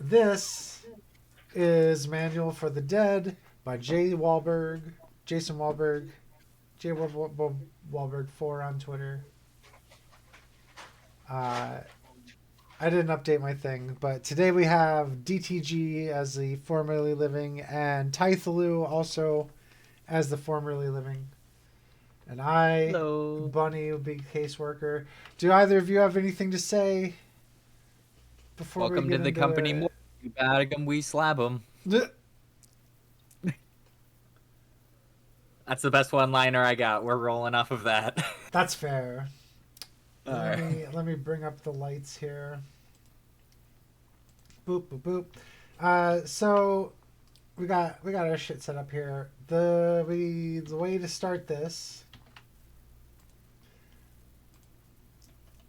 This is Manual for the Dead by Jason Wahlberg, Wahlberg 4 on Twitter. I didn't update my thing, but today we have DTG as the formerly living and Tiethulhu also as the formerly living. And I, Hello. Bunny, will be caseworker. Do either of you have anything to say before Welcome we to get the into company. it? You bag 'em, we slab 'em. That's the best one-liner I got. We're rolling off of that. That's fair. Alright. Let me bring up the lights here. Boop boop boop. So we got our shit set up here. The way to start this.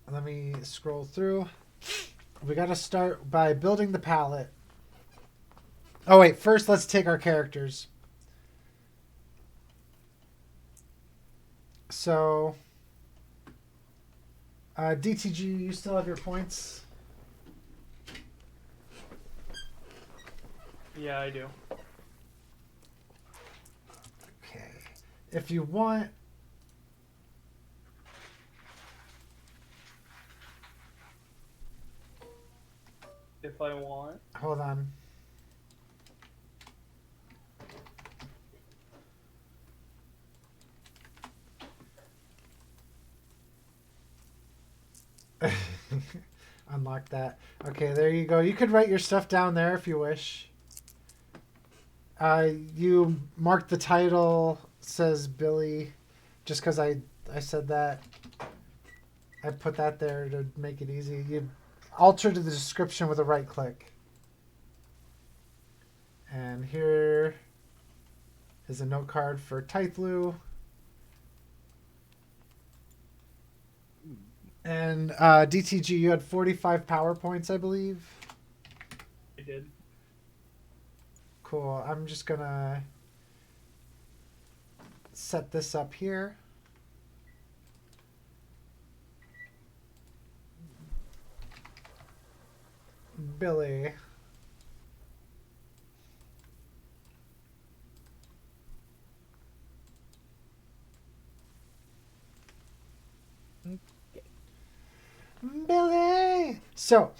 Let me scroll through. We got to start by building the palette. Oh wait, first let's take our characters. So DTG, you still have your points? Yeah, I do. Okay. If you want, If I want. hold on. Unlock that. Okay, there you go. You could write your stuff down there if you wish. You marked the title, says Billy, just because I said that. I put that there to make it easy. You alter to the description with a right click. And here is a note card for Tiethulhu. And DTG, you had 45 PowerPoints, I believe. I did. Cool. I'm just going to set this up here. Billy. Billy. So,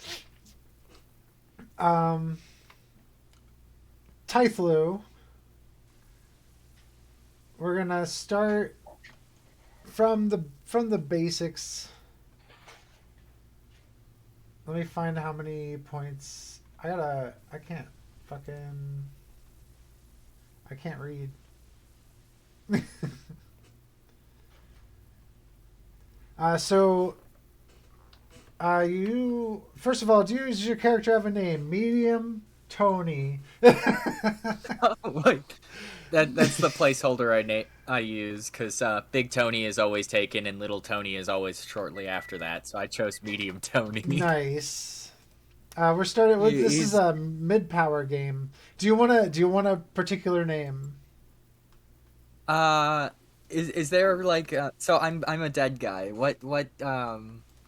Tiethulhu. We're gonna start from the basics. Let me find how many points. I can't read. You first of all, does your character have a name? Medium Tony. Wait. That's the placeholder I use because Big Tony is always taken and Little Tony is always shortly after that. So I chose Medium Tony. Nice. We're starting with this is a mid power game. Do you want a particular name? Is there like so I'm a dead guy. What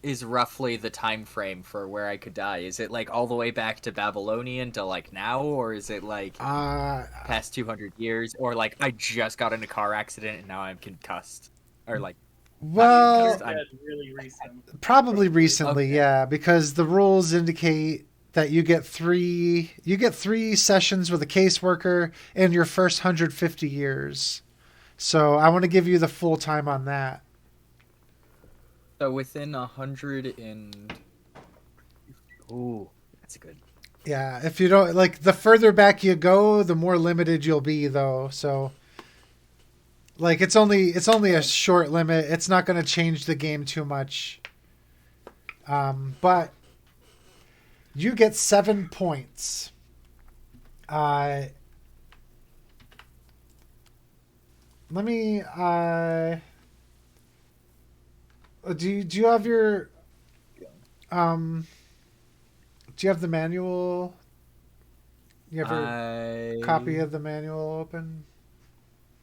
is roughly the time frame for where I could die? Is it like all the way back to Babylonian to like now, or is it like past 200 years, or like I just got in a car accident and now I'm concussed, or like well, really recent. probably recently, Okay. yeah, because the rules indicate that you get three sessions with a caseworker in your first 150 years. So I want to give you the full time on that. So within 100 and ooh, that's good. Yeah, if you don't like the further back you go, the more limited you'll be though. So like it's only a short limit. It's not going to change the game too much. But you get 7 points. Let me do you have your do you have the manual? You have your copy of the manual open?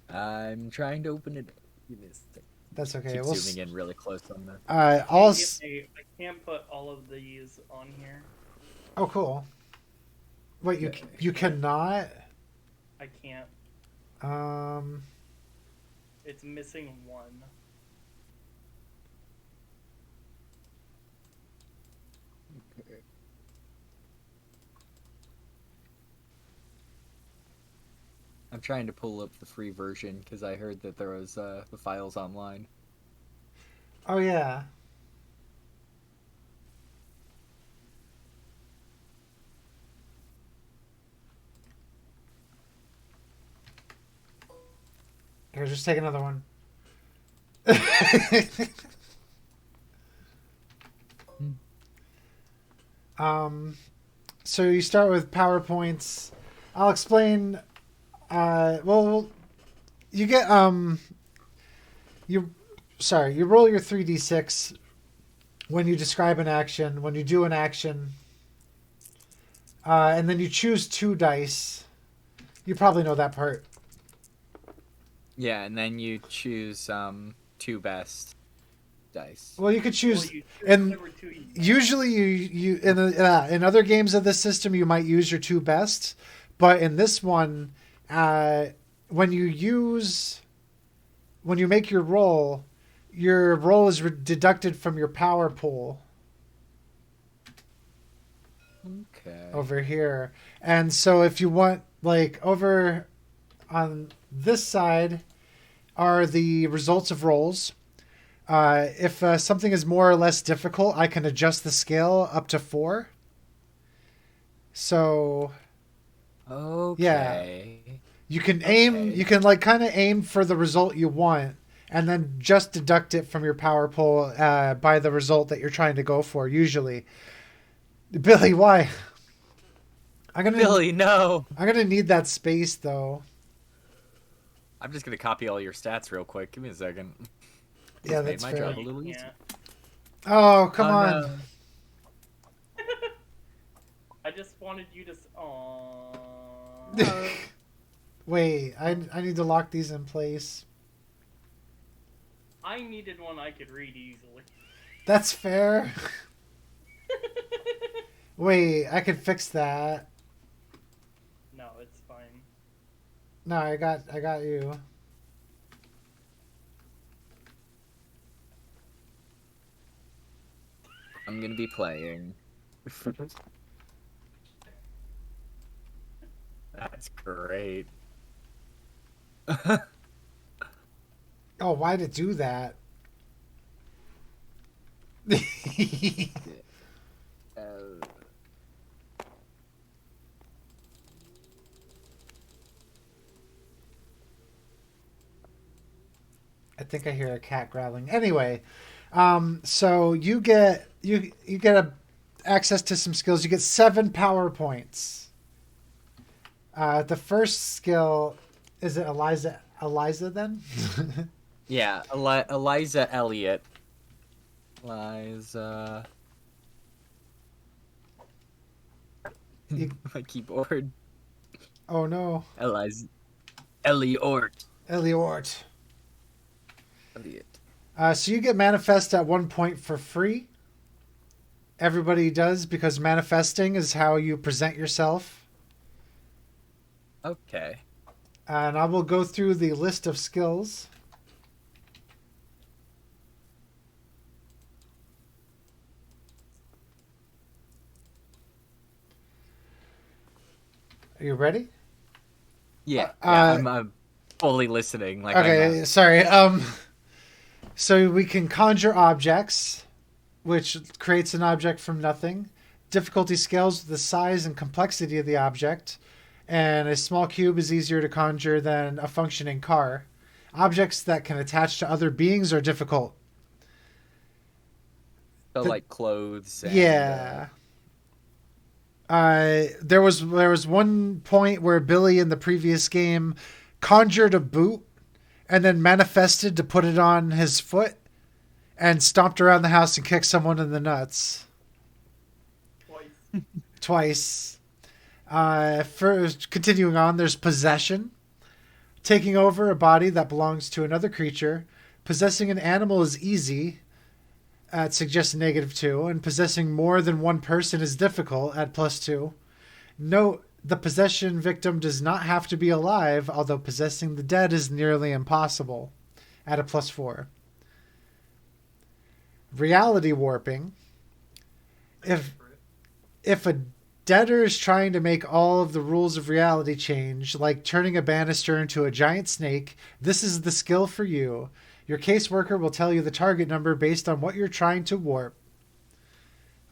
I'm trying to open it. Give me a second. That's okay. Keep We'll zooming in really close on the. I'll. I can't put all of these on here. Oh, cool. What, you cannot? I can't. It's missing one. I'm trying to pull up the free version because I heard that there was the files online. Oh, yeah. Here, just take another one. So you start with PowerPoints. I'll explain. Well, you get you roll your 3d6 when you describe an action, when you do an action, and then you choose 2 dice. You probably know that part. Yeah, and then you choose 2 best dice. Well, you could choose, Well, you choose and whatever two you want. usually you in other games of this system you might use your 2 best, but in this one, when you make your roll is deducted from your power pool. Okay. Over here. And so if you want, like, over on this side are the results of rolls. If something is more or less difficult, I can adjust the scale up to 4. So Okay. you can aim, Okay. you can like kind of aim for the result you want and then just deduct it from your power pool by the result that you're trying to go for usually. Billy, why? Billy, no. I'm gonna need that space though. I'm just gonna copy all your stats real quick. Give me a second. Yeah, Made that's my fair. job a little You easier. can't. Oh, come on. No. I just wanted you to. Aww. Wait, I need to lock these in place. I needed one I could read easily. That's fair. Wait, I could fix that. No, it's fine. No, I got you. I'm gonna be playing. That's great. Oh, why'd it do that? I think I hear a cat growling. Anyway, so you get access to some skills. You get 7 power points. The first skill is it Eliza then? Yeah, Eliza Elliott. Eliza. My keyboard. Oh no, Eliza. Elliot. Eliort. Elliot. So you get manifest at 1 point for free. Everybody does because manifesting is how you present yourself. Okay. And I will go through the list of skills. Are you ready? Yeah, I'm fully listening. Like, Okay, sorry. So we can conjure objects, which creates an object from nothing. Difficulty scales with the size and complexity of the object, and a small cube is easier to conjure than a functioning car. Objects that can attach to other beings are difficult. So, like clothes. And, Yeah. There was one point where Billy in the previous game conjured a boot and then manifested to put it on his foot and stomped around the house and kicked someone in the nuts. Twice. First, continuing on, there's possession. Taking over a body that belongs to another creature. Possessing an animal is easy. It suggests -2, and possessing more than one person is difficult at +2. Note The possession victim does not have to be alive, although possessing the dead is nearly impossible at a +4. Reality warping. If a debtor is trying to make all of the rules of reality change, like turning a banister into a giant snake, this is the skill for you. Your caseworker will tell you the target number based on what you're trying to warp.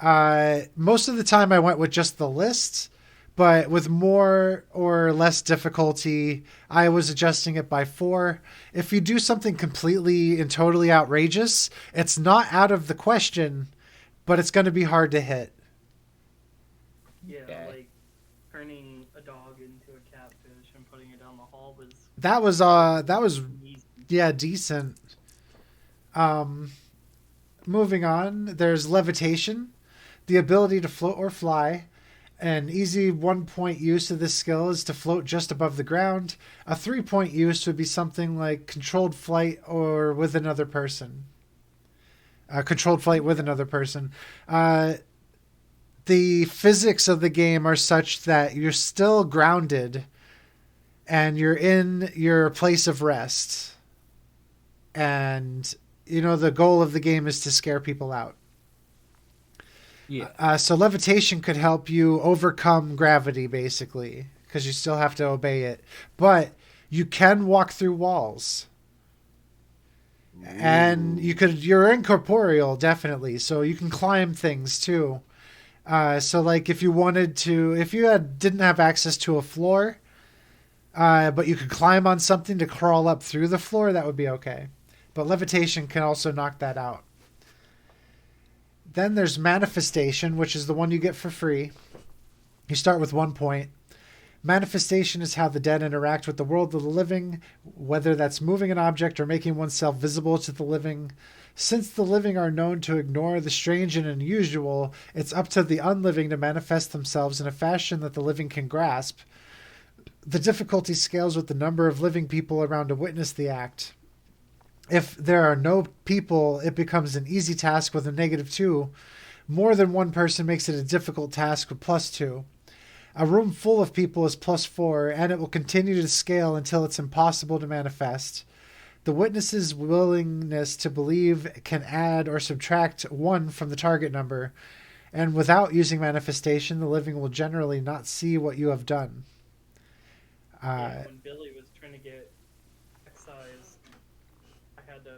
Most of the time I went with just the list, but with more or less difficulty, I was adjusting it by 4. If you do something completely and totally outrageous, it's not out of the question, but it's going to be hard to hit. Yeah, Okay. like turning a dog into a catfish and putting it down the hall was That was easy. yeah, decent. Moving on, there's levitation, the ability to float or fly. An easy 1-point use of this skill is to float just above the ground. A 3-point use would be something like controlled flight or with another person. Controlled flight with another person. The physics of the game are such that you're still grounded and you're in your place of rest. And, you know, the goal of the game is to scare people out. Yeah. So levitation could help you overcome gravity, basically, because you still have to obey it. But you can walk through walls. And you're incorporeal, definitely. So you can climb things, too. So, like, if you didn't have access to a floor, but you could climb on something to crawl up through the floor, that would be okay. But levitation can also knock that out. Then there's manifestation, which is the one you get for free. You start with 1 point. Manifestation is how the dead interact with the world of the living, whether that's moving an object or making oneself visible to the living. Since the living are known to ignore the strange and unusual, it's up to the unliving to manifest themselves in a fashion that the living can grasp. The difficulty scales with the number of living people around to witness the act. If there are no people, it becomes an easy task with a -2. More than one person makes it a difficult task with +2. A room full of people is +4, and it will continue to scale until it's impossible to manifest. The witness's willingness to believe can add or subtract 1 from the target number, and without using manifestation, the living will generally not see what you have done. When Billy was trying to get excised, I had to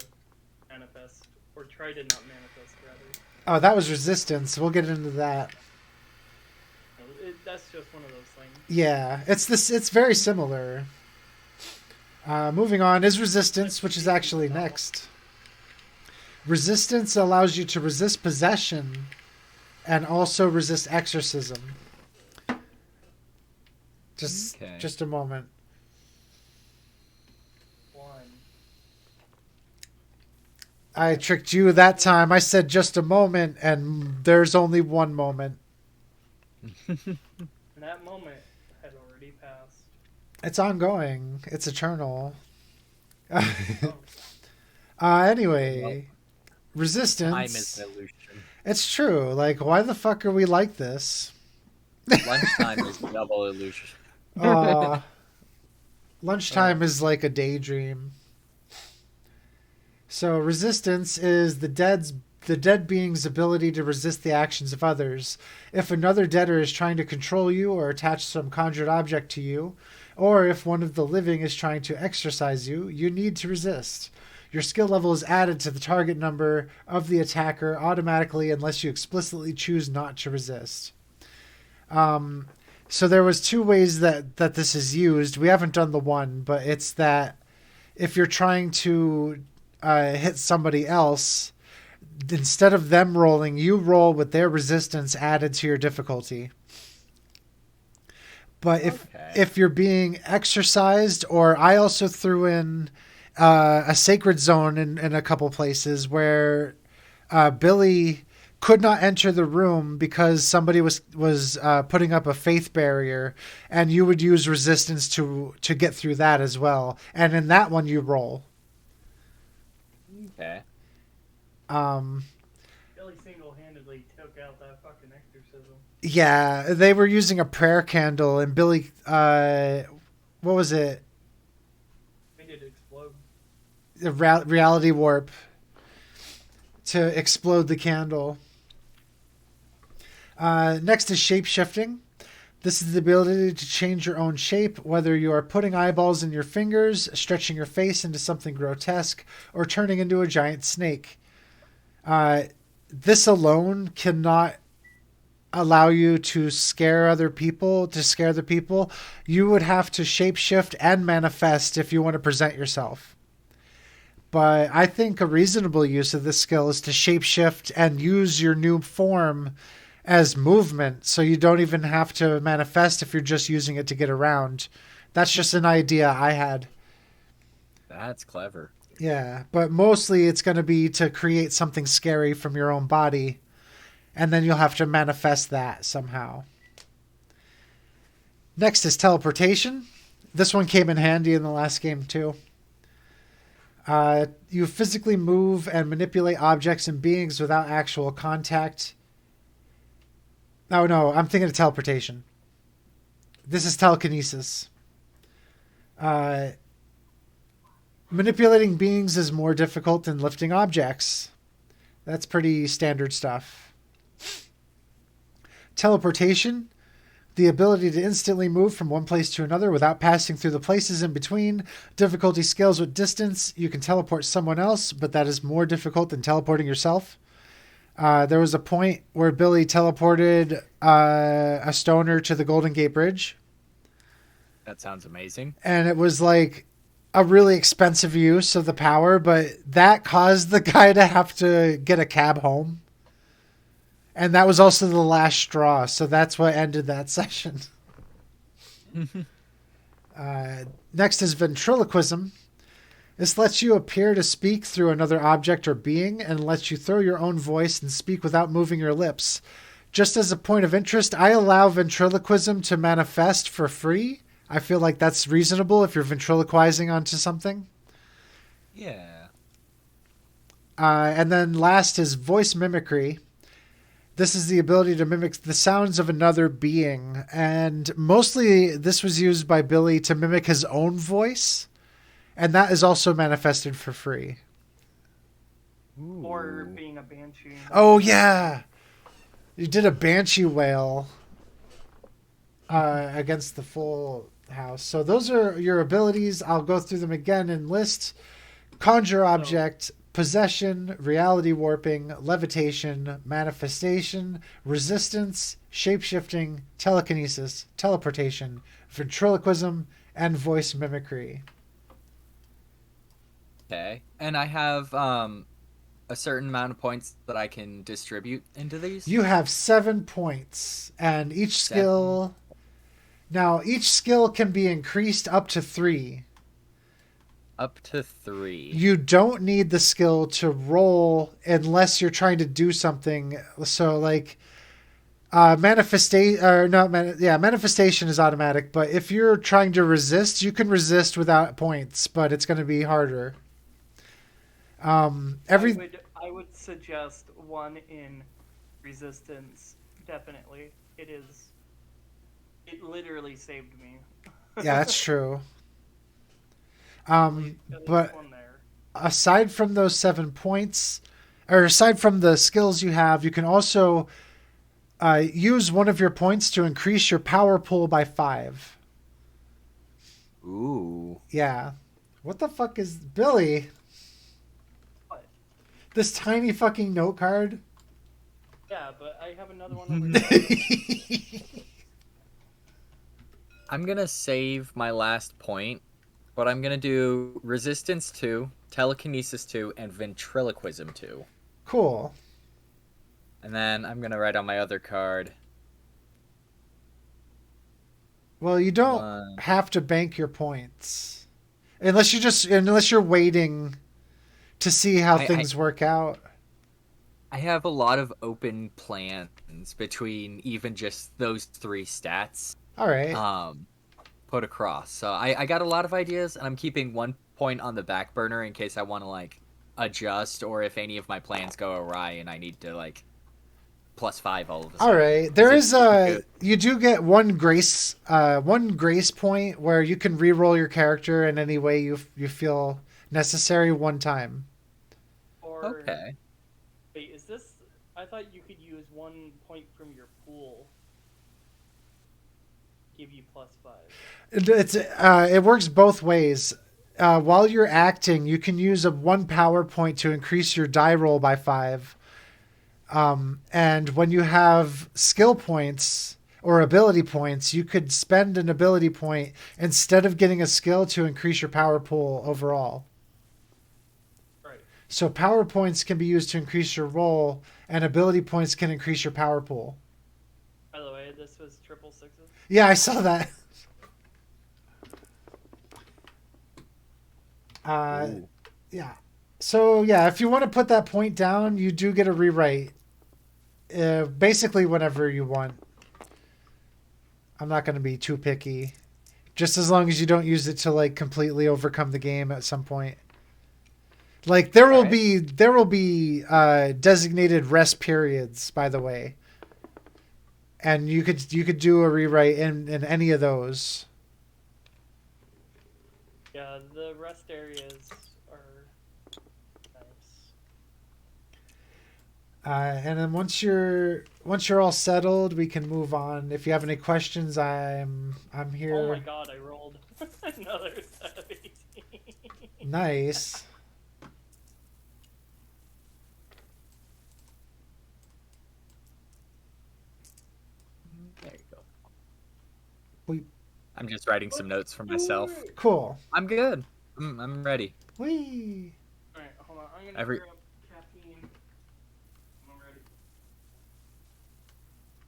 manifest, or try to not manifest, rather. Oh, that was resistance. We'll get into that. That's just one of those things. Yeah, it's very similar. Moving on is resistance, which is actually next. Resistance allows you to resist possession and also resist exorcism. Just a moment. 1. I tricked you that time. I said just a moment, and there's only 1 moment. And that moment had already passed. It's ongoing. It's eternal. Oh, Anyway, resistance. Time is an illusion. It's true. Like, why the fuck are we like this? Lunchtime is double illusion. Lunchtime is like a daydream. So resistance is the dead being's ability to resist the actions of others. If another debtor is trying to control you or attach some conjured object to you, or if one of the living is trying to exorcise you, you need to resist. Your skill level is added to the target number of the attacker automatically unless you explicitly choose not to resist. So there was 2 ways that this is used. We haven't done the one, but it's that if you're trying to hit somebody else, instead of them rolling, you roll with their resistance added to your difficulty. But if you're being exorcised, or I also threw in a sacred zone in a couple places where Billy could not enter the room because somebody was putting up a faith barrier, and you would use resistance to get through that as well. And in that one, you roll. Okay. Billy single-handedly took out that fucking exorcism. Yeah, they were using a prayer candle, and Billy, what was it? Made it explode. The reality warp to explode the candle. Next is shape shifting. This is the ability to change your own shape, whether you are putting eyeballs in your fingers, stretching your face into something grotesque, or turning into a giant snake. This alone cannot allow you to scare other people, to scare the people. You would have to shapeshift and manifest if you want to present yourself. But I think a reasonable use of this skill is to shapeshift and use your new form as movement, so you don't even have to manifest if you're just using it to get around. That's just an idea I had. That's clever. Yeah, but mostly it's going to be to create something scary from your own body, and then you'll have to manifest that somehow. Next is teleportation. This one came in handy in the last game too. You physically move and manipulate objects and beings without actual contact. Oh, no, I'm thinking of teleportation. This is telekinesis. Manipulating beings is more difficult than lifting objects. That's pretty standard stuff. Teleportation, the ability to instantly move from one place to another without passing through the places in between. Difficulty scales with distance. You can teleport someone else, but that is more difficult than teleporting yourself. There was a point where Billy teleported a stoner to the Golden Gate Bridge. That sounds amazing. And it was like a really expensive use of the power, but that caused the guy to have to get a cab home. And that was also the last straw, so that's what ended that session. Next is ventriloquism. This lets you appear to speak through another object or being and lets you throw your own voice and speak without moving your lips. Just as a point of interest, I allow ventriloquism to manifest for free. I feel like that's reasonable if you're ventriloquizing onto something. Yeah. And then last is voice mimicry. This is the ability to mimic the sounds of another being. And mostly this was used by Billy to mimic his own voice. And that is also manifested for free. Ooh. Or being a banshee. Oh, yeah. You did a banshee wail against the full house. So those are your abilities. I'll go through them again in list. Conjure object, possession, reality warping, levitation, manifestation, resistance, shapeshifting, telekinesis, teleportation, ventriloquism, and voice mimicry. Okay. And I have a certain amount of points that I can distribute into these? You have 7 points, and each skill... Now, each skill can be increased up to 3. Up to 3. You don't need the skill to roll unless you're trying to do something. So, like, manifestation is automatic. But if you're trying to resist, you can resist without points, but it's going to be harder. I would suggest one in resistance. Definitely, it literally saved me. Yeah, that's true. At least But one there. aside from those 7 points, or aside from the skills you have, you can also use one of your points to increase your power pool by 5. Ooh. Yeah. What the fuck is Billy? What? This tiny fucking note card? Yeah, but I have another one over here. I'm going to save my last point, but I'm going to do resistance 2, telekinesis 2, and ventriloquism 2. Cool. And then I'm going to write on my other card. Well, you don't have to bank your points. Unless you're waiting to see how things work out. I have a lot of open plans between even just those 3 stats. All right. Put across. So I got a lot of ideas, and I'm keeping 1 point on the back burner in case I want to, like, adjust, or if any of my plans go awry and I need to, like, +5 all of a All sudden. right, there Is is it a good? you do get one grace point where you can re-roll your character in any way you feel necessary one time. Or Okay. wait, is this? I thought you could use 1 point from your pool. Give you +5. It works both ways. While you're acting, you can use a 1 power point to increase your die roll by 5. And when you have skill points or ability points, you could spend an ability point instead of getting a skill to increase your power pool overall. Right. So power points can be used to increase your roll, and ability points can increase your power pool. By the way, this was 666s. Yeah, I saw that. Ooh. Yeah. So yeah, if you want to put that point down, you do get a rewrite. Basically, whenever you want. I'm not going to be too picky. Just as long as you don't use it to like completely overcome the game at some point. Like there will be designated rest periods, by the way, and you could do a rewrite in any of those. Yeah, the rest areas are nice. And then once you're all settled, we can move on. If you have any questions, I'm here. Oh my god, I rolled another set of 18. Nice. There you go. We I'm just writing some notes for myself. cool. I'm good. I'm ready. Whee. Alright, hold on. I'm gonna Every- grab caffeine. I'm ready.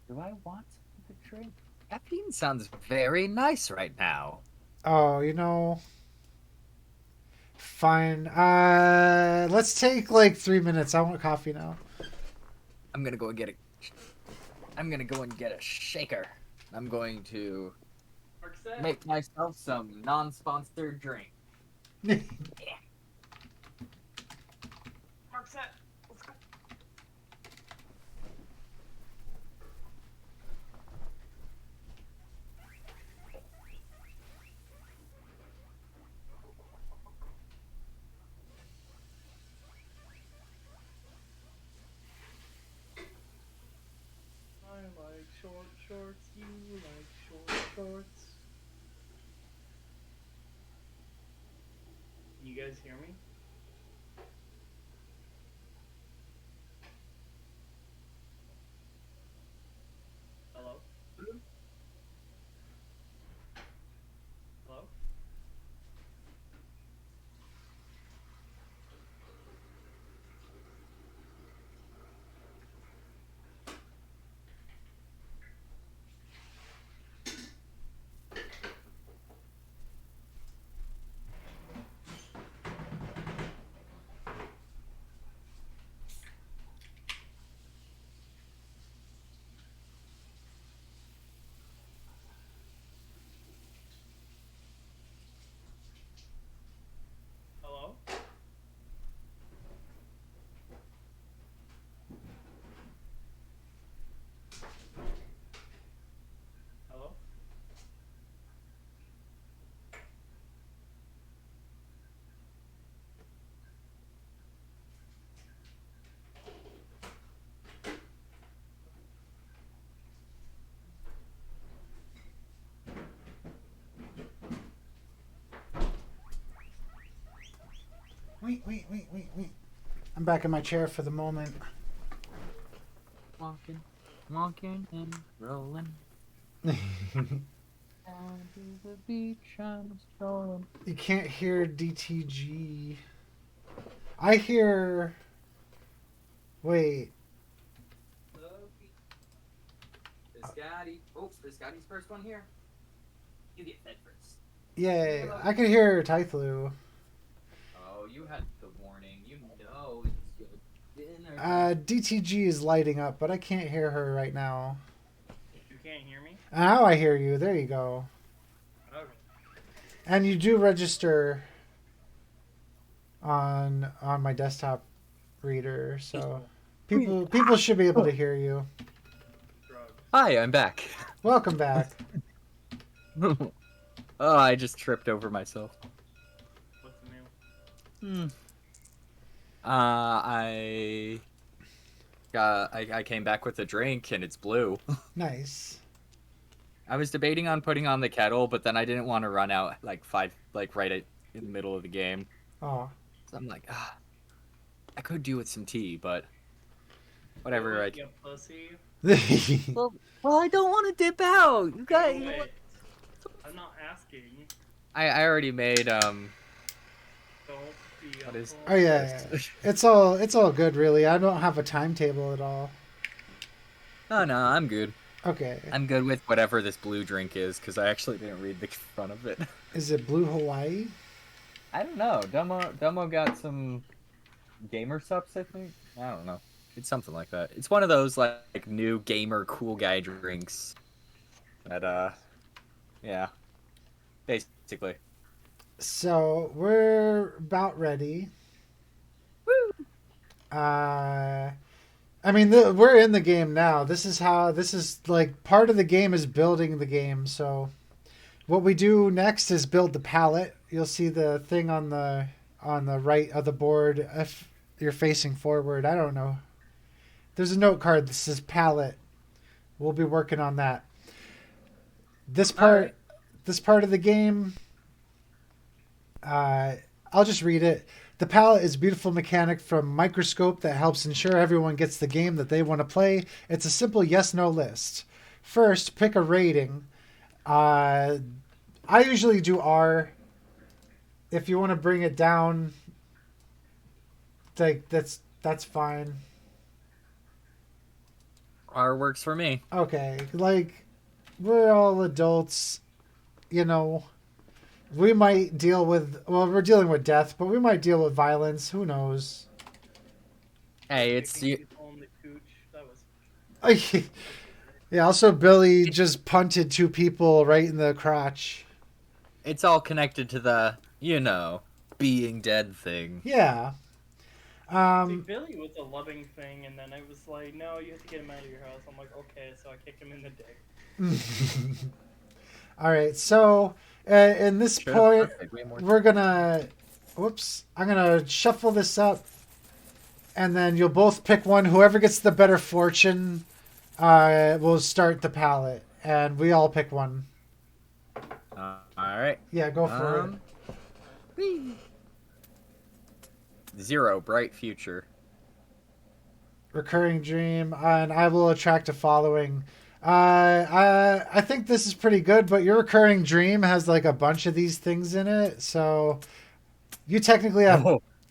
Do I want to drink? Caffeine sounds very nice right now. Oh, fine. Let's take like 3 minutes. I want coffee now. I'm gonna go and get a shaker. I'm going to Mark set. make myself some non-sponsored drink. Mark set. Let's go. I like short shorts, you like short shorts. Can you guys hear me? Hello? Hello? Hello? Hello? Wait. I'm back in my chair for the moment. Walking and rolling. Down to the beach, I'm strolling. You can't hear DTG. I hear. Wait. Scotty's first one here. You get fed first. Yay. I can hear Tiethulhu. Oh, you had the warning. You know it's your dinner. DTG is lighting up, but I can't hear her right now. You can't hear me? Now I hear you. There you go. Okay. And you do register on my desktop reader, so People should be able to hear you. Drugs. Hi, I'm back. Welcome back. Oh, I just tripped over myself. What's the name? I came back with a drink and it's blue. Nice. I was debating on putting on the kettle, but then I didn't want to run out like in the middle of the game. Oh. So I'm like, I could do with some tea, but whatever. You pussy. Well, I don't want to dip out. You guys. Wait. I'm not asking. I already made Don't be What is- Oh yeah. It's all good really. I don't have a timetable at all. Oh no, I'm good. Okay. I'm good with whatever this blue drink is because I actually didn't read the front of it. Is it Blue Hawaii? I don't know. Dumbo got some gamer subs, I think. I don't know. It's something like that. It's one of those like new gamer cool guy drinks. That yeah. Basically. So we're about ready. Woo! I mean, we're in the game now. This is like part of the game is building the game. So what we do next is build the pallet. You'll see the thing on the right of the board if you're facing forward. I don't know. There's a note card that says pallet. We'll be working on that. This part of the game, I'll just read it. The palette is a beautiful mechanic from Microscope that helps ensure everyone gets the game that they want to play. It's a simple yes-no list. First, pick a rating. I usually do R. If you want to bring it down, like that's fine. R works for me. Okay, like we're all adults, you know. We might deal with, we're dealing with death, but we might deal with violence. Who knows? Hey, it's Kicking people in the cooch. That was. Yeah, also Billy just punted two people right in the crotch. It's all connected to the, being dead thing. Yeah. See, Billy was a loving thing, and then I was like, no, you have to get him out of your house. I'm like, okay, so I kicked him in the dick. All right, so in this point, we're gonna, I'm gonna shuffle this up, and then you'll both pick one. Whoever gets the better fortune will start the palette, and we all pick one. All right. Yeah, go for it. 0, bright future. Recurring dream, and I will attract a following. I think this is pretty good, but your recurring dream has like a bunch of these things in it, so you technically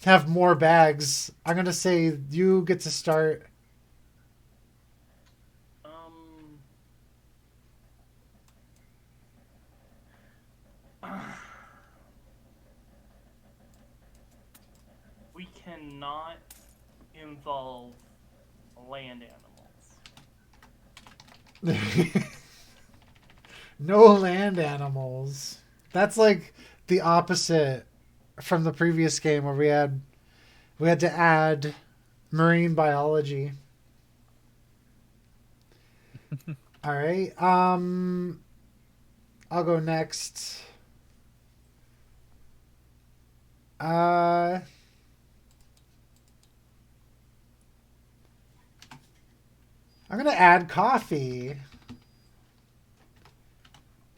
have more bags. I'm gonna say you get to start. We cannot involve land animals. No land animals. That's like the opposite from the previous game where we had to add marine biology. All right. I'll go next. I'm going to add coffee.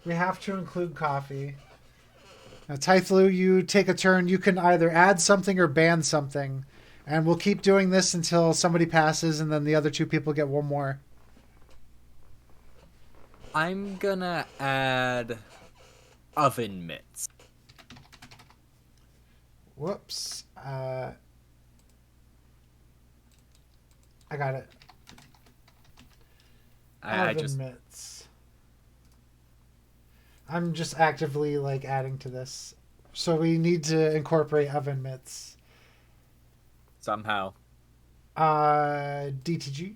We have to include coffee. Now, Tiethulhu, you take a turn. You can either add something or ban something. And we'll keep doing this until somebody passes, and then the other two people get one more. I'm gonna add oven mitts. Whoops. I got it. Oven mitts. I'm just actively like adding to this. So we need to incorporate oven mitts. Somehow. DTG.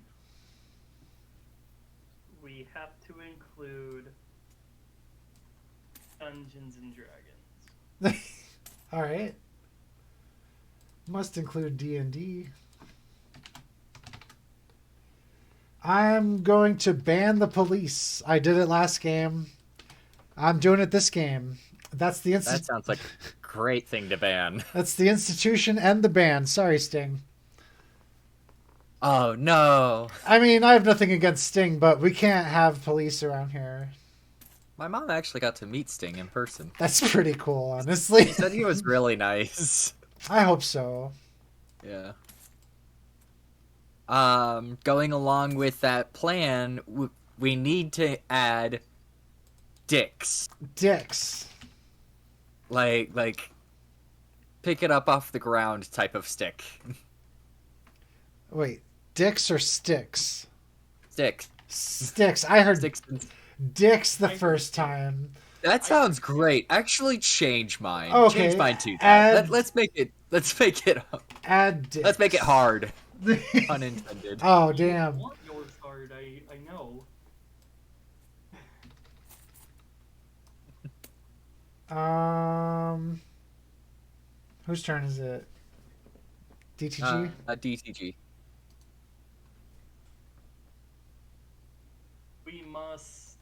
We have to include Dungeons and Dragons. All right. Must include D&D. I'm going to ban the police. I did it last game. I'm doing it this game. That's the That sounds like a great thing to ban. That's the institution and the ban. Sorry, Sting. Oh, no. I mean, I have nothing against Sting, but we can't have police around here. My mom actually got to meet Sting in person. That's pretty cool, honestly. She said he was really nice. I hope so. Yeah. Going along with that plan, we need to add dicks. Dicks. Like, pick it up off the ground type of stick. Wait, dicks or sticks? Sticks. Sticks. I heard Sticks. dicks the first time. That sounds great. Actually, change mine. Okay, Change mine to add- that. Let's make it. Add dicks. Let's make it hard. Unintended. Oh, You damn. want yours hard, I know. Whose turn is it? DTG? DTG. We must...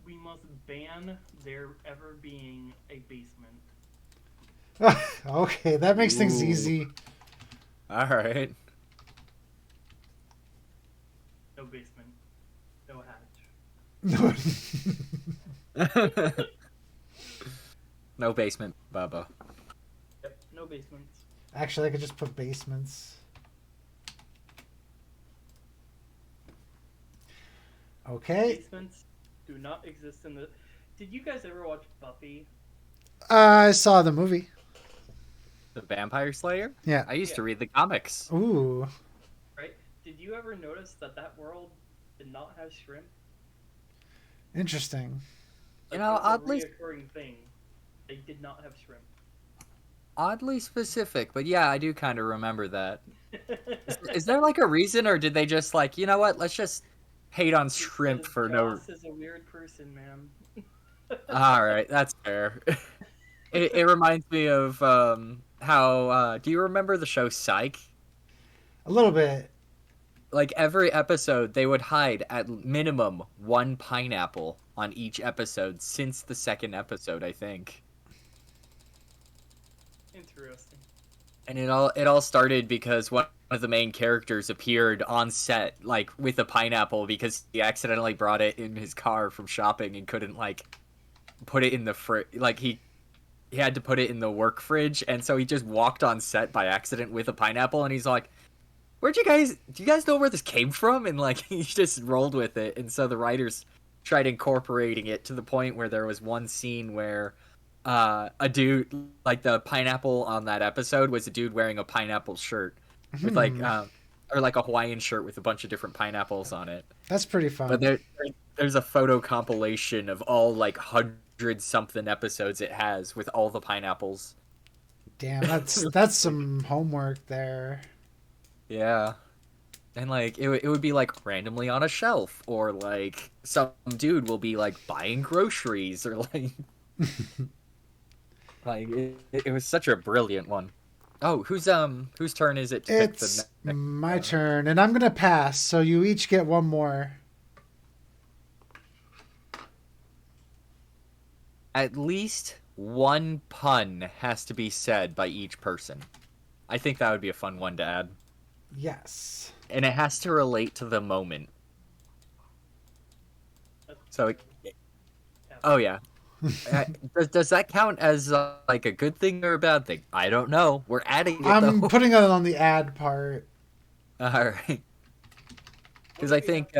We must ban there ever being a basement. Okay, that makes things Ooh. easy. All right. No basement. No hatch. No basement, Bubba. Yep, no basements. Actually, I could just put basements. Okay. Basements do not exist in the... Did you guys ever watch Buffy? I saw the movie. The Vampire Slayer? Yeah. I used to read the comics. Ooh. Right? Did you ever notice that world did not have shrimp? Interesting. You Like, know, it was oddly- a reoccurring thing. They did not have shrimp. Oddly specific, but yeah, I do kind of remember that. Is there like a reason, or did they just like, you know what? Let's just hate on shrimp Because for no. Joss is a weird person, man. All right, that's fair. It reminds me of how. Do you remember the show Psych? A little bit. Like every episode, they would hide at minimum one pineapple on each episode since the second episode, I think. Interesting. And it all started because one of the main characters appeared on set like with a pineapple because he accidentally brought it in his car from shopping and couldn't like put it in the he had to put it in the work fridge, and so he just walked on set by accident with a pineapple, and he's like, do you guys know where this came from? And like he just rolled with it. And so the writers tried incorporating it to the point where there was one scene where a dude, like the pineapple on that episode was a dude wearing a pineapple shirt with like or like a Hawaiian shirt with a bunch of different pineapples on it. That's pretty fun. But there's a photo compilation of all like 100-something episodes it has with all the pineapples. Damn, that's some homework there. Yeah. And like it would be like randomly on a shelf, or like some dude will be like buying groceries, or like like it was such a brilliant one. Oh, whose turn is it to pick It's the next my turn, and I'm gonna pass, so you each get one more. At least one pun has to be said by each person. I think that would be a fun one to add. Yes. And it has to relate to the moment. So, oh yeah. Does that count as like a good thing or a bad thing? I don't know. We're adding it I'm though. putting it on the ad part. All right. Because I think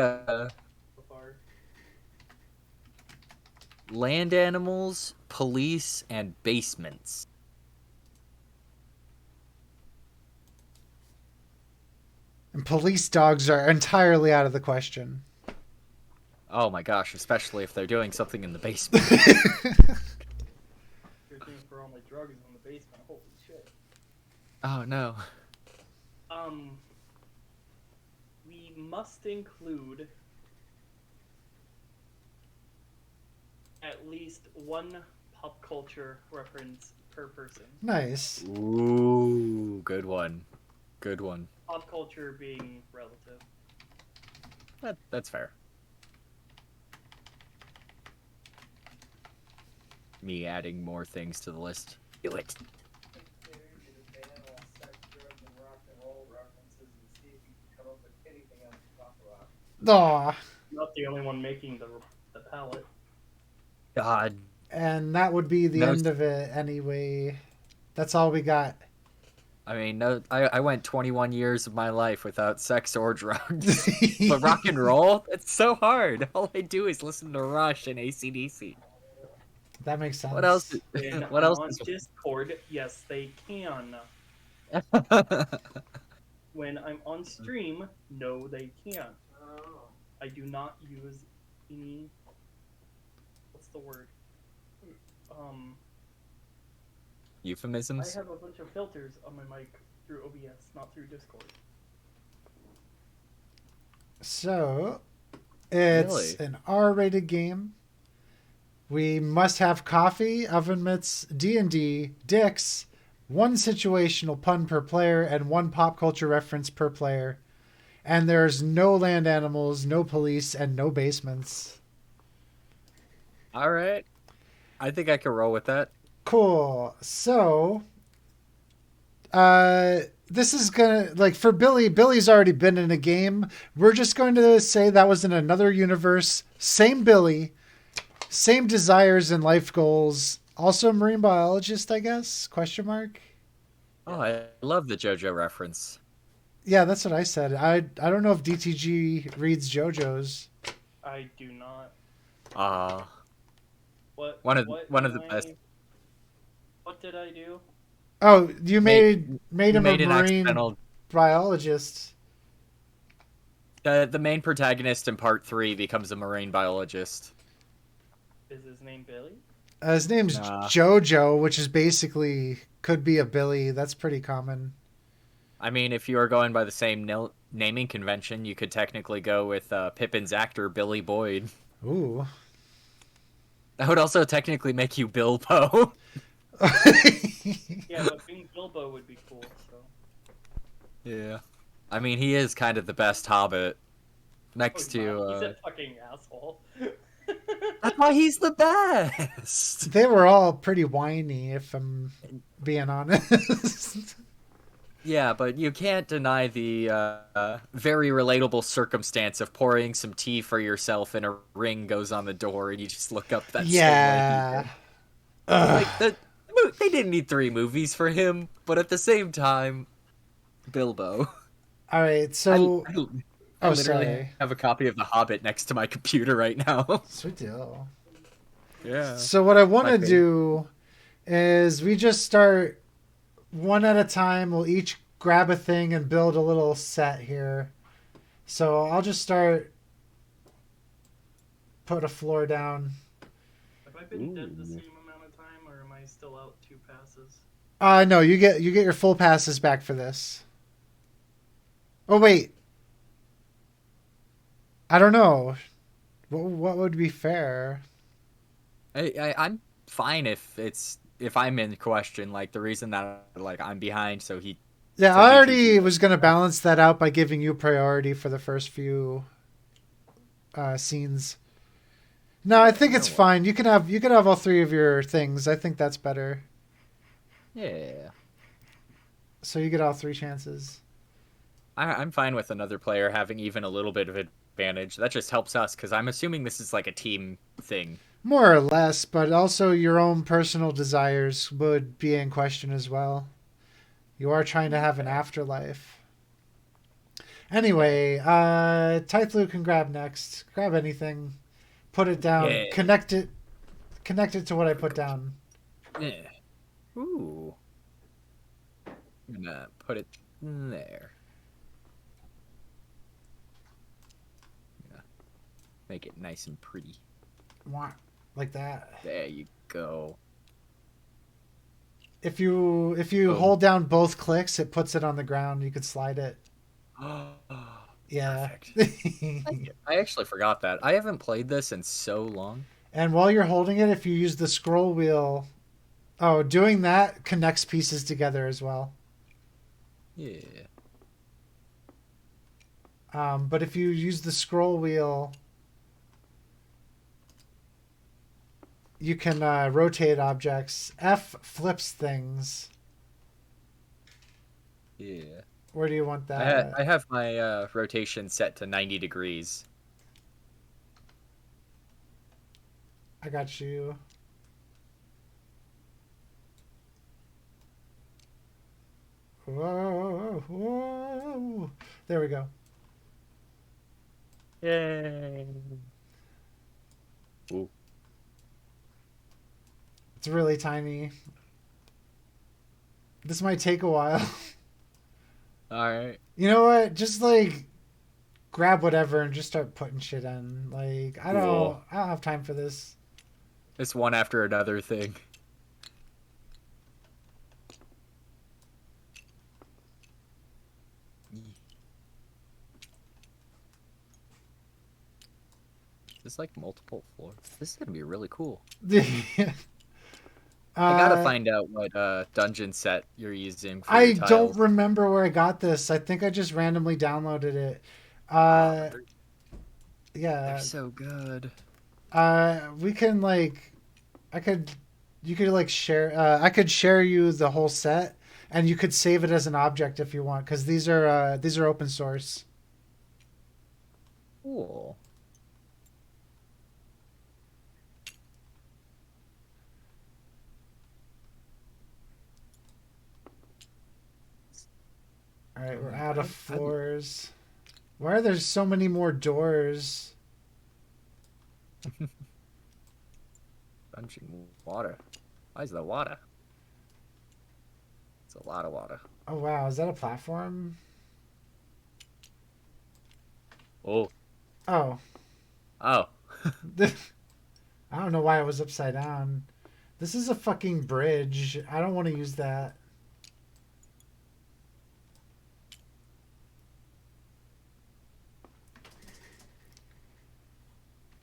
land animals, police, and basements. And police dogs are entirely out of the question. Oh my gosh, especially if they're doing something in the basement. You're thinking for all my drugs in the basement. Holy shit. Oh no. We must include at least one pop culture reference per person. Nice. Ooh, good one. Good one. Pop culture being relative. That's fair. Me adding more things to the list. Do it. Aw. Not the only one making the palette. God. And that would be the No. end of it anyway. That's all we got. I mean, no, I went 21 years of my life without sex or drugs. But rock and roll? It's so hard. All I do is listen to Rush and AC/DC. That makes sense. What else? When What I'm else? on Discord, yes, they can. When I'm on stream, no, they can't. I do not use any. What's the word? I Euphemisms? have a bunch of filters on my mic through OBS, not through Discord. So, it's Really? an R-rated game. We must have coffee, oven mitts, D&D, dicks, one situational pun per player, and one pop culture reference per player. And there's no land animals, no police, and no basements. All right. I think I can roll with that. Cool. So, this is gonna, like, for Billy's already been in a game. We're just going to say that was in another universe. Same Billy, same desires and life goals. Also a marine biologist, I guess? Question mark. Oh, I love the JoJo reference. Yeah, that's what I said. I don't know if DTG reads JoJo's. I do not. One of the best. What did I do? Oh, you made him made a an marine accidental. biologist. The main protagonist in part 3 becomes a marine biologist. Is his name Billy? His name's Nah. JoJo, which is basically could be a Billy. That's pretty common. I mean, if you are going by the same naming convention, you could technically go with Pippin's actor, Billy Boyd. Ooh. That would also technically make you Bilbo. Yeah, but being Bilbo would be cool, so. Yeah. I mean, he is kind of the best hobbit. Next He's to... a fucking asshole. That's why he's the best! They were all pretty whiny, if I'm being honest. Yeah, but you can't deny the very relatable circumstance of pouring some tea for yourself and a ring goes on the door and you just look up that Yeah. like, they didn't need 3 movies for him, but at the same time, Bilbo. All right, so... I Oh, literally sorry. have a copy of The Hobbit next to my computer right now. Sweet deal. Yeah. So what I want My to favorite. do is we just start one at a time. We'll each grab a thing and build a little set here. So I'll just start, put a floor down. Have I been dead the Ooh. same amount of time, or am I still out 2 passes? No, you get your full passes back for this. Oh wait, I don't know. What would be fair? I'm fine if I'm in question. Like the reason that like I'm behind, so he. Yeah, So I DTG. already was gonna balance that out by giving you priority for the first few scenes. No, I think it's fine. You can have all 3 of your things. I think that's better. Yeah. So you get all 3 chances. I'm fine with another player having even a little bit of advantage. That just helps us because I'm assuming this is like a team thing. More or less, but also your own personal desires would be in question as well. You are trying to have an afterlife. Anyway, Tiethulhu can grab next. Grab anything. Put it down. Yeah. Connect it to what I put down. Yeah. Ooh. I'm gonna put it there. Yeah. Make it nice and pretty. Wah, like that. There you go. If you Boom. hold down both clicks, it puts it on the ground. You could slide it. Yeah. Perfect. I actually forgot that. I haven't played this in so long. And while you're holding it, if you use the scroll wheel, oh, doing that connects pieces together as well. Yeah. But if you use the scroll wheel, you can rotate objects. F flips things. Yeah. Where do you want that? I have my rotation set to 90 degrees. I got you. Whoa, whoa. There we go. Yay. Ooh. It's really tiny. This might take a while. Alright. You know what? Just like grab whatever and just start putting shit in. Like I don't have time for this. It's one after another thing. There's like multiple floors. This is gonna be really cool. I gotta find out what dungeon set you're using for I your tiles. don't remember where I got this. I think I just randomly downloaded it. They're Yeah. so good. We can like, you could like share. I could share you the whole set, and you could save it as an object if you want, because these are open source. Cool. All right, we're out of floors. Why are there so many more doors? Dungeon water. Why is there water? It's a lot of water. Oh wow, is that a platform? Oh. Oh. Oh. I don't know why it was upside down. This is a fucking bridge. I don't want to use that.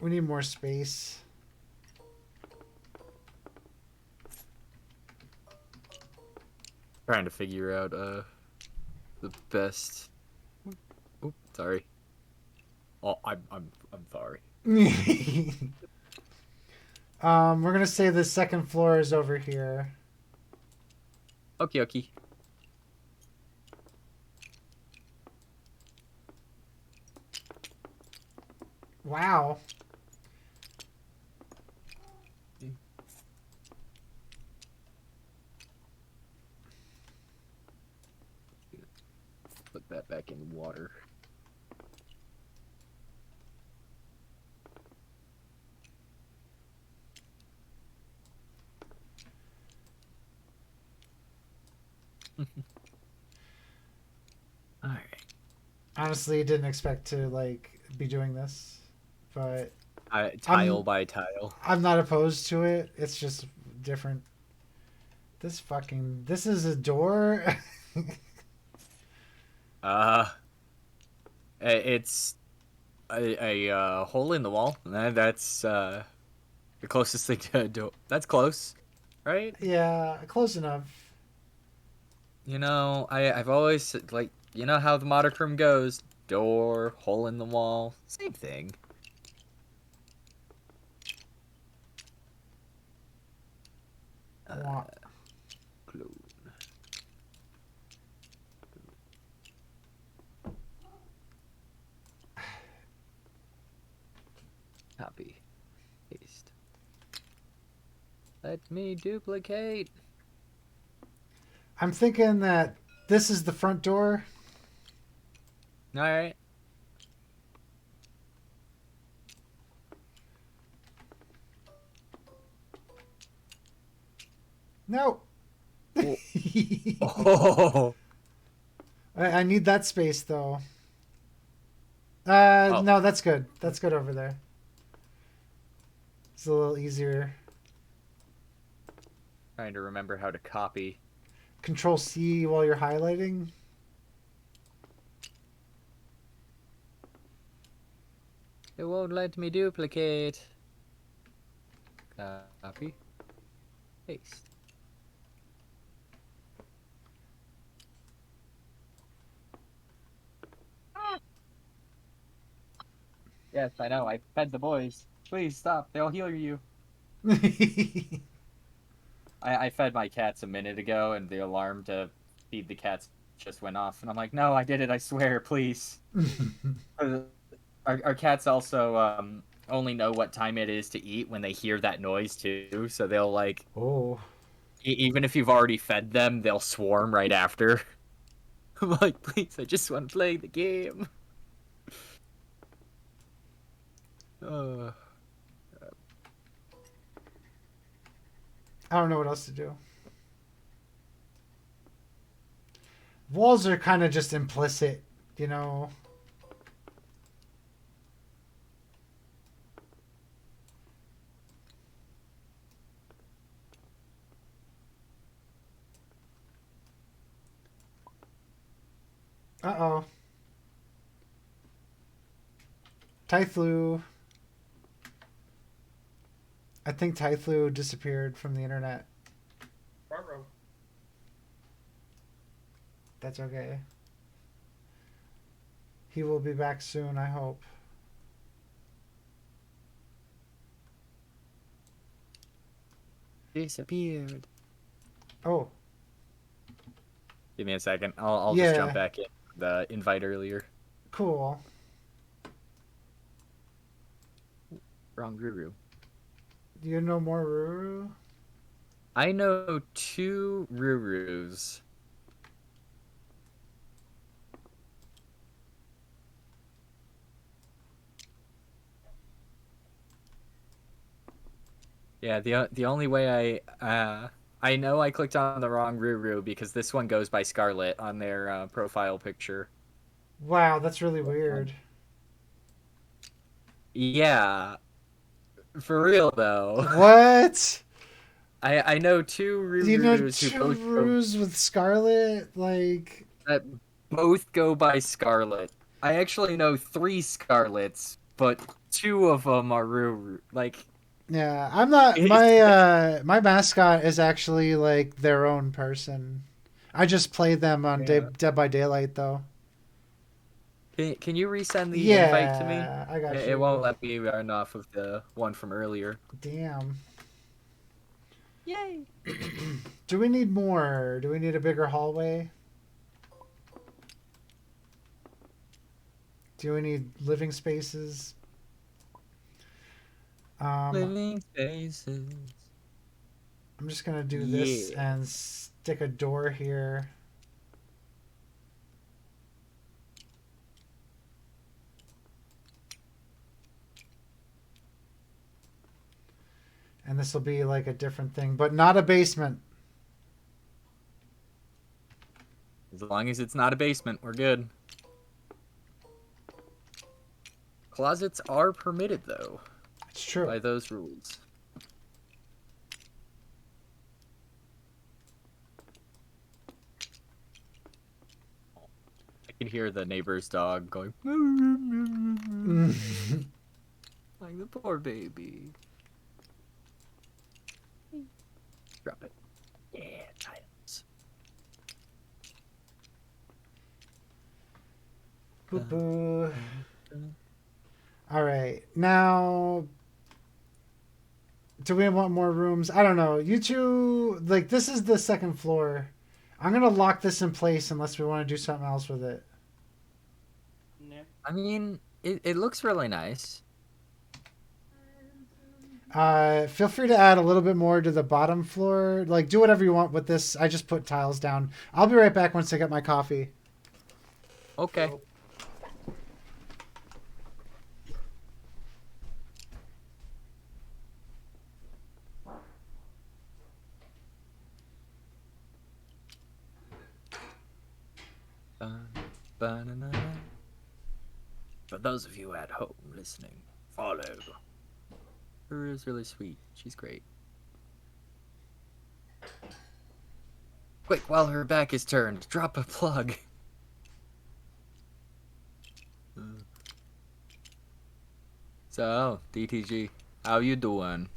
We need more space. Trying to figure out the best. Oh, sorry. Oh, I'm sorry. We're gonna say the second floor is over here. Okie dokie. Wow. Put that back in water. Alright. Honestly, didn't expect to like be doing this, but Tile by tile. I'm not opposed to it. It's just different. This is a door. It's a hole in the wall. That's the closest thing to a door. That's close, right? Yeah, close enough. You know, I've always like, you know how the monochrome goes: door, hole in the wall, same thing. Clone. Copy. Paste. Let me duplicate. I'm thinking that this is the front door. Alright. No. Oh. I need that space though. Oh. No, that's good. That's good over there. It's a little easier. Trying to remember how to copy. Control C while you're highlighting. It won't let me duplicate. Copy. Paste. Yes, I know. I fed the boys. Please stop. They'll heal you. I fed my cats a minute ago, and the alarm to feed the cats just went off. And I'm like, no, I did it. I swear, please. Our cats also only know what time it is to eat when they hear that noise too. So they'll like, Oh. even if you've already fed them, they'll swarm right after. I'm like, please, I just want to play the game. I don't know what else to do. Walls are kind of just implicit, you know. Uh-oh. Tiethulhu. I think Tiethulhu disappeared from the internet. Ruh-roh. That's okay. He will be back soon, I hope. Disappeared. Oh. Give me a second. I'll Yeah. just jump back in the invite earlier. Cool. Wrong Ruru. Do you know more Ruru? I know 2 Rurus. Yeah, the only way I know I clicked on the wrong Ruru because this one goes by Scarlet on their profile picture. Wow, that's really weird. Yeah. For real though. What? I know 2 Rurus You know who two both Rurus with Scarlet? Like... that both go by Scarlet. I actually know 3 Scarlets, but 2 of them are Ruru. Like, Yeah, I'm not... My mascot is actually, like, their own person. I just play them on Dead by Daylight, though. can you resend the invite to me? Yeah, I got you. It won't let me run off of the one from earlier. Damn. Yay! Do we need more? Do we need a bigger hallway? Do we need living spaces? Living spaces. I'm just gonna do this and stick a door here. And this will be like a different thing, but not a basement. As long as it's not a basement, we're good. Closets are permitted, though. It's true. By those rules. I can hear the neighbor's dog going. Like the poor baby. Drop it. Yeah, titles. Boo boo. All right, now, do we want more rooms? I don't know. You two, like, this is the second floor. I'm gonna lock this in place unless we want to do something else with it. Nah. I mean, it looks really nice. Feel free to add a little bit more to the bottom floor. Like, do whatever you want with this. I just put tiles down. I'll be right back once I get my coffee. Okay. For those of you at home listening, follow. Her is really sweet. She's great. Quick, while her back is turned, drop a plug. So, DTG, how you doing?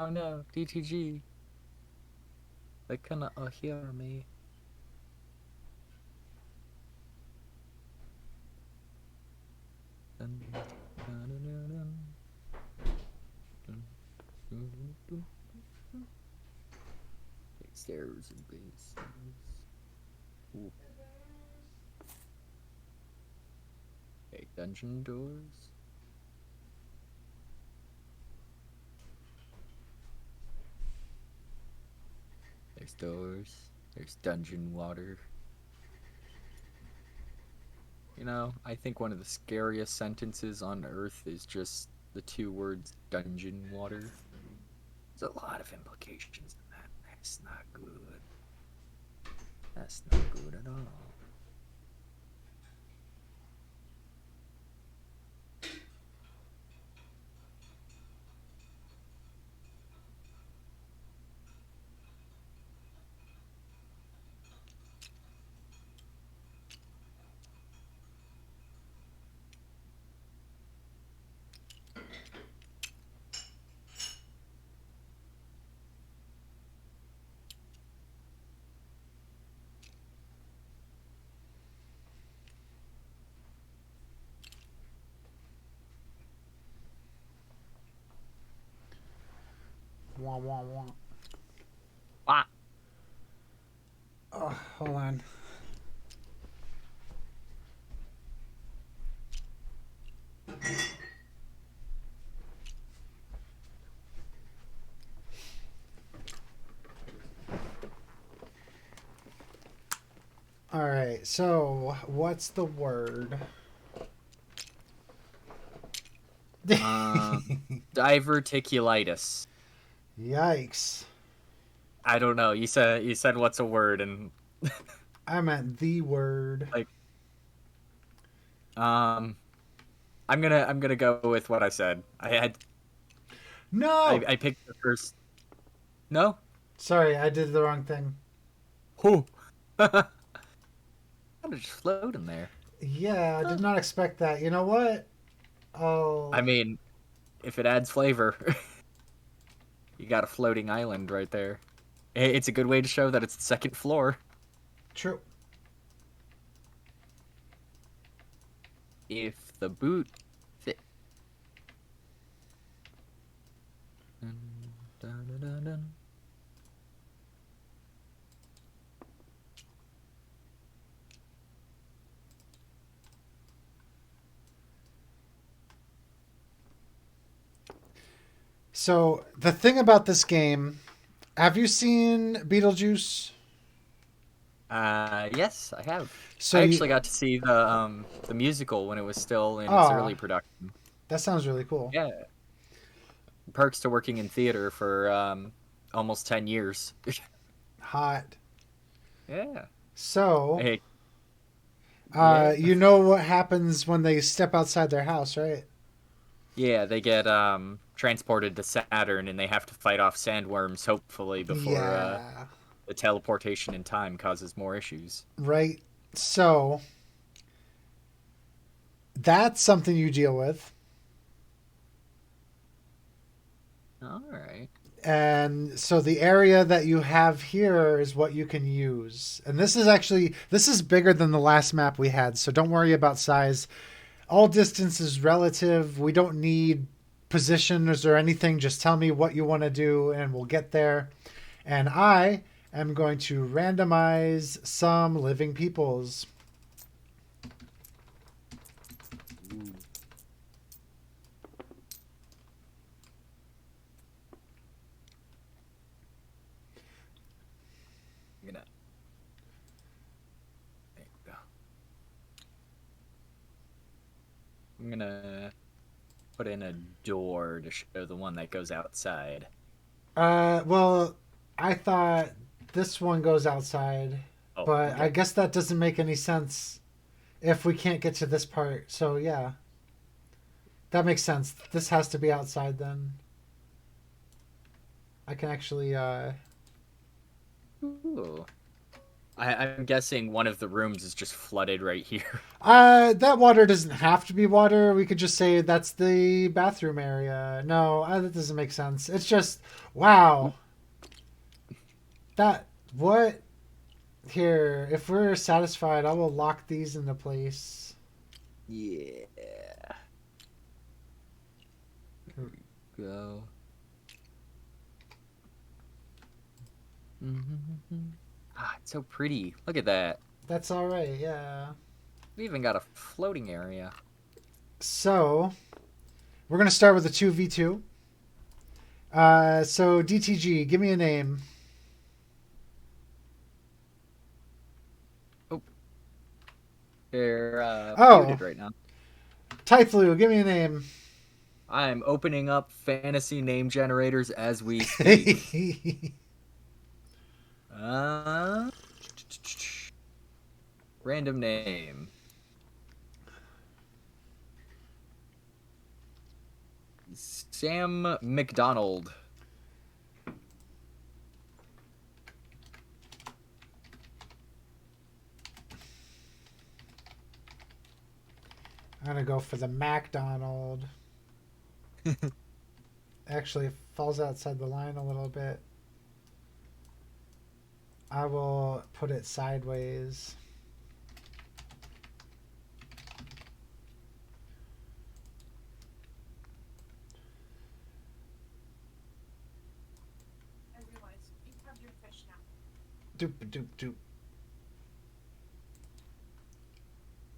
Oh no, DTG. They cannot hear me. Stairs and bases. Ooh. Okay, dungeon doors. There's doors. There's dungeon water. You know, I think one of the scariest sentences on Earth is just the 2 words dungeon water. There's a lot of implications in that. That's not good. That's not good at all. Wah, wah, wah. Ah. Oh, hold on. All right, so what's the word? Diverticulitis. Yikes. I don't know. You said what's a word and I meant the word. like I'm gonna go with what I said. No. I picked the first. No? Sorry, I did the wrong thing. Who? How did it just float in there? Yeah, I did not expect that. You know what? Oh. I mean, if it adds flavor, you got a floating island right there. It's a good way to show that it's the 2nd floor. True. If the boot fit. So the thing about this game, have you seen Beetlejuice? Yes, I have. So I actually got to see the musical when it was still in its early production. That sounds really cool. Yeah. Perks to working in theater for almost 10 years. Hot. Yeah. So, Hey. Yeah. you know what happens when they step outside their house, right? Yeah, they get transported to Saturn and they have to fight off sandworms, hopefully, before the teleportation in time causes more issues. Right. So, that's something you deal with. All right. And so the area that you have here is what you can use. And this is bigger than the last map we had, so don't worry about size. All distance is relative. We don't need positions or anything. Just tell me what you want to do and we'll get there. And I am going to randomize some living peoples. Ooh. I'm gonna put in a door to show the one that goes outside. Well, I thought this one goes outside, but Okay. I guess that doesn't make any sense if we can't get to this part. So yeah, that makes sense. This has to be outside then. I can actually Ooh. I'm guessing one of the rooms is just flooded right here. That water doesn't have to be water. We could just say that's the bathroom area. No, that doesn't make sense. It's just, wow. What? Here, if we're satisfied, I will lock these into place. Yeah. There we go. Ah, it's so pretty. Look at that. That's all right, yeah. We even got a floating area. So, we're going to start with a 2v2. So, DTG, give me a name. They're muted right now. Tiethulhu, give me a name. I'm opening up fantasy name generators as we speak. Random name. Sam McDonald. I'm going to go for the MacDonald. Actually, it falls outside the line a little bit. I will put it sideways. I realize you have your fish now. Doop, doop, doop.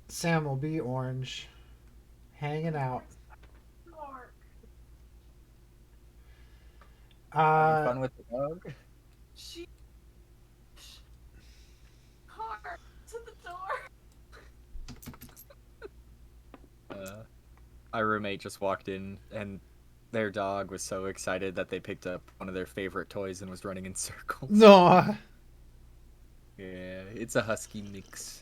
Sam will be orange. Hanging out. Having fun with the dog? She... Car to the door. My roommate just walked in, and their dog was so excited that they picked up one of their favorite toys and was running in circles. No. Yeah, it's a husky mix.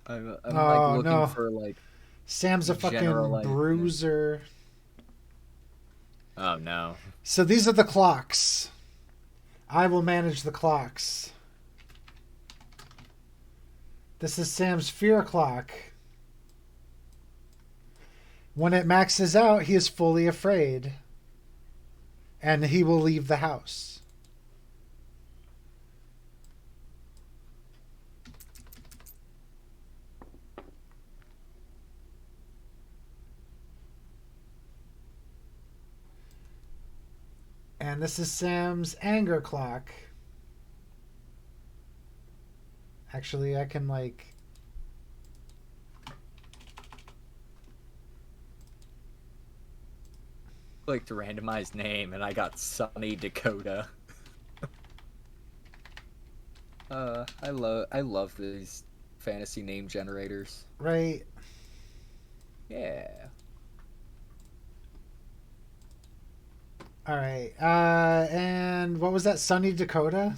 I'm like looking for like. Sam's a fucking general, bruiser. Oh no. So these are the clocks. I will manage the clocks. This is Sam's fear clock. When it maxes out, he is fully afraid. And he will leave the house. And this is Sam's anger clock. Actually, I can like... Clicked randomized name and I got Sunny Dakota. I love these fantasy name generators. Right. Yeah. All right. And what was that? Sunny Dakota?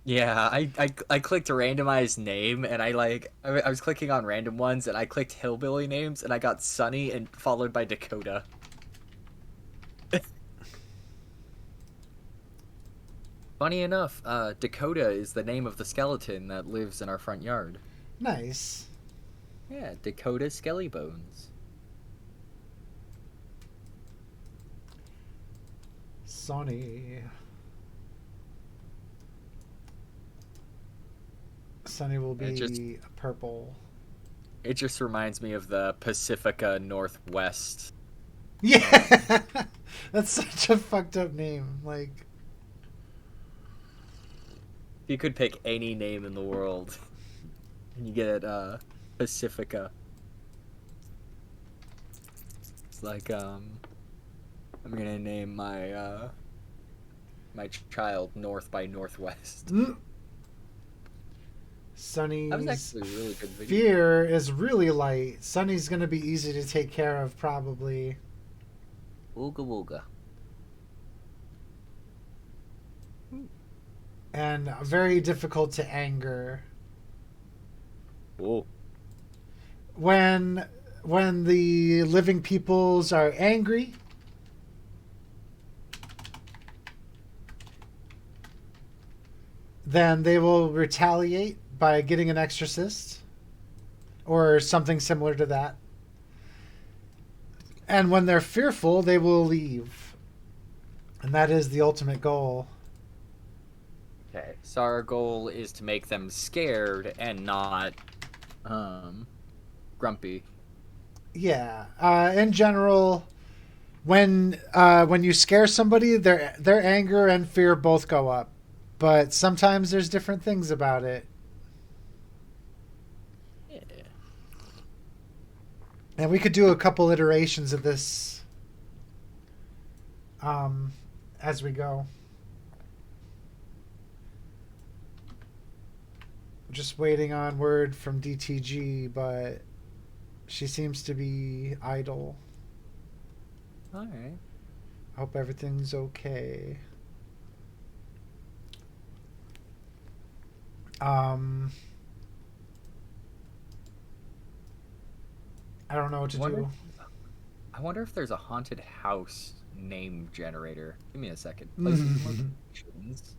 Yeah, I clicked randomized name and I was clicking on random ones and I clicked hillbilly names and I got Sunny and followed by Dakota. Funny enough, Dakota is the name of the skeleton that lives in our front yard. Nice. Yeah, Dakota Skellybones. Sunny. Sunny will be purple. It just reminds me of the Pacifica Northwest. Yeah! That's such a fucked up name. Like... You could pick any name in the world. And you get Pacifica. It's like, I'm gonna name my, my child North by Northwest. Sunny's That was actually a really good video. fear is really light. Sunny's gonna be easy to take care of, probably. Wooga wooga. And very difficult to anger. Oh. When the living peoples are angry, then they will retaliate by getting an exorcist or something similar to that. And when they're fearful, they will leave. And that is the ultimate goal. Okay, so our goal is to make them scared and not grumpy. Yeah. In general, when you scare somebody, their anger and fear both go up. But sometimes there's different things about it. Yeah. And we could do a couple iterations of this as we go. Just waiting on word from DTG, but she seems to be idle. Alright. Hope everything's okay. I don't know what to do. I wonder if there's a haunted house name generator. Give me a second. Locations.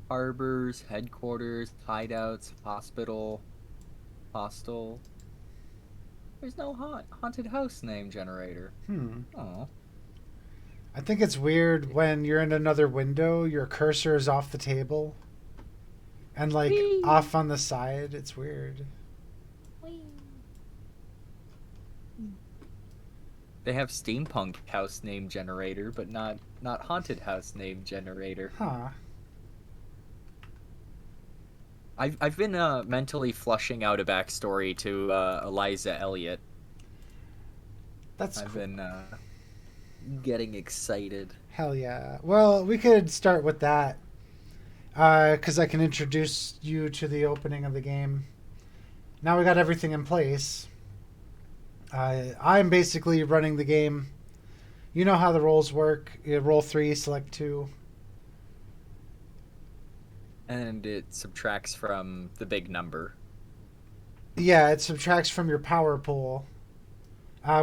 Harbors, headquarters, hideouts, hospital, hostel. There's no haunted house name generator. Oh. I think it's weird when you're in another window, your cursor is off the table. And like off on the side. It's weird. They have steampunk house name generator, but not haunted house name generator. Huh. I've been mentally flushing out a backstory to Eliza Elliott. That's I've been getting excited. Hell yeah. Well, we could start with that. Because I can introduce you to the opening of the game. Now we got everything in place. I'm basically running the game. You know how the roles work. You roll 3, select 2. And it subtracts from the big number. Yeah, it subtracts from your power pool.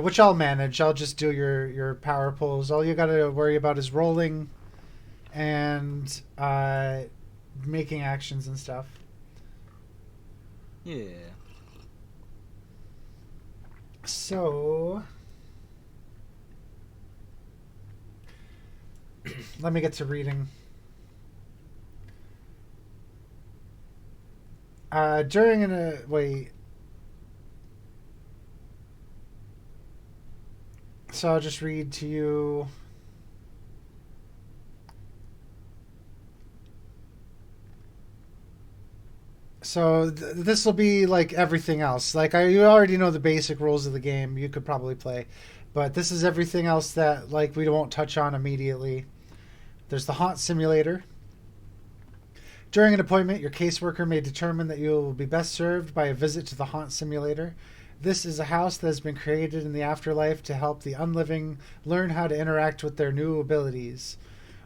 Which I'll manage. I'll just do your power pools. All you got to worry about is rolling and making actions and stuff. Yeah. So, let me get to reading. Wait. So I'll just read to you. So this will be like everything else. Like you already know the basic rules of the game. You could probably play, but this is everything else that like we won't touch on immediately. There's the haunt simulator. During an appointment, your caseworker may determine that you will be best served by a visit to the haunt simulator. This is a house that has been created in the afterlife to help the unliving learn how to interact with their new abilities.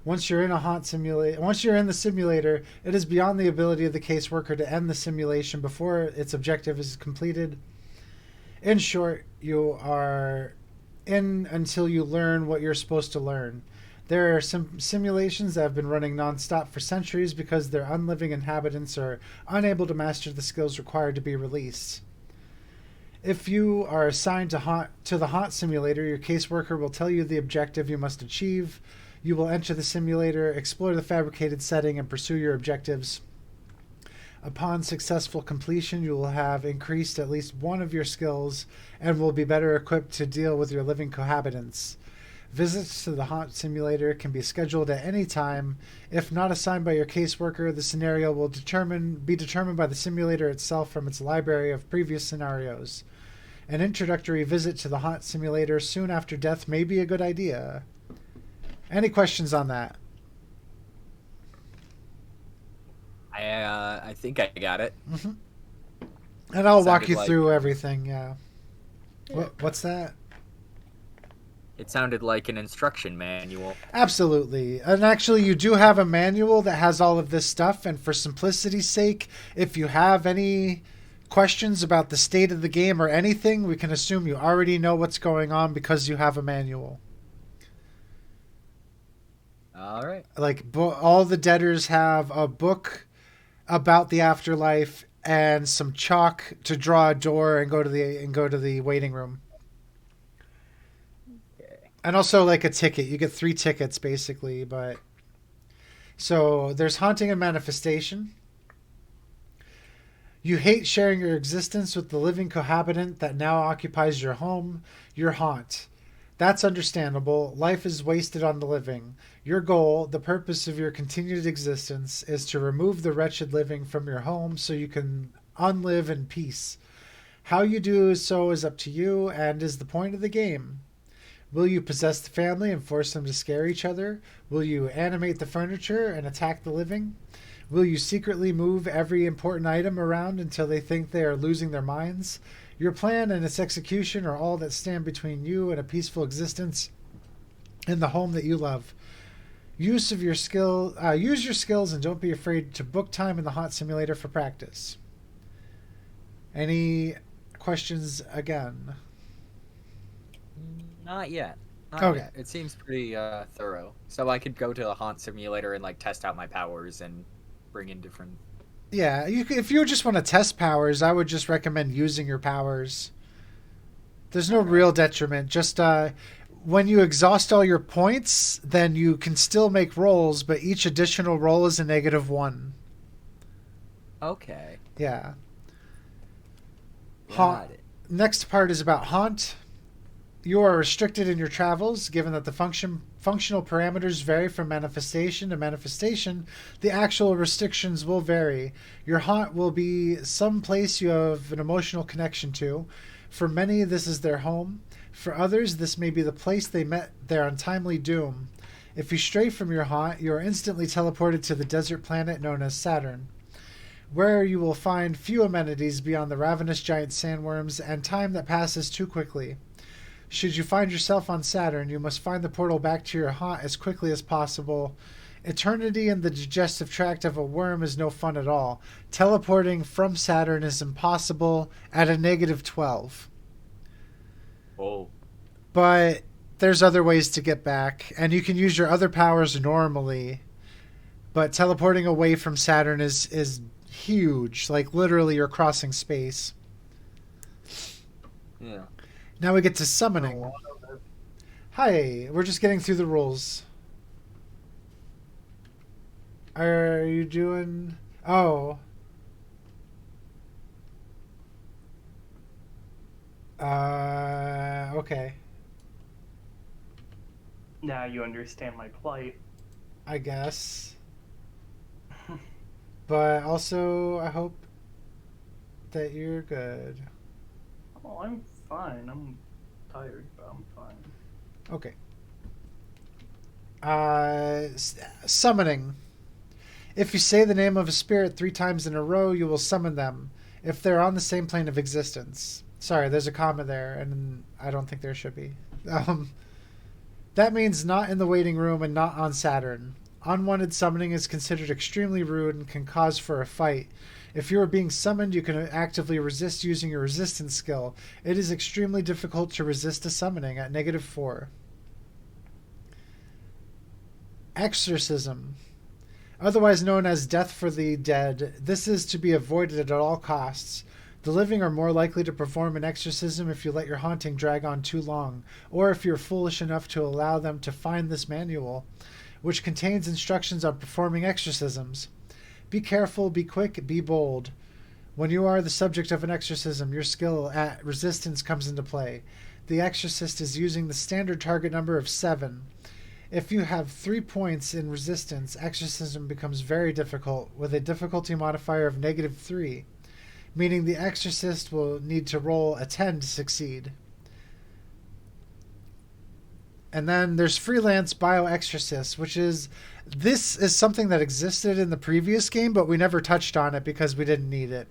Once you're in the simulator, it is beyond the ability of the caseworker to end the simulation before its objective is completed. In short, you are in until you learn what you're supposed to learn. There are some simulations that have been running nonstop for centuries because their unliving inhabitants are unable to master the skills required to be released. If you are assigned to the haunt simulator, your caseworker will tell you the objective you must achieve. You will enter the simulator, explore the fabricated setting, and pursue your objectives. Upon successful completion, you will have increased at least one of your skills and will be better equipped to deal with your living cohabitants. Visits to the haunt simulator can be scheduled at any time. If not assigned by your caseworker, the scenario will be determined by the simulator itself from its library of previous scenarios. An introductory visit to the haunt simulator soon after death may be a good idea. Any questions on that? I think I got it. Mm-hmm. And I'll walk you Sounded through everything, yeah. What's that? It sounded like an instruction manual. Absolutely. And actually, you do have a manual that has all of this stuff. And for simplicity's sake, if you have any questions about the state of the game or anything, we can assume you already know what's going on because you have a manual. All right. Like all the debtors have a book about the afterlife and some chalk to draw a door and go to the waiting room. Okay. And also like a ticket. You get 3 tickets basically, but so there's haunting and manifestation. You hate sharing your existence with the living cohabitant that now occupies your home, your haunt. That's understandable. Life is wasted on the living. Your goal, the purpose of your continued existence, is to remove the wretched living from your home so you can unlive in peace. How you do so is up to you and is the point of the game. Will you possess the family and force them to scare each other? Will you animate the furniture and attack the living? Will you secretly move every important item around until they think they are losing their minds? Your plan and its execution are all that stand between you and a peaceful existence in the home that you love. Use your skills and don't be afraid to book time in the haunt simulator for practice. Any questions again? Not yet. Okay. Yet. It seems pretty thorough. So I could go to the haunt simulator and like test out my powers and bring in different. Yeah, if you just want to test powers, I would just recommend using your powers. There's no real detriment. Just when you exhaust all your points, then you can still make rolls, but each additional roll is a -1. Okay. Yeah. Got it. Next part is about haunt. You are restricted in your travels, given that the functional parameters vary from manifestation to manifestation. The actual restrictions will vary. Your haunt will be some place you have an emotional connection to. For many, this is their home. For others, this may be the place they met their untimely doom. If you stray from your haunt, you are instantly teleported to the desert planet known as Saturn, where you will find few amenities beyond the ravenous giant sandworms and time that passes too quickly. Should you find yourself on Saturn, you must find the portal back to your haunt as quickly as possible. Eternity in the digestive tract of a worm is no fun at all. Teleporting from Saturn is impossible at a -12. Oh. But there's other ways to get back, and you can use your other powers normally. But teleporting away from Saturn is huge. Like, literally, you're crossing space. Yeah. Now we get to summoning. Hi, we're just getting through the rules. Are you doing... Oh. Okay. Now you understand my plight. I guess. But also, I hope that you're good. Oh, I'm fine. I'm tired, but I'm fine. Okay. Summoning. If you say the name of a spirit 3 times in a row, you will summon them, if they're on the same plane of existence. Sorry, there's a comma there, and I don't think there should be. That means not in the waiting room and not on Saturn. Unwanted summoning is considered extremely rude and can cause for a fight. If you are being summoned, you can actively resist using your resistance skill. It is extremely difficult to resist a summoning at -4. Exorcism. Otherwise known as death for the dead, this is to be avoided at all costs. The living are more likely to perform an exorcism if you let your haunting drag on too long, or if you're foolish enough to allow them to find this manual, which contains instructions on performing exorcisms. Be careful, be quick, be bold. When you are the subject of an exorcism, your skill at resistance comes into play. The exorcist is using the standard target number of 7. If you have 3 points in resistance, exorcism becomes very difficult, with a difficulty modifier of -3, meaning the exorcist will need to roll a 10 to succeed. And then there's Freelance Bio Exorcists, this is something that existed in the previous game, but we never touched on it because we didn't need it.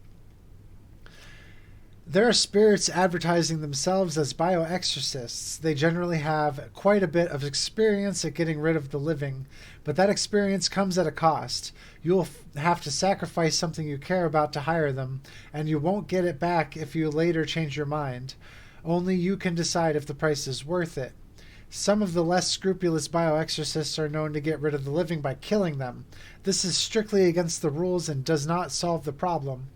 There are spirits advertising themselves as bioexorcists. They generally have quite a bit of experience at getting rid of the living, but that experience comes at a cost. You'll have to sacrifice something you care about to hire them, and you won't get it back if you later change your mind. Only you can decide if the price is worth it. Some of the less scrupulous bio exorcists are known to get rid of the living by killing them. This is strictly against the rules and does not solve the problem.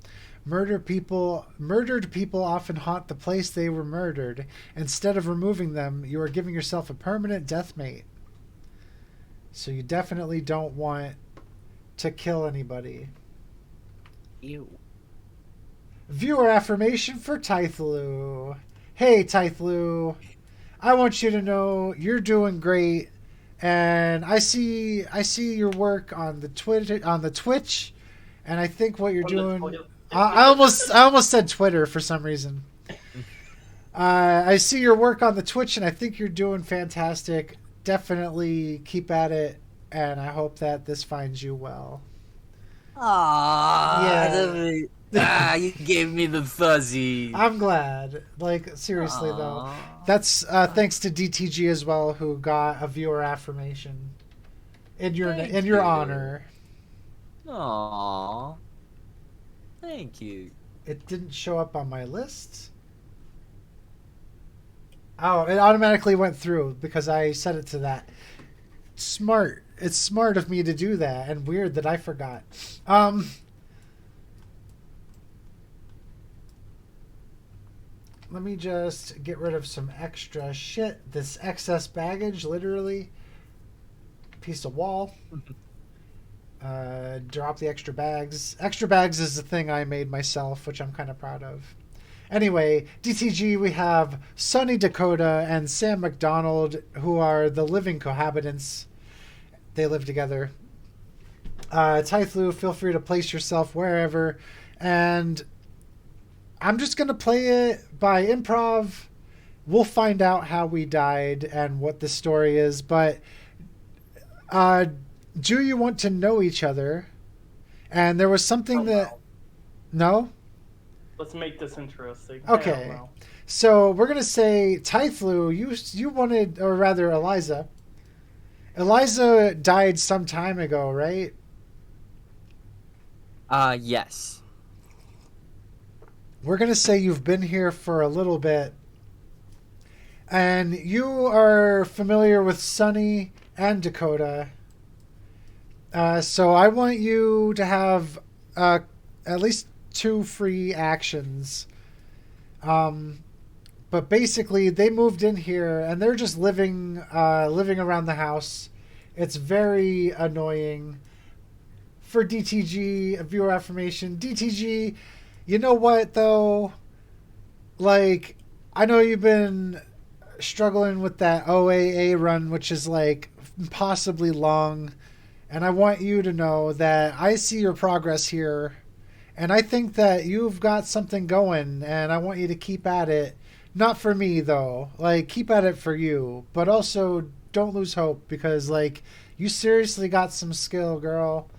Murdered people often haunt the place they were murdered. Instead of removing them, you are giving yourself a permanent death mate. So you definitely don't want to kill anybody. Ew. Viewer affirmation for Tiethulhu. Hey, Tiethulhu. I want you to know you're doing great, and I see your work on the Twitch, and I think what you're doing. I almost said Twitter for some reason. I see your work on the Twitch, and I think you're doing fantastic. Definitely keep at it, and I hope that this finds you well. Aww. Yeah. You gave me the fuzzy. I'm glad. Like, seriously, though. That's thanks to DTG as well, who got a viewer affirmation in your honor. Aww. Thank you. It didn't show up on my list. Oh, it automatically went through because I set it to that. Smart. It's smart of me to do that, and weird that I forgot. Let me just get rid of some extra shit. This excess baggage, literally. Piece of wall. Drop the extra bags. Extra bags is the thing I made myself, which I'm kind of proud of. Anyway, DTG, we have Sonny Dakota and Sam McDonald, who are the living cohabitants. They live together. Tiethulhu, feel free to place yourself wherever. And I'm just going to play it by improv. We'll find out how we died and what the story is. But do you want to know each other? And there was something No? Let's make this interesting. Okay. So we're going to say, Tiethulhu, you wanted, or rather Eliza. Eliza died some time ago, right? Yes. We're going to say you've been here for a little bit. And you are familiar with Sonny and Dakota. So I want you to have at least 2 free actions. But basically, they moved in here, and they're just living around the house. It's very annoying. For DTG, a viewer affirmation. DTG, you know what, though? Like, I know you've been struggling with that OAA run, which is, like, impossibly long. And I want you to know that I see your progress here. And I think that you've got something going, and I want you to keep at it. Not for me, though. Like, keep at it for you. But also, don't lose hope, because, like, you seriously got some skill, girl.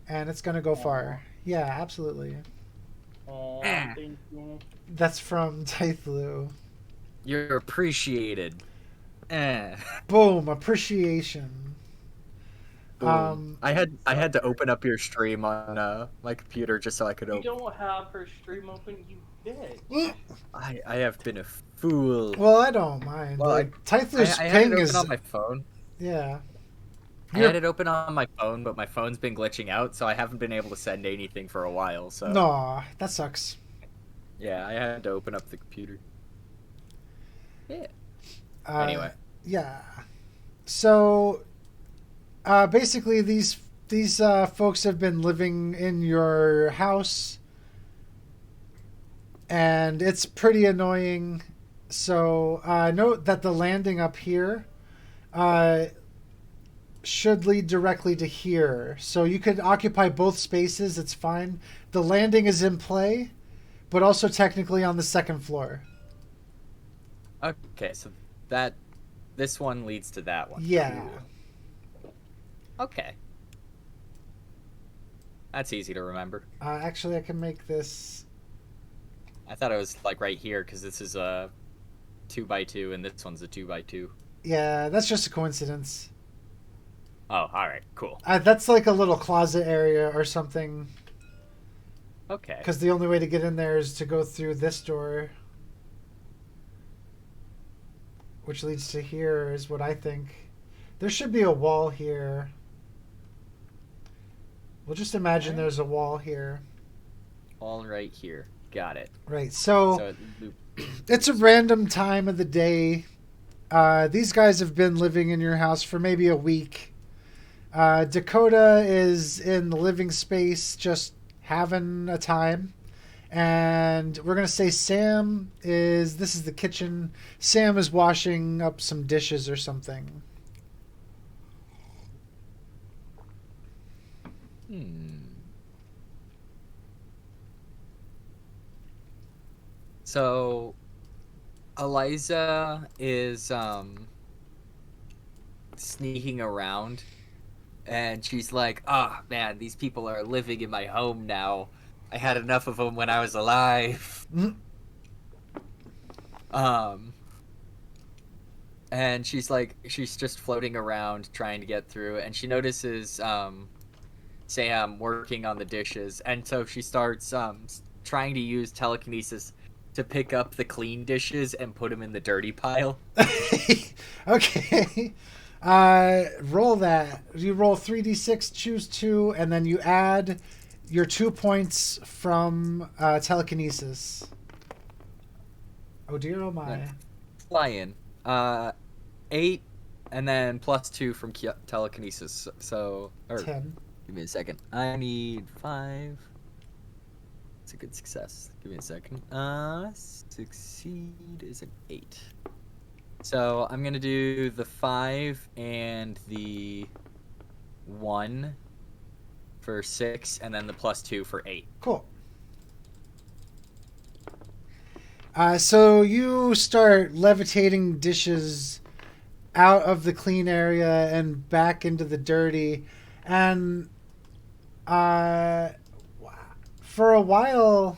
And it's going to go far. Yeah, absolutely. Oh, thank you. That's from Tiethulhu. You're appreciated. Boom, appreciation. I had to open up your stream on my computer just so I could You open. don't have her stream open, you bitch. I have been a fool. Well, I don't mind. Well, like, Tiethulhu's I had it ping open is on my phone. yeah. I had it open on my phone, but my phone's been glitching out, so I haven't been able to send anything for a while. So No, that sucks. yeah, I had to open up the computer. Yeah. Uh, Anyway. Yeah. So, basically, these folks have been living in your house, and it's pretty annoying. So, note that the landing up here should lead directly to here. So you could occupy both spaces. It's fine. The landing is in play, but also technically on the second floor. Okay, so this one leads to that one. Yeah. Okay. That's easy to remember. Actually, I can make this. I thought it was like right here because this is a 2x2 and this one's a 2x2. Yeah, that's just a coincidence. Oh, all right, cool. That's like a little closet area or something. Okay. Because the only way to get in there is to go through this door. which leads to here is what I think. There should be a wall here. We'll just imagine there's a wall here. All right here. Got it. Right. So So it loop- it's a random time of the day. These guys have been living in your house for maybe a week. Dakota is in the living space just having a time. And we're going to say this is the kitchen. Sam is washing up some dishes or something. So Eliza is sneaking around, and she's like, "Oh man, these people are living in my home now. I had enough of them when I was alive." And she's just floating around trying to get through, and she notices Sam working on the dishes, and so she starts trying to use telekinesis to pick up the clean dishes and put them in the dirty pile. Okay. Roll that. You roll 3d6, choose 2, and then you add your 2 points from telekinesis. Oh dear, oh my. Fly in. 8, and then +2 from telekinesis. So, 10. Give me a second. I need 5. It's a good success. Give me a second. Succeed is an 8. So I'm gonna do the 5 and the 1 for 6, and then the +2 for 8. Cool. So you start levitating dishes out of the clean area and back into the dirty, and for a while,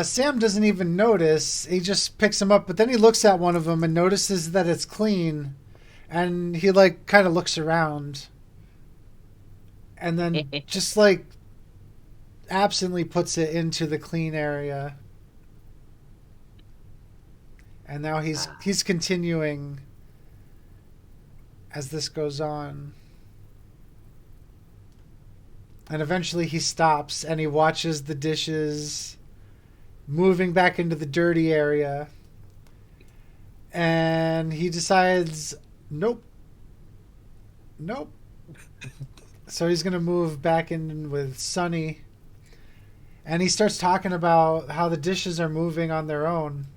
Sam doesn't even notice. He just picks them up, but then he looks at one of them and notices that it's clean, and he kind of looks around, and then just absently puts it into the clean area. And now he's continuing as this goes on. And eventually he stops and he watches the dishes moving back into the dirty area. And he decides, nope. So he's going to move back in with Sunny. And he starts talking about how the dishes are moving on their own.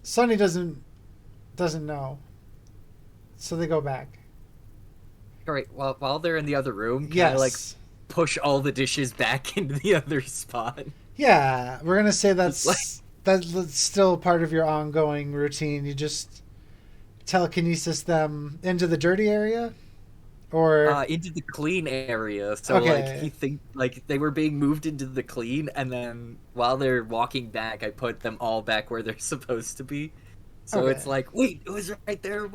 Sunny doesn't know. So they go back. All right. While they're in the other room, can Yes. I push all the dishes back into the other spot? Yeah, we're gonna say that's still part of your ongoing routine. You just telekinesis them into the dirty area, or into the clean area. So Okay. they were being moved into the clean, and then while they're walking back, I put them all back where they're supposed to be. So Okay. it's like, wait, it was right there.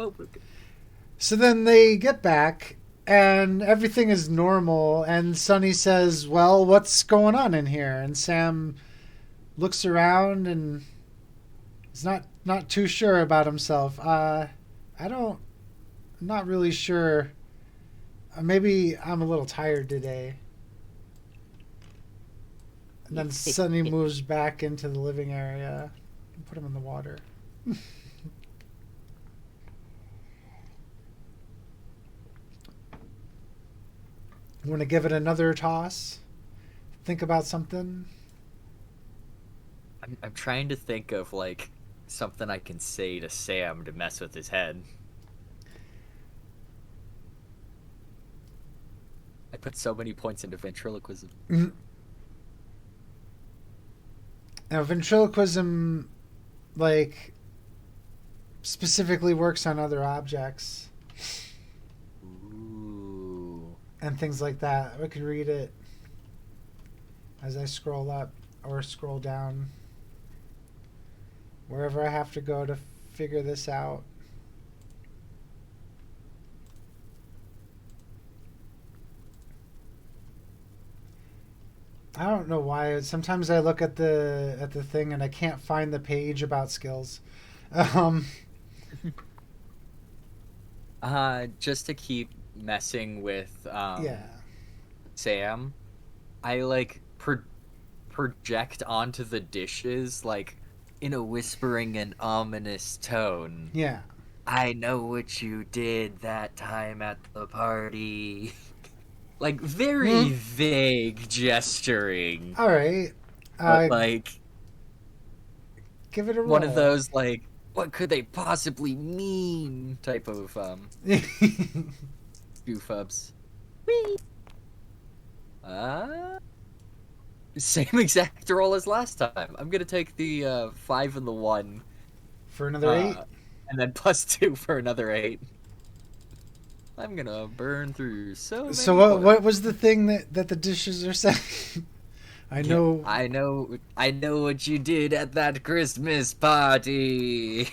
So then they get back and everything is normal, and Sunny says, "Well, what's going on in here?" And Sam looks around and is not too sure about himself. I'm not really sure. Maybe I'm a little tired today. And then Sunny moves back into the living area and put him in the water. Want to give it another toss? Think about something? I'm trying to think of something I can say to Sam to mess with his head. I put so many points into ventriloquism. Now, ventriloquism, specifically works on other objects Ooh. and things like that. I could read it as I scroll up or scroll down, wherever I have to go to figure this out. I don't know why. Sometimes I look at the thing and I can't find the page about skills. Um, Just to keep messing with yeah. Sam, I like project onto the dishes like in a whispering and ominous tone. Yeah. I know what you did that time at the party. Like very vague gesturing, All right. but like Give it a roll. one of those like what could they possibly mean type of goof ups. Whee! Same exact roll as last time. I'm gonna take the 5 and the 1. For another 8? And then +2 for another 8. I'm gonna burn through so many So points. what was the thing that the dishes are saying? I know. I know what you did at that Christmas party.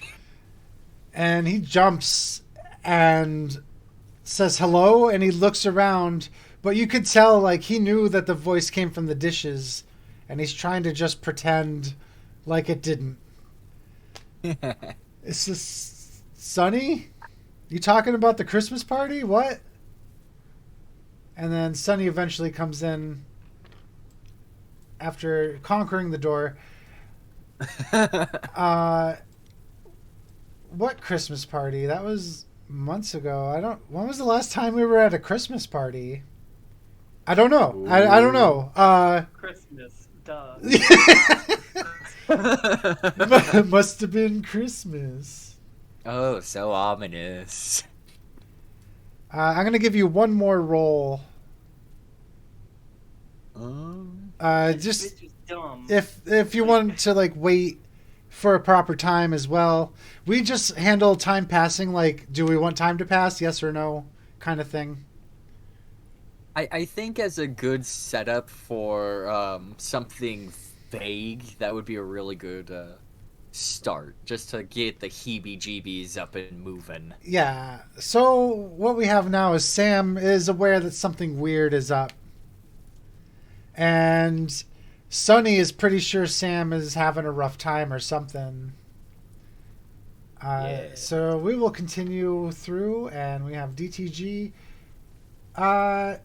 And he jumps and says hello, and he looks around, but you could tell like he knew that the voice came from the dishes, and he's trying to just pretend like it didn't. Is this Sonny? You talking about the Christmas party? What? And then Sonny eventually comes in after conquering the door. What Christmas party? That was months ago. When was the last time we were at a Christmas party? I don't know. I don't know. Christmas, duh. Must have been Christmas. Oh, so ominous. I'm gonna give you one more roll. This Just bitch is dumb. if you want to like wait for a proper time as well. We just handle time passing like, do we want time to pass? Yes or no, kind of thing. I think as a good setup for something vague, that would be a really good start, just to get the heebie-jeebies up and moving. Yeah. So what we have now is Sam is aware that something weird is up. And Sonny is pretty sure Sam is having a rough time or something. Yeah. So we will continue through, and we have DTG. I'm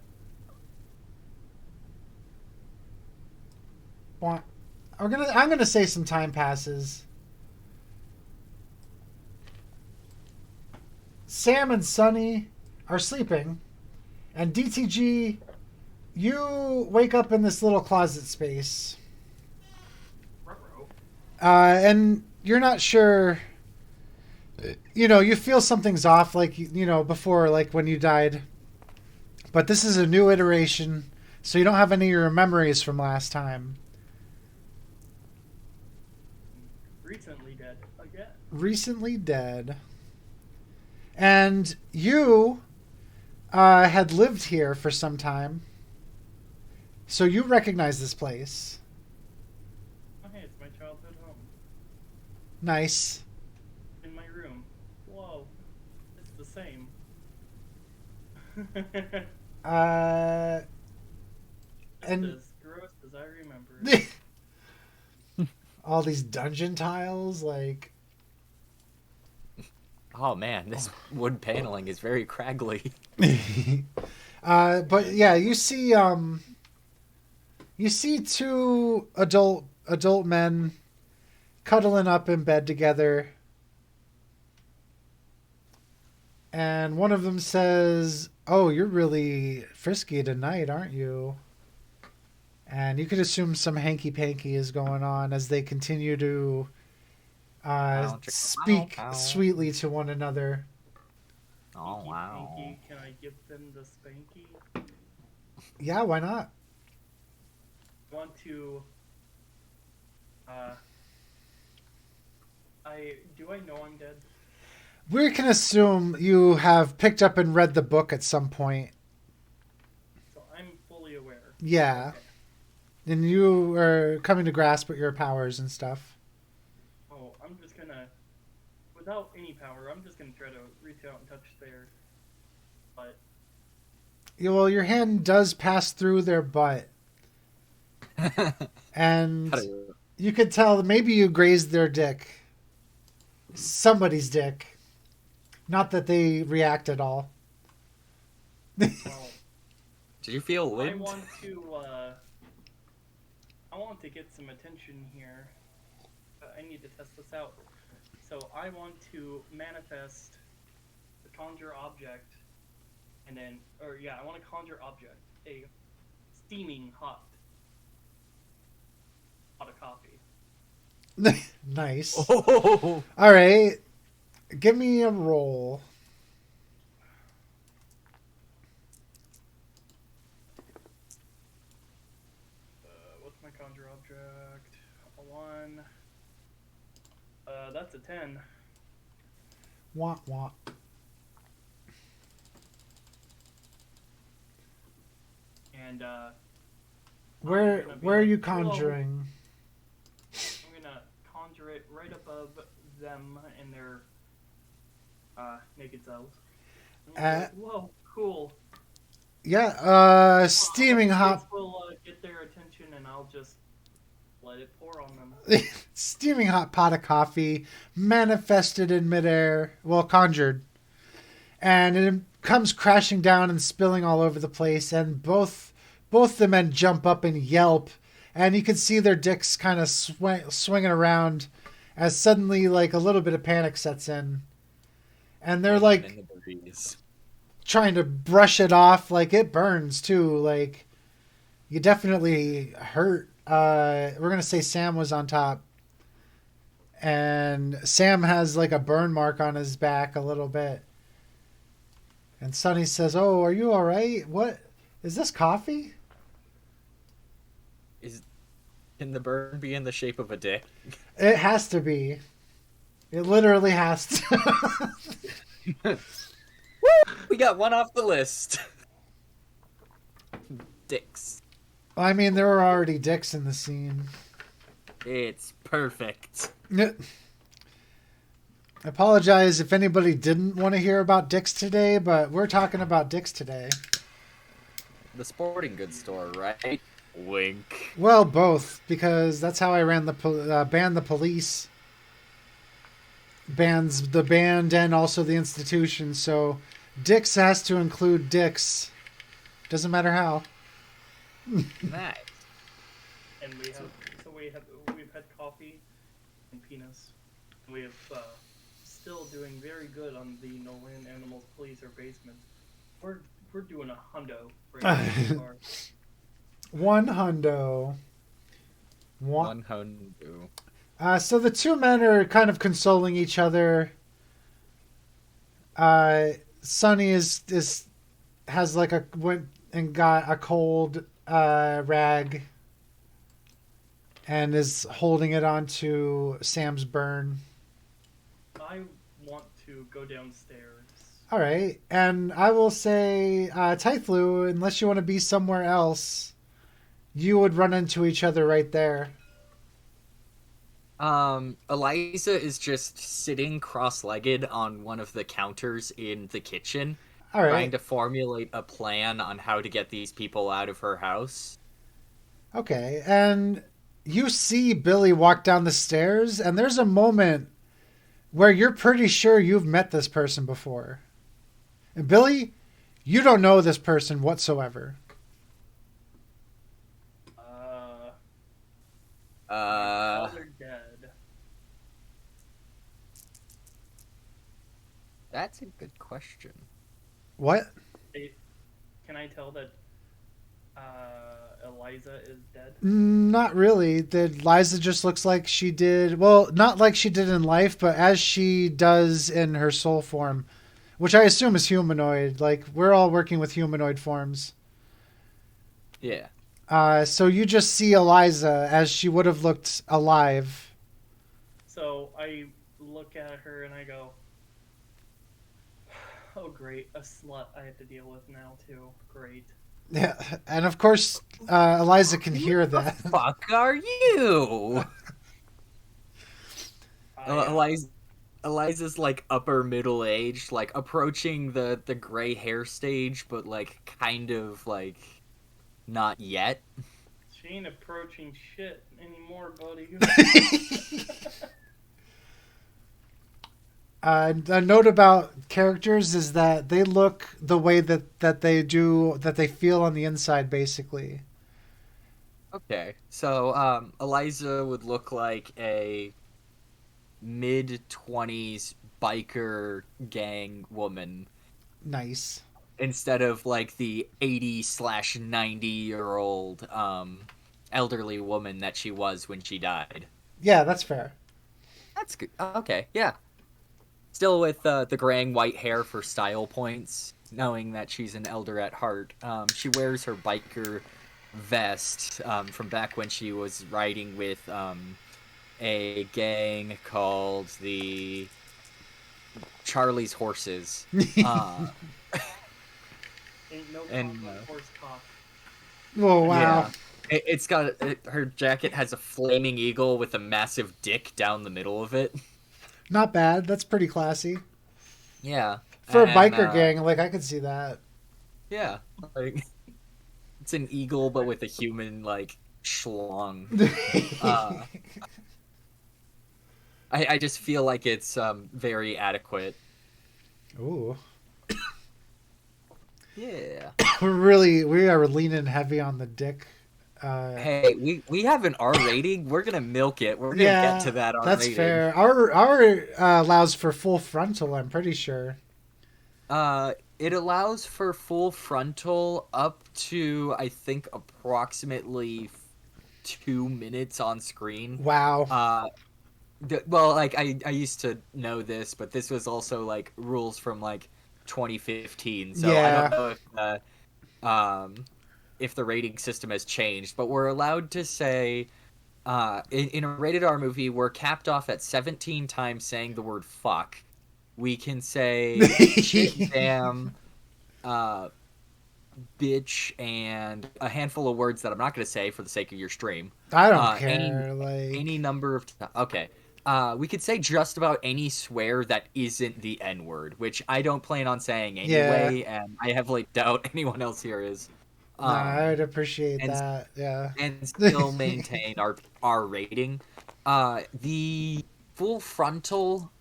gonna say some time passes. Sam and Sonny are sleeping, and DTG, you wake up in this little closet space. Ruh-roh. And you're not sure. You know, you feel something's off, like, you know, before, like when you died. But this is a new iteration, so you don't have any of your memories from last time. Recently dead again. Recently dead. And you had lived here for some time, so you recognize this place. Oh, hey, it's my childhood home. Nice. In my room. Whoa. It's the same. And Just as gross as I remember. all these dungeon tiles, like. Oh man, this wood paneling is very craggly. But yeah, you see two adult men cuddling up in bed together, and one of them says, "Oh, you're really frisky tonight, aren't you?" And you could assume some hanky panky is going on as they continue to speak sweetly to one another. Oh Pinky, wow. pinky, can I give them the spanky? Yeah, why not? Want to do I know I'm dead? We can assume you have picked up and read the book at some point. So I'm fully aware. Yeah. Okay. And you are coming to grasp at your powers and stuff. Oh, I'm just gonna, without any power, I'm just gonna try to reach out and touch their butt. Yeah, well, your hand does pass through their butt. And you could tell maybe you grazed their dick. Somebody's dick. Not that they react at all. Well, Did you feel I wind? want to get some attention here. I need to test this out. So I want to manifest the conjure object, and then, I want to conjure object, a steaming hot pot of coffee. Nice. Oh, All right. Give me a roll. What's my conjure object? A 1. That's a 10. Wah, wah. And Where gonna be are you like, conjuring? I'm gonna conjure it right above them in their naked selves. Whoa, cool. Yeah, steaming hot This will get their attention, and I'll just let it pour on them. steaming hot pot of coffee manifested in midair, well, conjured, and it comes crashing down and spilling all over the place. And both the men jump up and yelp, and you can see their dicks kind of swinging around as suddenly like a little bit of panic sets in, and they're like in the breeze. trying to brush it off. Like it burns too. Like you definitely hurt. We're gonna say Sam was on top, and Sam has like a burn mark on his back a little bit. And Sonny says, "Oh, are you all right? What is this coffee?" Can the burn be in the shape of a dick? It has to be. It literally has to. Woo! We got one off the list. Dicks. I mean, there were already dicks in the scene. It's perfect. I apologize if anybody didn't want to hear about dicks today, but we're talking about dicks today. The sporting goods store, right? Wink. Well, both, because that's how I ran the banned the police, bans the band, and also the institution. So, dicks has to include dicks. Doesn't matter how. Nice. And we've had coffee and penis. We have still doing very good on the No Land Animals Police or Basement. We're doing a hundo right now. One hundo. One hundo. So the two men are kind of consoling each other. Sonny has like went and got a cold rag and is holding it onto Sam's burn. I want to go downstairs. All right, and I will say, Tiethulhu, unless you want to be somewhere else, you would run into each other right there. Eliza is just sitting cross-legged on one of the counters in the kitchen, All right. trying to formulate a plan on how to get these people out of her house. Okay, and you see Billy walk down the stairs, and there's a moment where you're pretty sure you've met this person before. And Billy, you don't know this person whatsoever. They're dead. That's a good question. What? Can I tell that Eliza is dead? Not really. Liza just looks like she did, well, not like she did in life, but as she does in her soul form, which I assume is humanoid. Like, we're all working with humanoid forms. Yeah. So you just see Eliza as she would have looked alive. So I look at her and I go, oh great, a slut I have to deal with now too. Great. Yeah, and of course, Eliza can hear that. Fuck are you? Eliza's like upper middle aged, like approaching the gray hair stage, but like kind of like not yet. She ain't approaching shit anymore, buddy. A note about characters is that they look the way that they feel on the inside, basically. Okay, so Eliza would look like a mid-20s biker gang woman Nice. instead of like the 80/90-year-old elderly woman that she was when she died. Yeah, that's fair. That's good. Okay, yeah. Still with the graying white hair for style points, knowing that she's an elder at heart. She wears her biker vest from back when she was riding with a gang called the Charlie's Horses. Ain't no And, horse cock. Oh wow. Yeah. It's got her jacket has a flaming eagle with a massive dick down the middle of it. Not bad. That's pretty classy. Yeah. For a And, biker gang, like I could see that. Yeah. Like, it's an eagle but with a human like schlong. I just feel like it's very adequate. Ooh. Yeah. We are leaning heavy on the dick. Hey, we have an R rating. We're gonna milk it. We're gonna get to that R that's rating. fair. Our allows for full frontal, I'm pretty sure. It allows for full frontal up to I think approximately 2 minutes on screen. Wow. Well, like I used to know this, but this was also like rules from like 2015. So Yeah. I don't know if the rating system has changed, but we're allowed to say in a rated R movie, we're capped off at 17 times saying the word fuck. We can say shit, damn, bitch, and a handful of words that I'm not going to say for the sake of your stream. I don't care. Any number of okay. We could say just about any swear that isn't the N word, which I don't plan on saying anyway, and I heavily doubt anyone else here is. I'd appreciate and, that. Yeah. And still maintain our rating. The full frontal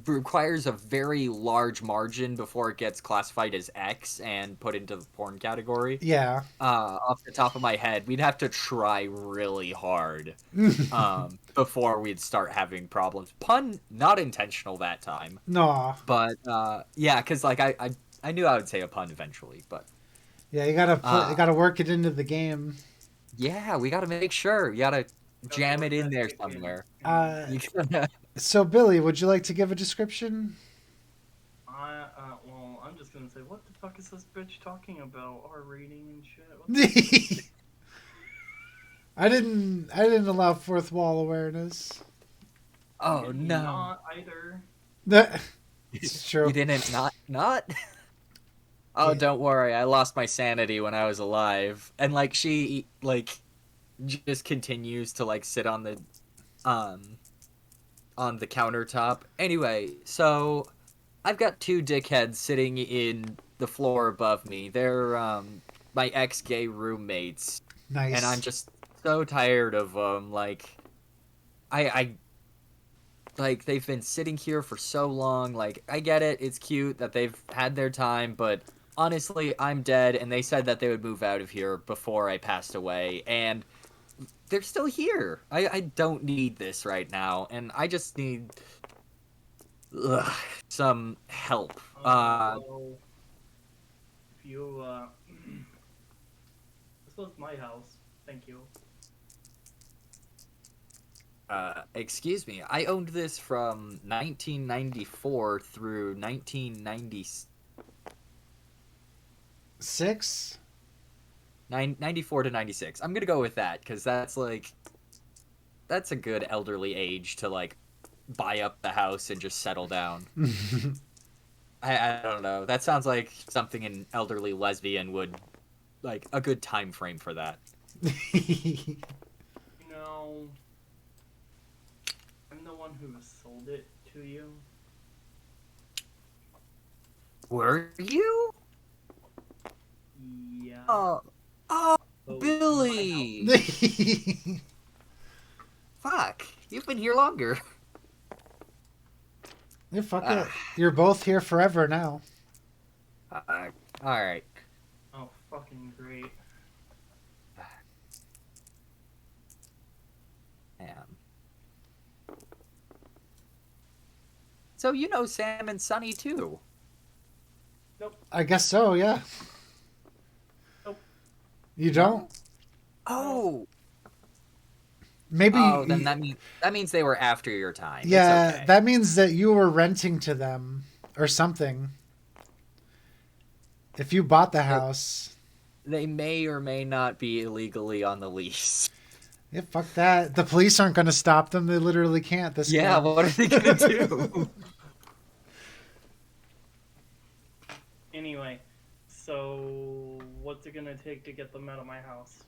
requires a very large margin before it gets classified as X and put into the porn category. Yeah. Off the top of my head, we'd have to try really hard before we'd start having problems. Pun not intentional that time. No. But yeah, because like I knew I would say a pun eventually, but yeah, you gotta work it into the game. Yeah, we gotta make sure. You gotta jam it in there somewhere. So Billy, would you like to give a description? Well, I'm just gonna say, what the fuck is this bitch talking about? R rating and shit. I didn't allow fourth wall awareness. Oh no! Not either. It's true. You didn't not. Oh, don't worry. I lost my sanity when I was alive, and like she like just continues to like sit on the countertop. Anyway, so I've got two dickheads sitting in the floor above me. They're my ex-gay roommates. Nice. And I'm just so tired of them. Like, I like they've been sitting here for so long. Like, I get it. It's cute that they've had their time, but honestly, I'm dead, and they said that they would move out of here before I passed away, and they're still here. I don't need this right now, and I just need some help. If you, this was my house. Thank you. Excuse me. I owned this from 1994 through 1996. 94 to 96. I'm gonna go with that because that's a good elderly age to like buy up the house and just settle down. I don't know. That sounds like something an elderly lesbian would like a good time frame for that. You know, I'm the one who sold it to you. Were you? Yeah. Oh, So, Billy! Fuck, you've been here longer. Yeah, fuck it. You're both here forever now. Alright. Oh, fucking great. Man. So you know Sam and Sunny too? I guess so, yeah. Nope. You don't? Oh! Maybe. Oh, then that means they were after your time. Yeah, It's okay. that means that you were renting to them or something. If you bought the house. They may or may not be illegally on the lease. Yeah, fuck that. The police aren't going to stop them. They literally can't. Yeah, what are they gonna do? Anyway, so what's it gonna take to get them out of my house?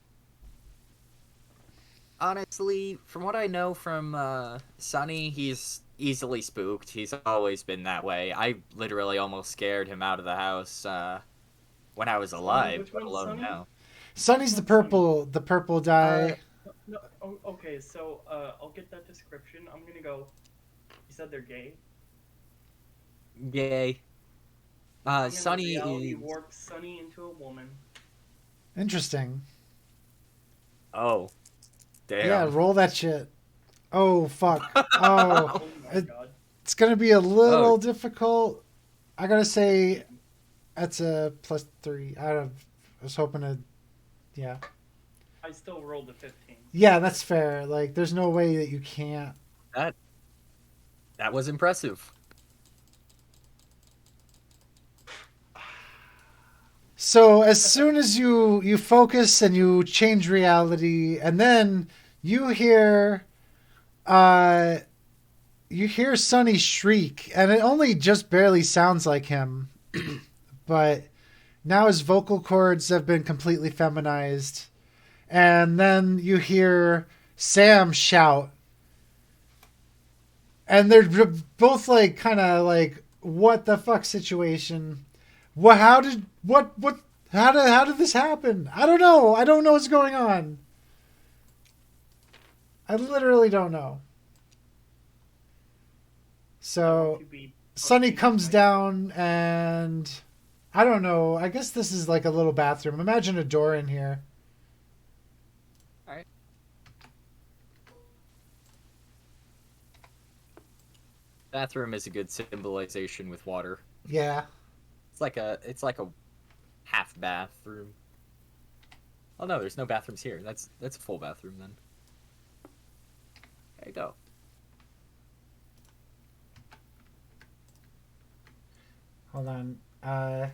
Honestly, from what I know from Sunny, he's easily spooked. He's always been that way. I literally almost scared him out of the house when I was alive, Which let one's alone Sunny? now. Sonny's the purple dye. No, okay, so I'll get that description. I'm gonna go. You said they're gay. Yay. I'm gonna Sunny reality is... warp Sunny into a woman. Interesting. Oh. Damn. Yeah, roll that shit. Oh, fuck. Oh, Oh my god. it's going to be a little difficult. I got to say, that's a +3. I was hoping to, yeah. I still rolled a 15. Yeah, that's fair. Like, there's no way that you can't. That was impressive. So as soon as you focus and you change reality, and then you hear Sonny shriek, and it only just barely sounds like him, but now his vocal cords have been completely feminized, and then you hear Sam shout, and they're both like kind of like what the fuck situation. What? How did this happen? I don't know. I don't know what's going on. I literally don't know. So Sonny comes down and I don't know. I guess this is like a little bathroom. Imagine a door in here. All right. Bathroom is a good symbolization with water. Yeah. It's like a half bathroom. Oh no, there's no bathrooms here. That's a full bathroom then. There you go. Hold on. I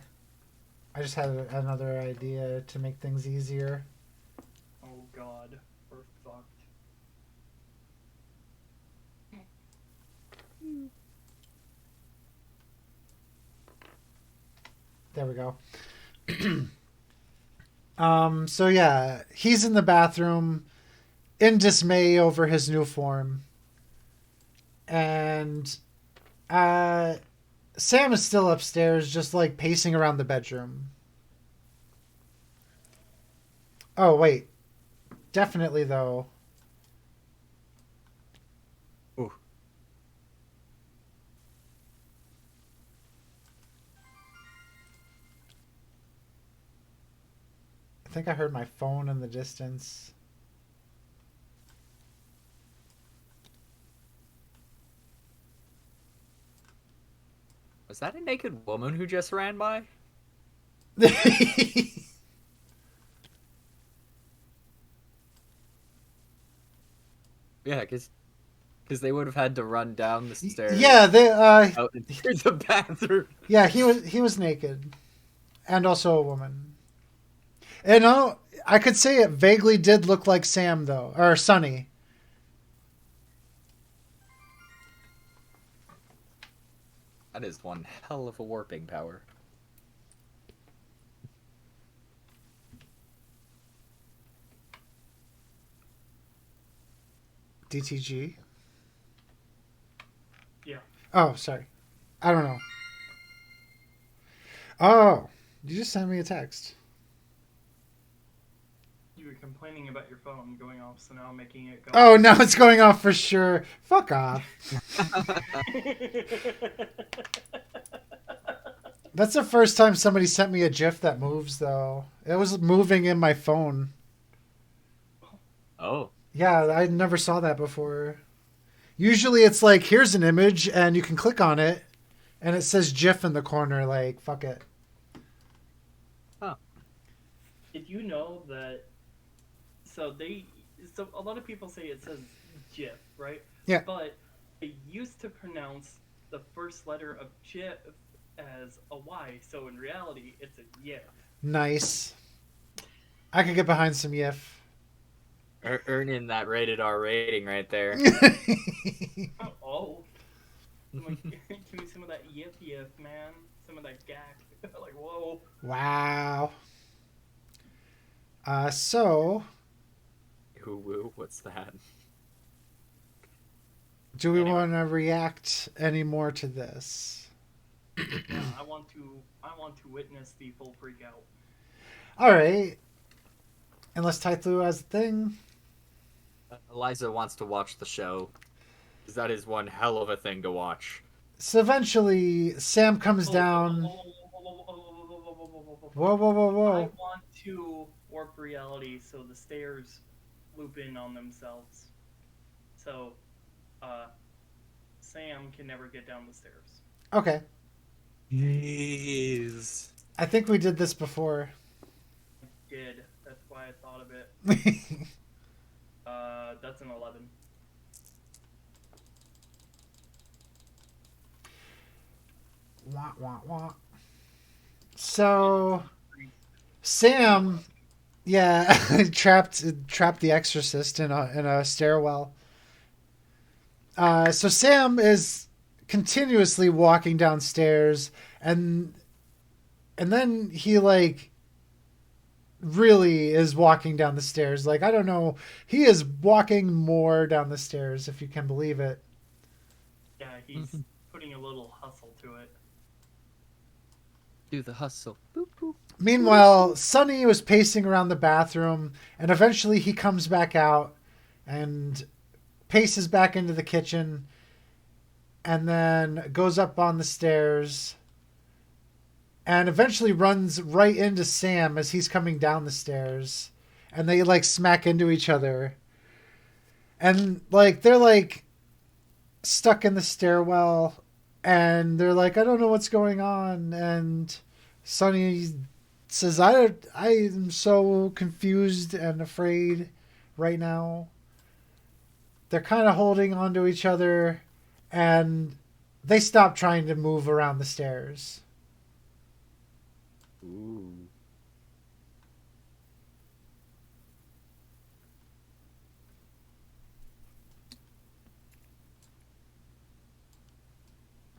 just had another idea to make things easier. Oh god, we're fucked. There we go. So yeah, he's in the bathroom in dismay over his new form. And Sam is still upstairs, just like pacing around the bedroom. Oh, wait. Definitely, though. Ooh. I think I heard my phone in the distance. Was that a naked woman who just ran by? Yeah, because they would have had to run down the stairs. Yeah, they out into the bathroom. yeah, he was naked. And also a woman. And I could say it vaguely did look like Sam though, or Sonny. That is one hell of a warping power. DTG? Yeah. Oh, sorry. I don't know. Oh, you just sent me a text. You you were complaining about your phone going off, so now I'm making it go. Oh, now it's going off for sure. Fuck off. That's the first time somebody sent me a GIF that moves, though. It was moving in my phone. Oh. Yeah, I never saw that before. Usually it's like, here's an image, and you can click on it, and it says GIF in the corner, like, fuck it. Did you know that? So a lot of people say it says GIF, right? Yeah. But they used to pronounce the first letter of GIF as a Y, so in reality, it's a YIF. Nice. I could get behind some YIF. Earning that rated R rating right there. Oh. Like, give me some of that YIF, man. Some of that gack. Like, whoa. Wow. So, Ooh, what's that? do we want to react any more to this? Yeah, I want to witness the full freak out. All right. Unless Tiethulhu has a thing. Eliza wants to watch the show. 'Cause that is one hell of a thing to watch. So eventually, Sam comes down. Whoa, whoa, whoa, I whoa. want to warp reality so the stairs loop in on themselves. So, Sam can never get down the stairs. Okay. Jeez. I think we did this before. I did. That's why I thought of it. That's an 11. Wah, wah, wah. So, Sam, yeah, trapped the exorcist in a stairwell. So Sam is continuously walking downstairs, and then he like really is walking down the stairs. Like, I don't know, he is walking more down the stairs, if you can believe it. Yeah, he's putting a little hustle to it. Do the hustle. Boop, boop. Meanwhile, Sonny was pacing around the bathroom, and eventually he comes back out and paces back into the kitchen, and then goes up on the stairs, and eventually runs right into Sam as he's coming down the stairs, and they like smack into each other, and like they're like stuck in the stairwell, and they're like, I don't know what's going on, and Sonny says, I am so confused and afraid right now. They're kind of holding on to each other, and they stop trying to move around the stairs. Ooh.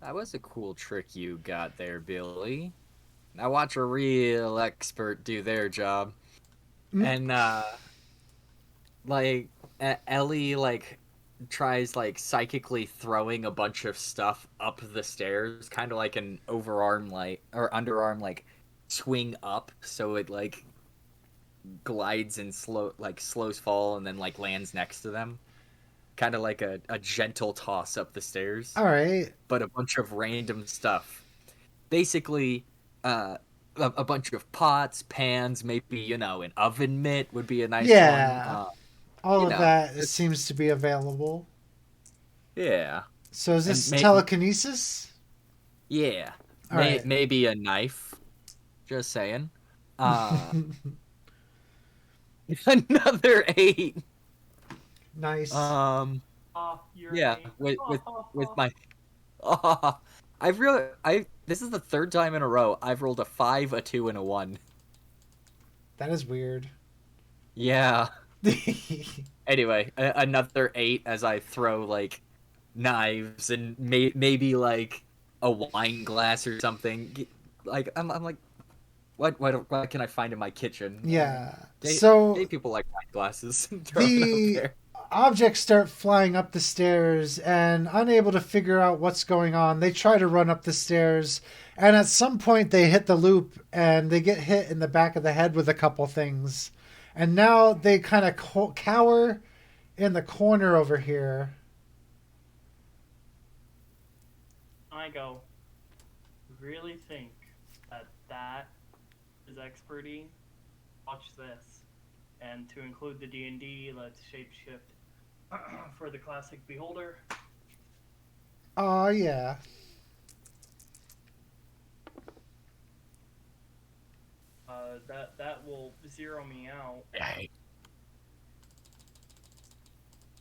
That was a cool trick you got there, Billy. Now watch a real expert do their job. And, like, Ellie, like, tries, like, psychically throwing a bunch of stuff up the stairs, kind of like an overarm, like, or underarm, like, swing up, so it, like, glides and slows fall and then, like, lands next to them. Kind of like a gentle toss up the stairs. All right. But a bunch of random stuff. Basically, a bunch of pots, pans, maybe, you know, an oven mitt would be a nice Yeah. one. All of know, that seems to be available. Yeah. So is this And telekinesis? Yeah. All right. Maybe a knife. Just saying. Another 8. Nice. You're Yeah, a- with my this is the third time in a row I've rolled a 5, a 2, and a 1. That is weird. Yeah. Anyway, another 8 as I throw like knives and maybe like a wine glass or something. Like I'm like, what can I find in my kitchen? Yeah. So people like wine glasses. Throw it up there. Objects start flying up the stairs, and unable to figure out what's going on, they try to run up the stairs, and at some point they hit the loop and they get hit in the back of the head with a couple things, And now they kind of cower in the corner over here. I go, really think that is experty? Watch this. And to include the D&D, let's shapeshift for the classic beholder. Oh, yeah. That will zero me out. Dang.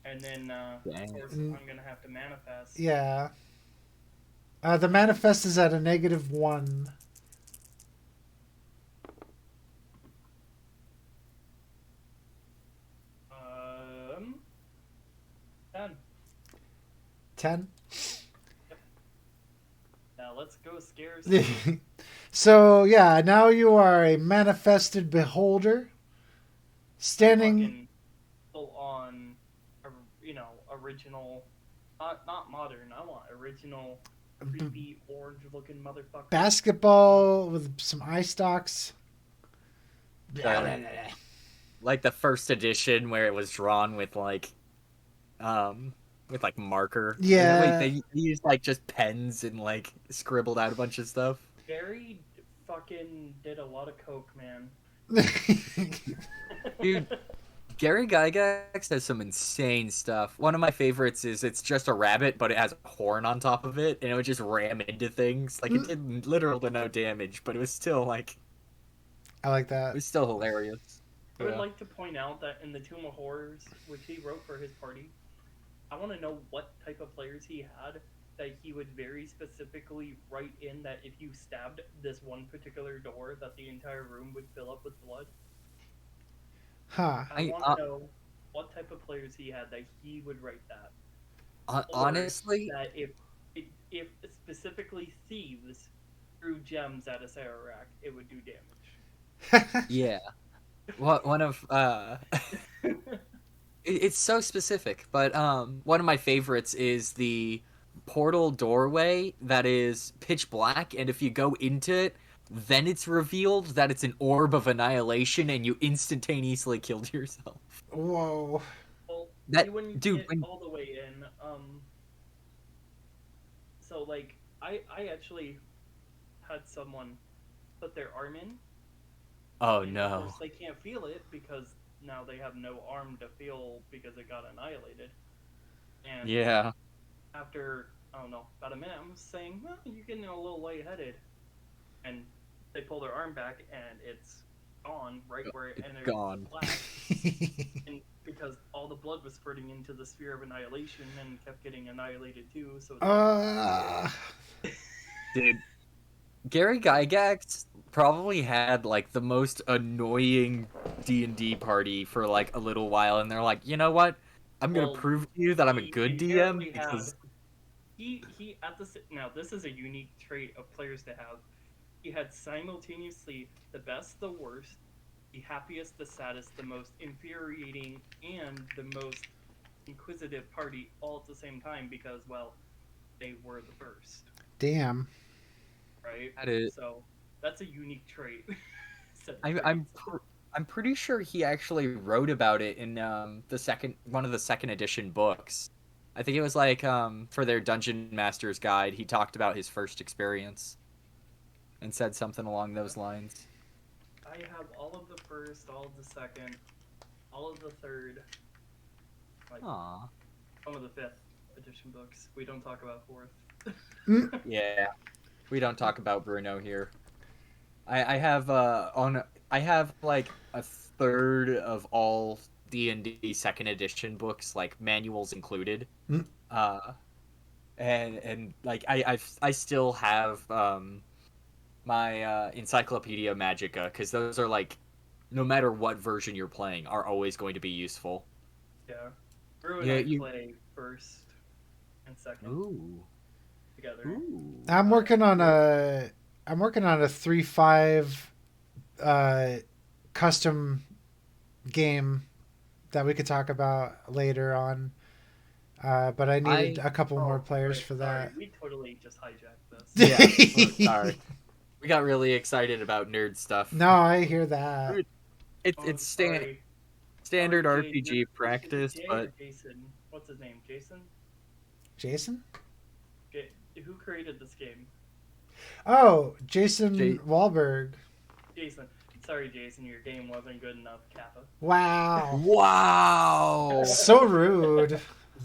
And then, of course, I'm gonna have to manifest. Yeah. The manifest is at a -1. 10. 10. Now let's go scares. So, yeah, now you are a manifested beholder. Standing. Fucking full on, original. Not modern. I want original, creepy, orange-looking motherfucker. Basketball with some eye stalks. Like the first edition where it was drawn with marker. Yeah. Wait, they used like just pens and like scribbled out a bunch of stuff. Gary fucking did a lot of coke, man. Dude, Gary Gygax has some insane stuff. One of my favorites is it's just a rabbit, but it has a horn on top of it, and it would just ram into things. Like, it did literally no damage, but it was still, like... I like It that. was still hilarious. I would Yeah. like to point out that in the Tomb of Horrors, which he wrote for his party, I want to know what type of players he had that he would very specifically write in that if you stabbed this one particular door, that the entire room would fill up with blood. Huh. I want to know what type of players he had that he would write that. Or Honestly... that if specifically thieves threw gems at a Sarah rack, it would do damage. Yeah. One of it's so specific, but one of my favorites is the portal doorway that is pitch black, and if you go into it, then it's revealed that it's an orb of annihilation, and you instantaneously killed yourself. Whoa. Well, That- you wouldn't dude, get when- all the way in. So like I actually had someone put their arm in. Oh And Of no. course, they can't feel it because now they have no arm to feel because it got annihilated. And Yeah. after, I don't know, about a minute, I'm saying, well, you're getting a little lightheaded. And they pull their arm back and it's gone right where it entered gone. the black. And because all the blood was spurting into the sphere of annihilation and kept getting annihilated too, so it's Dude, Gary Gygax probably had like the most annoying D&D party for like a little while, and they're like, you know what? I'm gonna Well, prove to you that I'm a he good DM inherently because he at the now this is a unique trait of players to have. He had simultaneously the best, the worst, the happiest, the saddest, the most infuriating, and the most inquisitive party all at the same time because, well, they were the first, Damn. right? That is- So that's a unique trait. Set of I'm traits. I'm pretty sure he actually wrote about it in one of the second edition books. I think it was like for their Dungeon Master's Guide. He talked about his first experience and said something along those lines. I have all of the first, all of the second, all of the third, like Aw. some of the fifth edition books. We don't talk about fourth. Yeah, we don't talk about Bruno here. I have I have like a third of all D&D second edition books, like manuals included. Hmm. And like I still have my Encyclopedia Magica, because those are like, no matter what version you're playing, are always going to be useful. Yeah. Brew and Yeah, I play first and second Ooh. together. Ooh. I'm working on a 3.5 custom game that we could talk about later on. But I needed a couple more players right, for sorry, that. we totally just hijacked this. Yeah, sorry. We got really excited about nerd stuff. No, I hear that. It's Oh, it's staying. sorry. standard RJ, RPG is it practice, Jay but or Jason? What's his name? Jason? Jason? Who created this game? Oh, Jason J- Wahlberg. Jason. Sorry, Jason, your game wasn't good enough, Kappa. Wow. wow, So rude.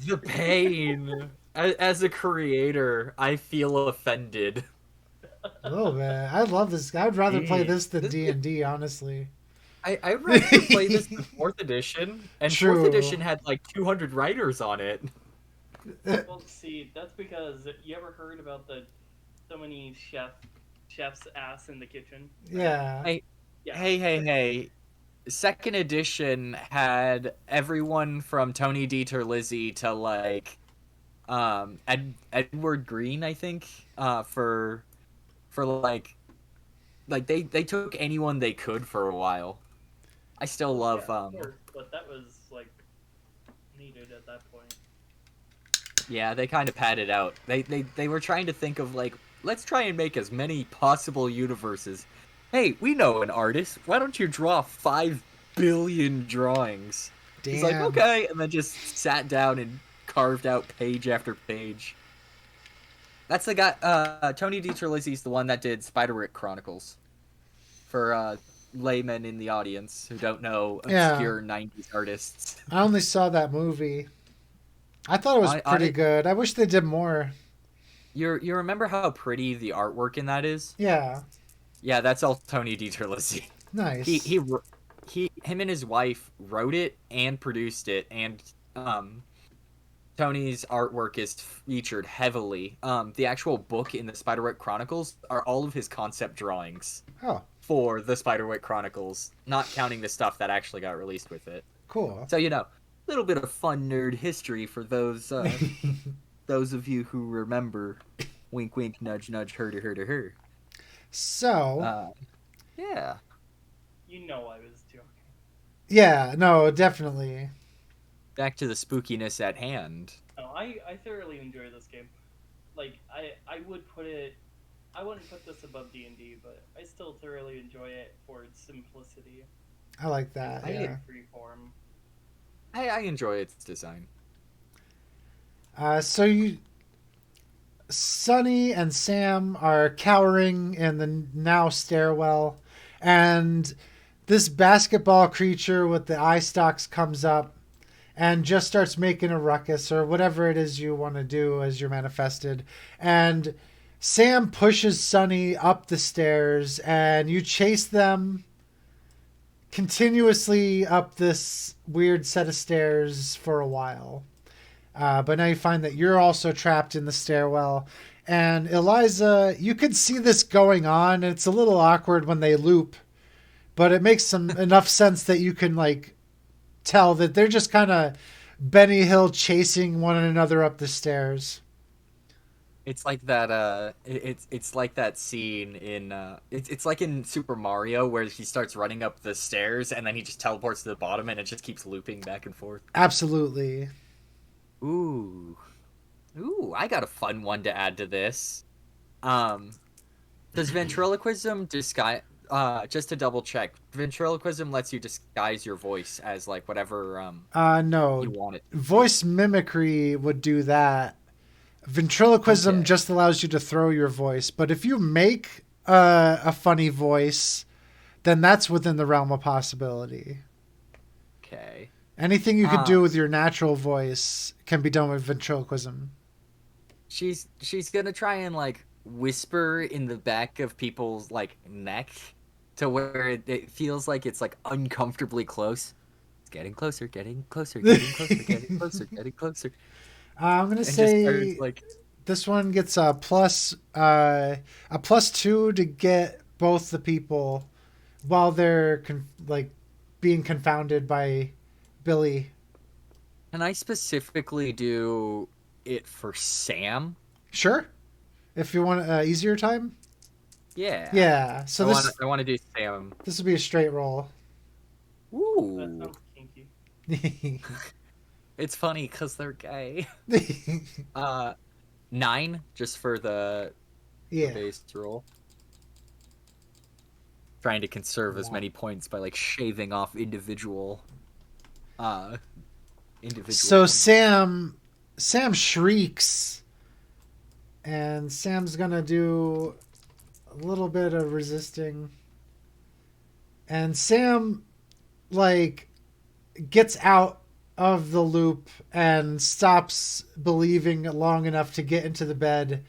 the pain. As a creator, I feel offended. A little bit. I love this. I'd rather play Jeez. this than This- D&D, honestly. I'd rather play this than 4th edition, and True. 4th edition had like 200 writers on it. Well, see, that's because you ever heard about the so many chef's ass in the kitchen? Yeah. Yeah. Hey. 2nd edition had everyone from Tony Dieter to like Edward Green, I think, for like they took anyone they could for a while. I still love Yeah, of course, but that was like needed at that point. yeah, they kind of padded out. They were trying to think of like, let's try and make as many possible universes. Hey, we know an artist. Why don't you draw 5 billion drawings? Damn. He's like, okay, and then just sat down and carved out page after page. That's the guy. Tony Dieter the one that did Spiderwick Chronicles. For laymen in the audience who don't know obscure 90s artists. I only saw that movie. I thought it was pretty good. I wish they did more. You remember how pretty the artwork in that is? Yeah. Yeah, that's all Tony Dieter. Nice. Him and his wife wrote it and produced it, and Tony's artwork is featured heavily. The actual book in the Spiderwick Chronicles are all of his concept drawings Oh, for the Spiderwick Chronicles, not counting the stuff that actually got released with it. cool. So, a little bit of fun nerd history for those of you who remember. Wink, wink, nudge, nudge, her. So, Yeah. You know I was joking. yeah, no, definitely. Back to the spookiness at hand. No, I thoroughly enjoy this game. Like I would put it, I wouldn't put this above D&D, but I still thoroughly enjoy it for its simplicity. I like that. Yeah. Freeform. I enjoy its design. So Sonny and Sam are cowering in the now stairwell, and this basketball creature with the eye stalks comes up and just starts making a ruckus or whatever it is you want to do as you're manifested. And Sam pushes Sonny up the stairs, and you chase them continuously up this weird set of stairs for a while. But now you find that you're also trapped in the stairwell. And Eliza, you can see this going on. It's a little awkward when they loop, but it makes some enough sense that you can like tell that they're just kind of Benny Hill chasing one another up the stairs. It's like that. It's like that scene in. It's like in Super Mario where he starts running up the stairs and then he just teleports to the bottom and it just keeps looping back and forth. Absolutely. Ooh, I got a fun one to add to this. Does ventriloquism disguise? Just to double check, ventriloquism lets you disguise your voice as like whatever No. you want it. Voice mimicry would do that. Ventriloquism Okay. just allows you to throw your voice, but if you make a funny voice, then that's within the realm of possibility. Okay. Anything you could do with your natural voice can be done with ventriloquism. She's gonna try and like whisper in the back of people's like neck to where it feels like it's like uncomfortably close. It's getting closer, getting closer, getting closer, getting closer, getting closer. I'm gonna And say just starts, like, this one gets a +2 to get both the people while they're being confounded by Billy. can I specifically do it for Sam? Sure, if you want easier time. Yeah. Yeah. So I want to do Sam. this will be a straight roll. That Ooh. sounds kinky. It's funny because they're gay. 9 just for the Yeah. base roll. Trying to conserve as many points by like shaving off individual individual. So Sam shrieks, and Sam's gonna do a little bit of resisting, and Sam like gets out of the loop and stops believing long enough to get into the bed.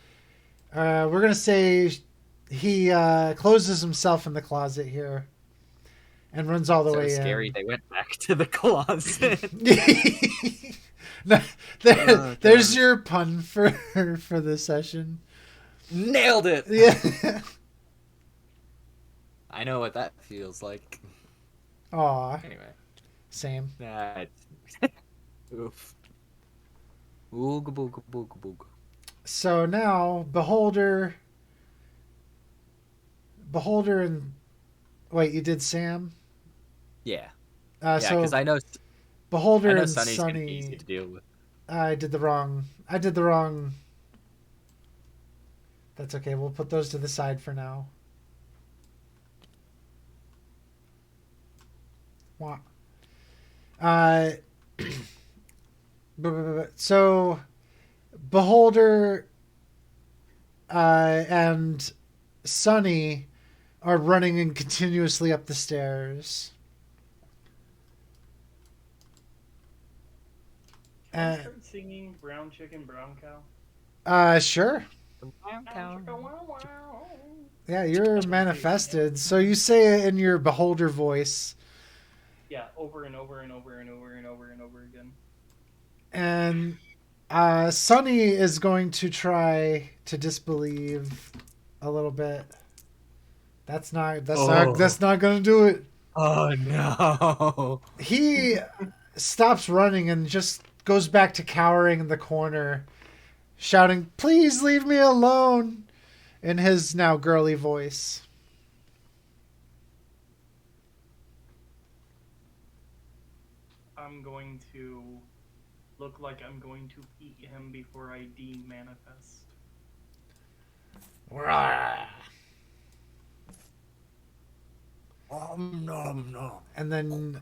We're gonna say he closes himself in the closet here and runs all the so way scary. in. They went back to the closet. There's your pun for this session. Nailed it. Yeah. I know what that feels like. Aw. Anyway. Same. Oof. Ooga booga booga booga. So now, Beholder and... Wait, you did Sam? Yeah. So because I know Beholder and Sunny's gonna be Sunny... easy to deal with. I did the wrong... That's okay, we'll put those to the side for now. Wow. So, Beholder and Sunny are running in continuously up the stairs. Can I start singing Brown Chicken, Brown Cow? Sure. Brown chicken, wow, wow. Yeah, you're manifested. So you say it in your Beholder voice. Yeah, over and over and over and over and over and over again. And Sunny is going to try to disbelieve a little bit. That's not going to do it. Oh no. He stops running and just goes back to cowering in the corner, shouting, "Please leave me alone," in his now girly voice. I'm going to look like I'm going to eat him before I de-manifest. Nom, nom. And then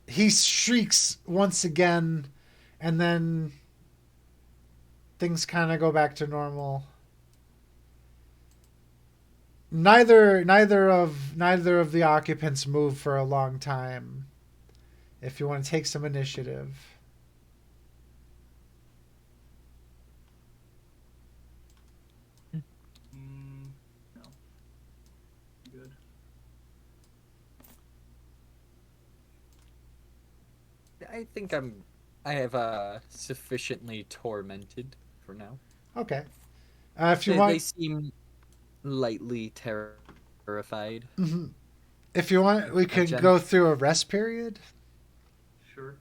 he shrieks once again, and then things kind of go back to normal. Neither of the occupants move for a long time. If you want to take some initiative. No. Good. I think I have sufficiently tormented for now. Okay. If you They want, seem lightly terrified. Mhm. If you want, we could go through a rest period. Sure.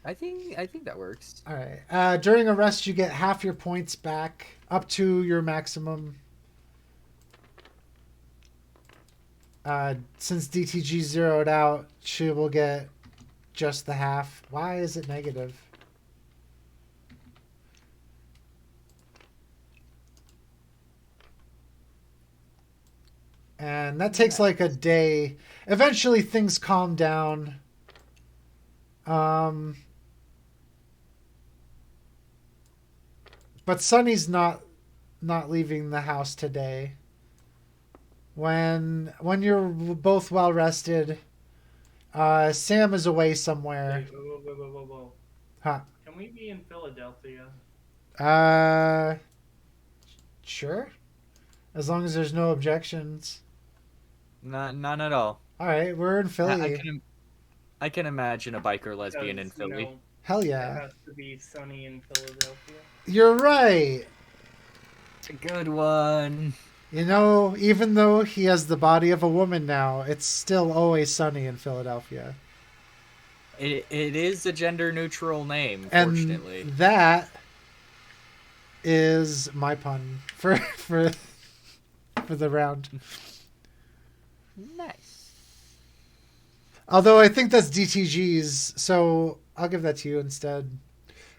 I think that works. All right. During a rest, you get half your points back, up to your maximum. Since DTG zeroed out, she will get just the half. Why is it negative? And that takes like a day. Eventually, things calm down. But Sunny's not leaving the house today. When you're both well rested, Sam is away somewhere. Wait, whoa. Huh. Can we be in Philadelphia? Sure. As long as there's no objections. None at all. All right, we're in Philly. I can imagine a biker lesbian in Because, you Philly. know, Hell it yeah. has to be sunny in Philadelphia. You're right. It's a good one. You know, even though he has the body of a woman now, it's still always sunny in Philadelphia. It is a gender neutral name, And fortunately. that is my pun for the round. Nice. Although I think that's DTG's, so I'll give that to you instead.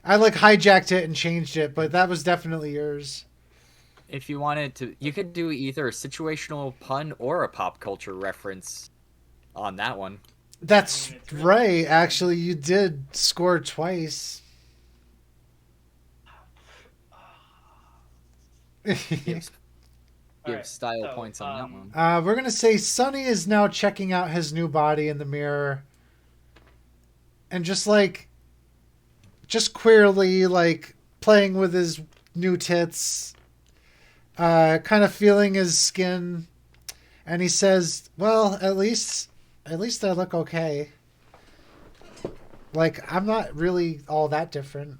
I like hijacked it and changed it, but that was definitely yours. If you wanted to, you could do either a situational pun or a pop culture reference on that one. That's it's really right. insane. Actually, you did score twice. Gives Alright, style so, points on that one. We're gonna say Sonny is now checking out his new body in the mirror, and just queerly playing with his new tits, kind of feeling his skin, and he says, "Well, at least I look okay. Like I'm not really all that different.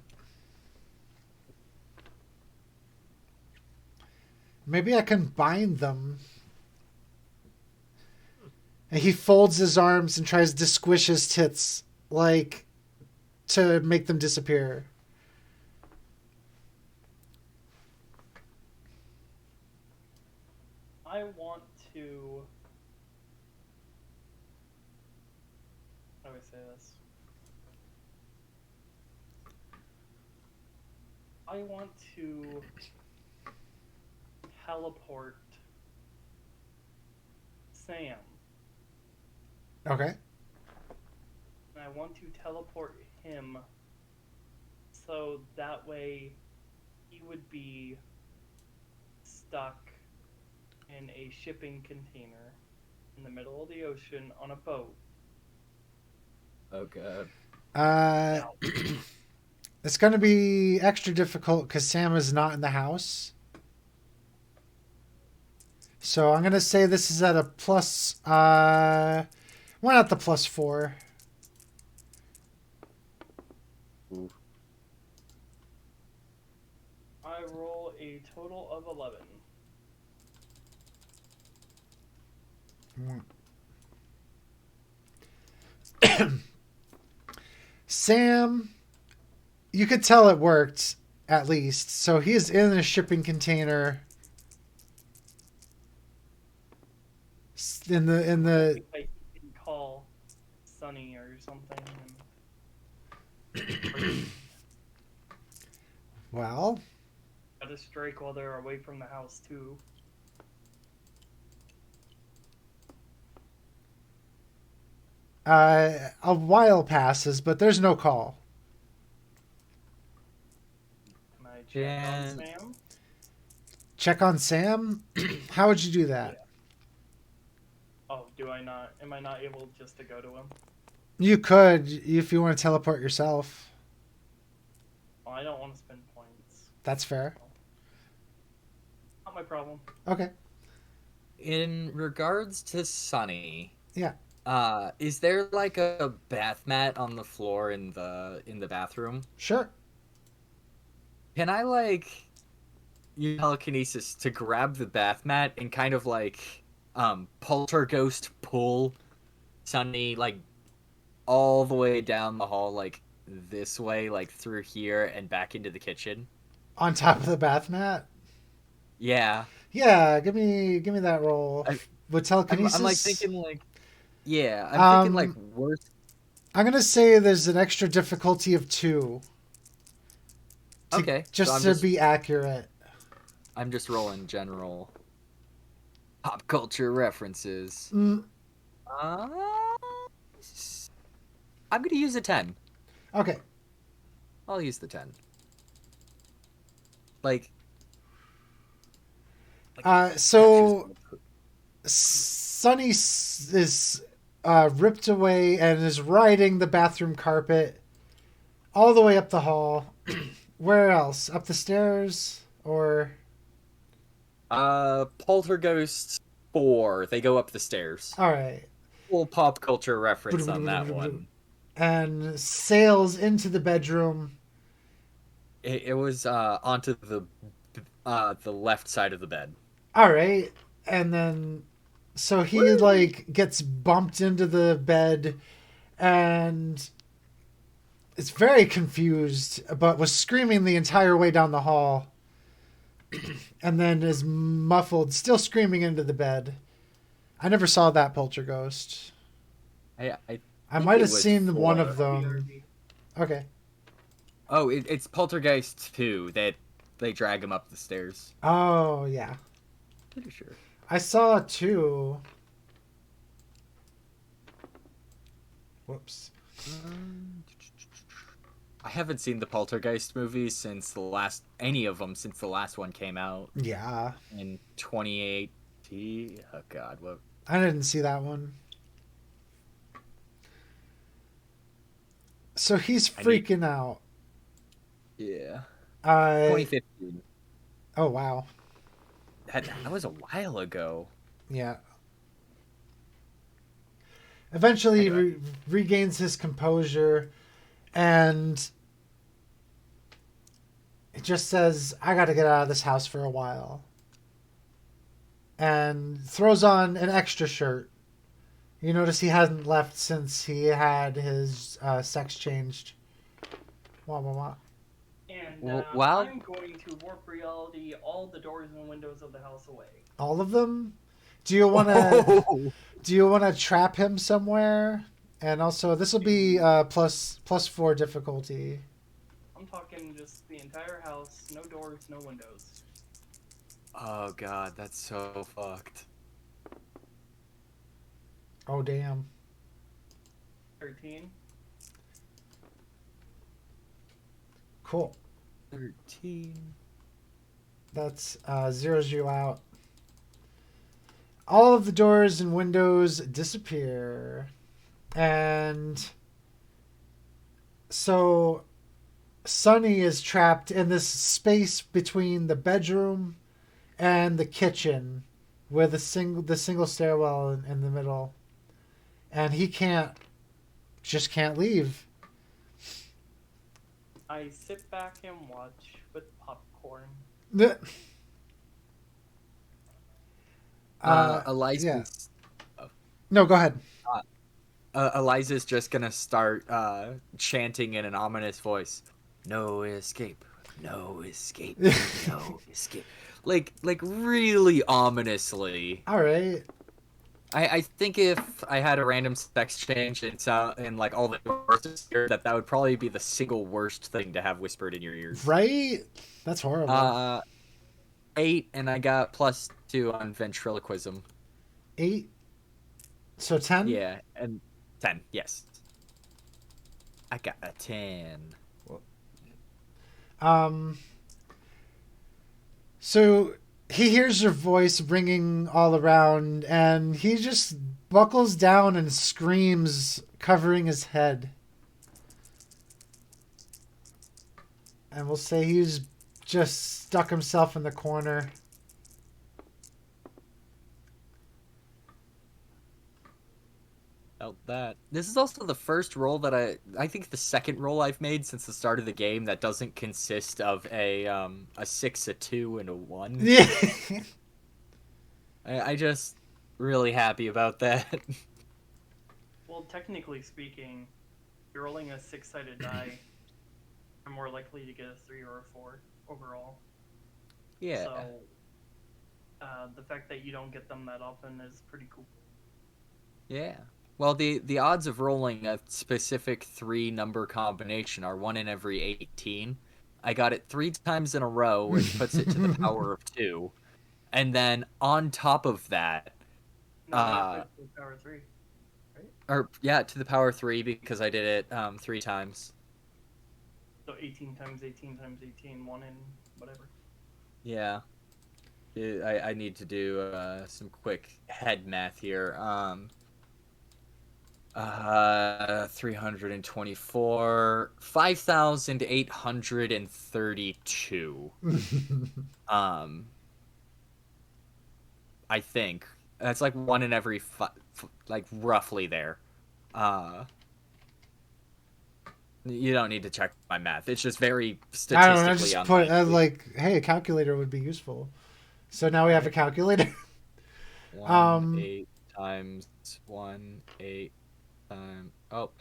Maybe I can bind them." And he folds his arms and tries to squish his tits, to make them disappear. I want to. How do I say this? I want to teleport Sam. Okay. And I want to teleport him so that way he would be stuck in a shipping container in the middle of the ocean on a boat. Okay. Now, It's going to be extra difficult because Sam is not in the house. So I'm going to say this is at a plus. Why not the +4? Ooh. I roll a total of 11. Sam, you could tell it worked at least. So he is in a shipping container. In the I can call Sunny or something. well, Gotta strike while they're away from the house too. a while passes, but there's no call. Can I check on And- Sam? Check on Sam. How would you do that? Oh, do I not? Am I not able just to go to him? You could if you want to teleport yourself. Oh, I don't want to spend points. That's fair. Not my problem. Okay. In regards to Sunny, Yeah. Is there like a bath mat on the floor in the bathroom? Sure. Can I use telekinesis to grab the bath mat and kind of poltergeist pull Sunny all the way down the hall this way through here and back into the kitchen? On top of the bath mat. Yeah. Yeah. Give me that roll with telekinesis. I'm thinking yeah, I'm thinking worst. I'm gonna say there's an extra difficulty of 2. Okay. Just so to be accurate. I'm just rolling general pop culture references. Mm, I'm gonna use a 10. okay. I'll use the 10. So Sunny is ripped away and is riding the bathroom carpet all the way up the hall. Where else? Up the stairs? Or... Poltergeist 4. They go up the stairs. All right. Full pop culture reference on that one. And sails into the bedroom. It was onto the left side of the bed. All right. And then so he gets bumped into the bed and is very confused but was screaming the entire way down the hall. And then is muffled, still screaming into the bed. I never saw that poltergeist. I might have it was seen one of 4. them. Okay. Oh, it's Poltergeist 2 that they drag him up the stairs. Oh, yeah. Pretty sure. I saw 2. Whoops. I haven't seen the Poltergeist movies since any of them since the last one came out Yeah. in 2018. Oh God, what? I didn't see that one. So he's freaking out. Yeah. Uh, 2015. oh, wow. That was a while ago. Yeah. Eventually, Anyway. regains his composure, and it just says, "I got to get out of this house for a while," and throws on an extra shirt. You notice he hasn't left since he had his sex changed. Wah wah wah. And Wow. I'm going to warp reality all the doors and windows of the house away. All of them. Do you want to? Do you want to trap him somewhere? And also, this will be +4 difficulty. I'm talking just the entire house, no doors, no windows. Oh God, that's so fucked. Oh damn. 13. Cool. 13. That's zeros you out. All of the doors and windows disappear. And so Sunny is trapped in this space between the bedroom and the kitchen with the single stairwell in the middle. And he can't leave. I sit back and watch with popcorn. Eliza's. Yeah. No, go ahead. Eliza's just gonna start chanting in an ominous voice. No escape. No escape. No escape. Like really ominously. All right. I think if I had a random sex change and like all the doors disappeared, that would probably be the single worst thing to have whispered in your ears. Right? That's horrible. 8, and I got +2 on ventriloquism. 8. So 10? Yeah, and 10, yes. I got a 10. So he hears your voice ringing all around, and he just buckles down and screams, covering his head. And we'll say he's just stuck himself in the corner. Felt that. This is also the first roll that I think the second roll I've made since the start of the game that doesn't consist of a 6, a 2, and a 1. Yeah. I just really happy about that. Well, technically speaking, you're rolling a 6-sided die. I'm more likely to get a 3 or a 4 overall. Yeah. So, the fact that you don't get them that often is pretty cool. Yeah. Well, the odds of rolling a specific 3-number combination are 1 in every 18. I got it 3 times in a row, which puts it to the power of 2. And then on top of that, No, to the power 3. or yeah, to the power 3 because I did it 3 times. So 18 times 18 times 18, 1 in whatever. Yeah. I need to do some quick head math here. 324, 5,832. I think that's like 1 in every like roughly there. You don't need to check my math. It's just very I don't know. statistically Just put unlikely. like, hey, a calculator would be useful. So now we have a calculator. 8 times 1, 8 times. Oh,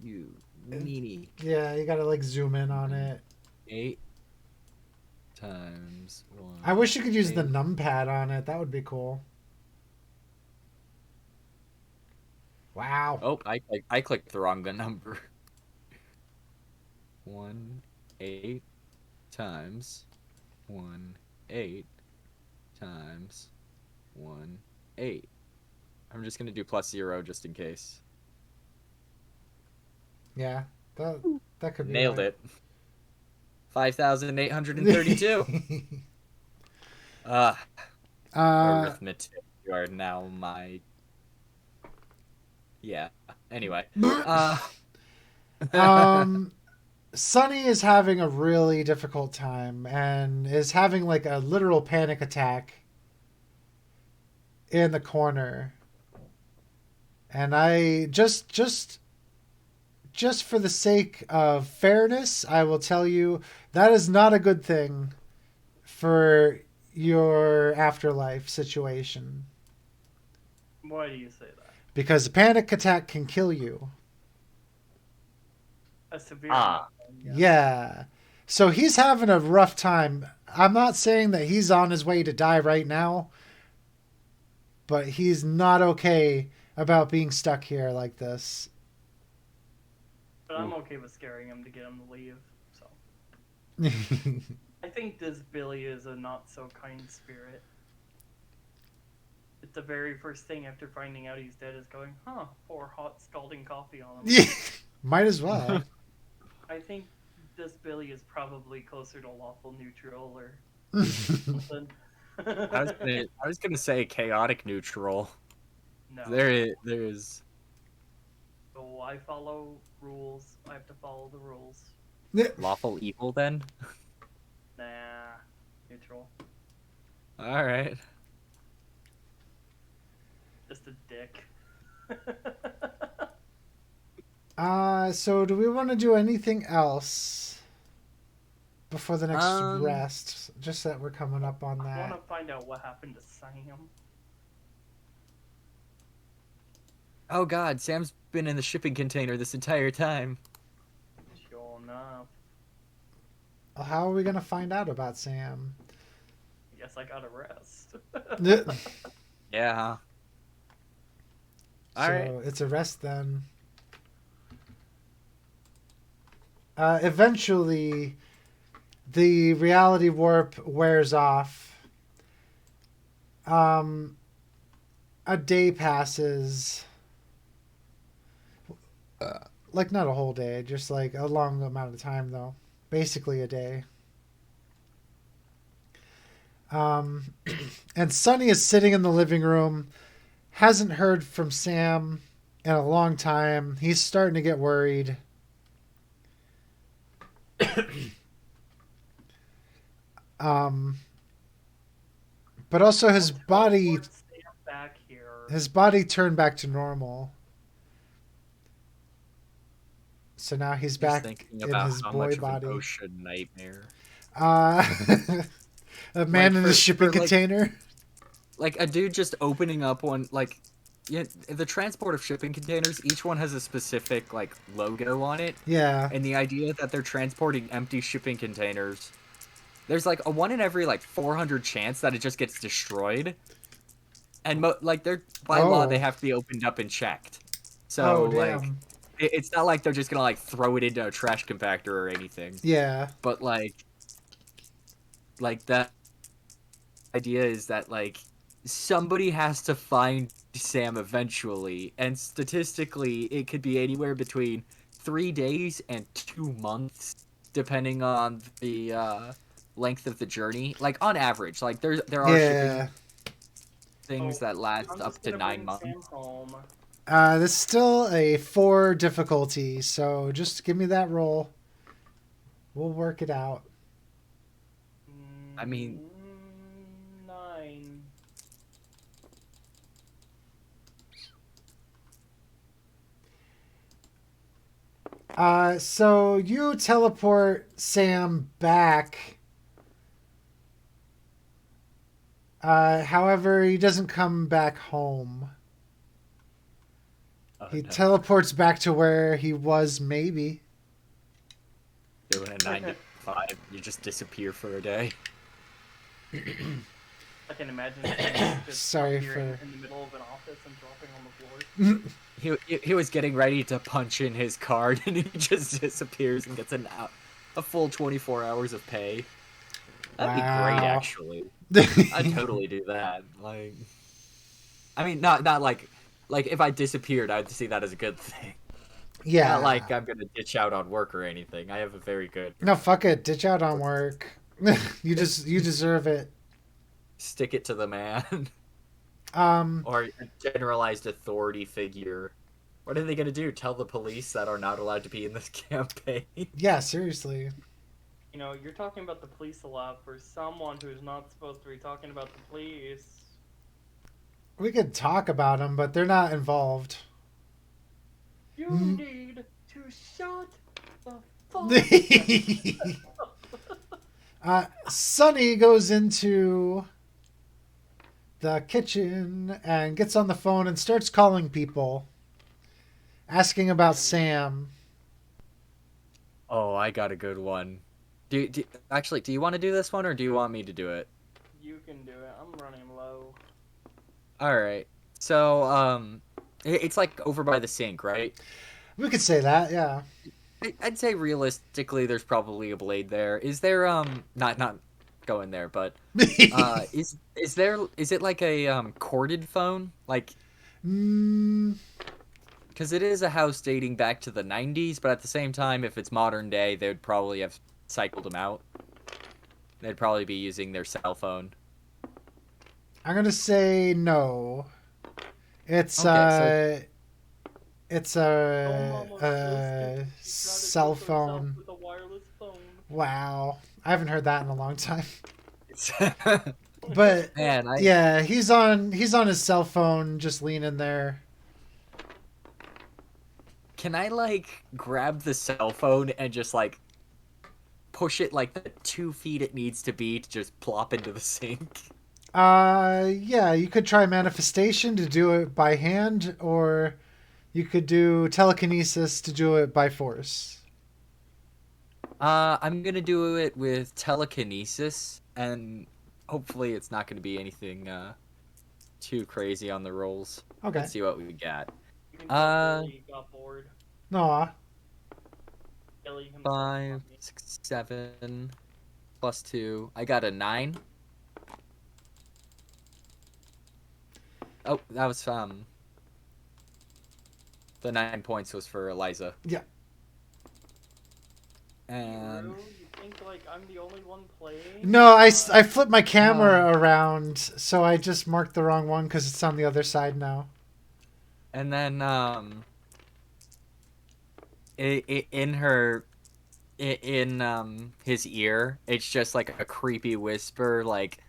you meanie. Yeah, you gotta like zoom in on it. 8 times 1. I wish you could use the 8. numpad on it. That would be cool. Wow. Oh, I clicked the wrong number. 1 8 times 1 8 times 1 8. I'm just gonna do +0 just in case. Yeah, that could be Nailed right. it. 5,832. Arithmetic. You are now my. Yeah. Anyway. Sunny is having a really difficult time and is having like a literal panic attack in the corner. And I just for the sake of fairness, I will tell you that is not a good thing for your afterlife situation. Why do you say that? Because a panic attack can kill you. A severe Ah. one, Yeah. So he's having a rough time. I'm not saying that he's on his way to die right now, but he's not okay about being stuck here like this. But I'm okay with scaring him to get him to leave. So I think this Billy is a not so kind spirit. It's the very first thing after finding out he's dead is going, huh, pour hot scalding coffee on him. Might as well. I think this Billy is probably closer to lawful neutral or something. I was gonna say chaotic neutral. No. There is. So I follow rules. I have to follow the rules. Lawful evil then? Nah. Neutral. Alright. Just a dick. So do we want to do anything else before the next rest? Just that we're coming up on I that. want to find out what happened to Sam. Oh god, Sam's been in the shipping container this entire time. Sure enough. Well, how are we going to find out about Sam? Guess I got a rest. Yeah. So Alright. it's a rest then. Eventually, the reality warp wears off. A day passes. Like, not a whole day, just like a long amount of time, though. Basically, a day. And Sunny is sitting in the living room. Hasn't heard from Sam in a long time. He's starting to get worried. But also his body Back here. turned back to normal. So now he's back thinking in about his how boy much body. of an ocean nightmare. A man in a shipping container. Like a dude just opening up one, like, yeah, the transport of shipping containers, each one has a specific, like, logo on it. Yeah. And the idea that they're transporting empty shipping containers, there's, like, a 1 in every, like, 400 chance that it just gets destroyed. And, like, they're, by law, they have to be opened up and checked. So, like, it's not like they're just gonna, like, throw it into a trash compactor or anything. Yeah. But, like, that idea is that, like, somebody has to find Sam eventually, and statistically, it could be anywhere between 3 days and 2 months, depending on the length of the journey. Like, on average, like, there are shipping things that last up to 9 months. Sam home. There's still a 4 difficulty, so just give me that roll. We'll work it out. I mean... 9. So you teleport Sam back. However, he doesn't come back home. He teleports back to where he was, maybe. Doing a 9 to 5, you just disappear for a day. I can imagine him just Sorry appearing for- in the middle of an office and dropping on the floor. He was getting ready to punch in his card, and he just disappears and gets a full 24 hours of pay. That'd be great, actually. I'd totally do that. Like, I mean, not like if I disappeared, I'd see that as a good thing. Yeah. Not like I'm gonna ditch out on work or anything. I have a very good No, fuck it. Ditch out on work. You deserve it. stick it to the man Um, or a generalized authority figure. What are they gonna do? Tell the police that are not allowed to be in this campaign? yeah, seriously. You know, you're talking about the police a lot for someone who's not supposed to be talking about the police. We could talk about them, but they're not involved. You Mm. need to shut the fuck Sonny goes into the kitchen and gets on the phone and starts calling people, asking about Sam. Oh, I got a good one. Actually, do you want to do this one or do you want me to do it? You can do it. I'm running low. All right. So, it's like over by the sink, right? We could say that, yeah. I'd say realistically, there's probably a blade there. Is there not going there, but is it like a corded phone? Like, mm, because it is a house dating back to the 90s, but at the same time, if it's modern day, they would probably have cycled them out. They'd probably be using their cell phone. I'm gonna say no. It's Okay, it's Oh, Mama, a listen. cell She's trying to cook herself phone. with a wireless phone. Wow, I haven't heard that in a long time. Man, But yeah, he's on his cell phone, just leaning there. Can I like grab the cell phone and just like push it like the 2 feet it needs to be to just plop into the sink? Yeah, you could try manifestation to do it by hand, or you could do telekinesis to do it by force. I'm gonna do it with telekinesis, and hopefully it's not gonna be anything too crazy on the rolls. Okay. Let's see what we got. You can tell Billy got bored. No. Billy himself. 5, 6, 7, plus 2. I got a 9. Oh, that was the 9 points was for Eliza. Yeah. And You think like I'm the only one playing? No, I flipped my camera around, so I just marked the wrong one because it's on the other side now. and then in his ear, it's just like a creepy whisper, like,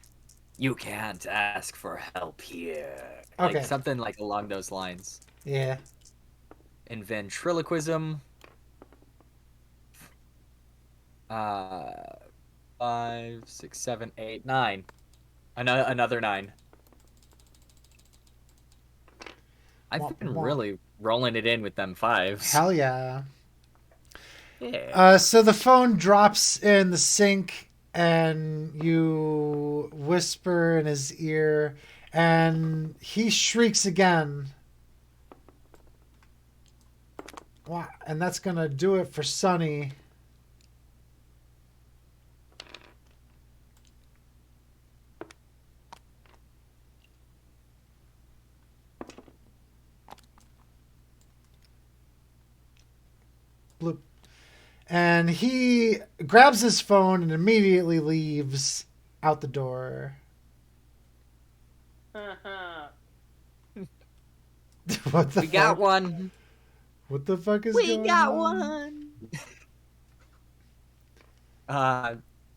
"You can't ask for help here." Okay. Like something like along those lines. Yeah. In ventriloquism, 5, 6, 7, 8, 9. Another 9. I've been really rolling it in with them 5s. Hell yeah. Yeah. So the phone drops in the sink, and you whisper in his ear, and he shrieks again. Wow. And that's gonna do it for Sonny. Bloop. And he grabs his phone and immediately leaves out the door. What the We fuck? got one. What the fuck is We going got on? one.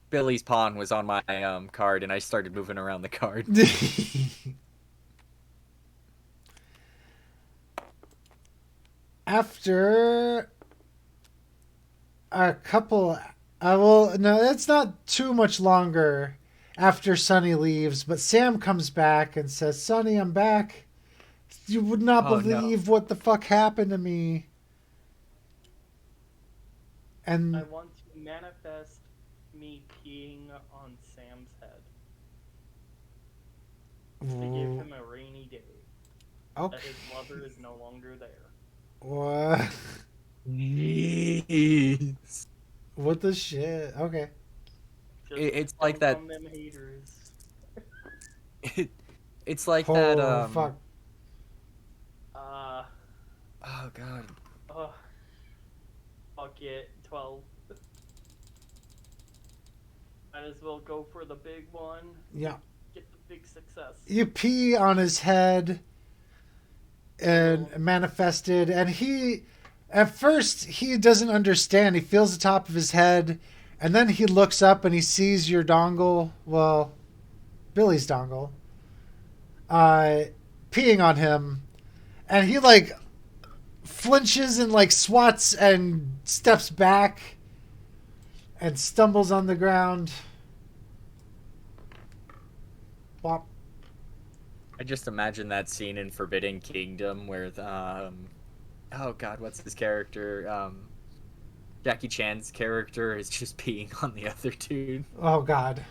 Billy's pawn was on my card, and I started moving around the card. After a couple, well, no, it's not too much longer after Sonny leaves, but Sam comes back and says, "Sonny, I'm back. You would not Oh, no. believe what the fuck happened to me." And I want to manifest me peeing on Sam's head to give him a rainy day. That okay, his lover is no longer there. what? Jeez. What the shit? Okay. Just It's like that. on them haters. It's like Oh that. fuck. Oh god. Uh, Fuck it, 12. Might as well go for the big one. Yeah. Get the big success. You pee on his head and manifested, and he, at first, he doesn't understand. He feels the top of his head, and then he looks up and he sees your dongle, well, Billy's dongle, peeing on him, and he, like, flinches and, like, swats and steps back and stumbles on the ground. Wop. I just imagine that scene in Forbidden Kingdom where oh god, what's his character? Jackie Chan's character is just peeing on the other dude. Oh god,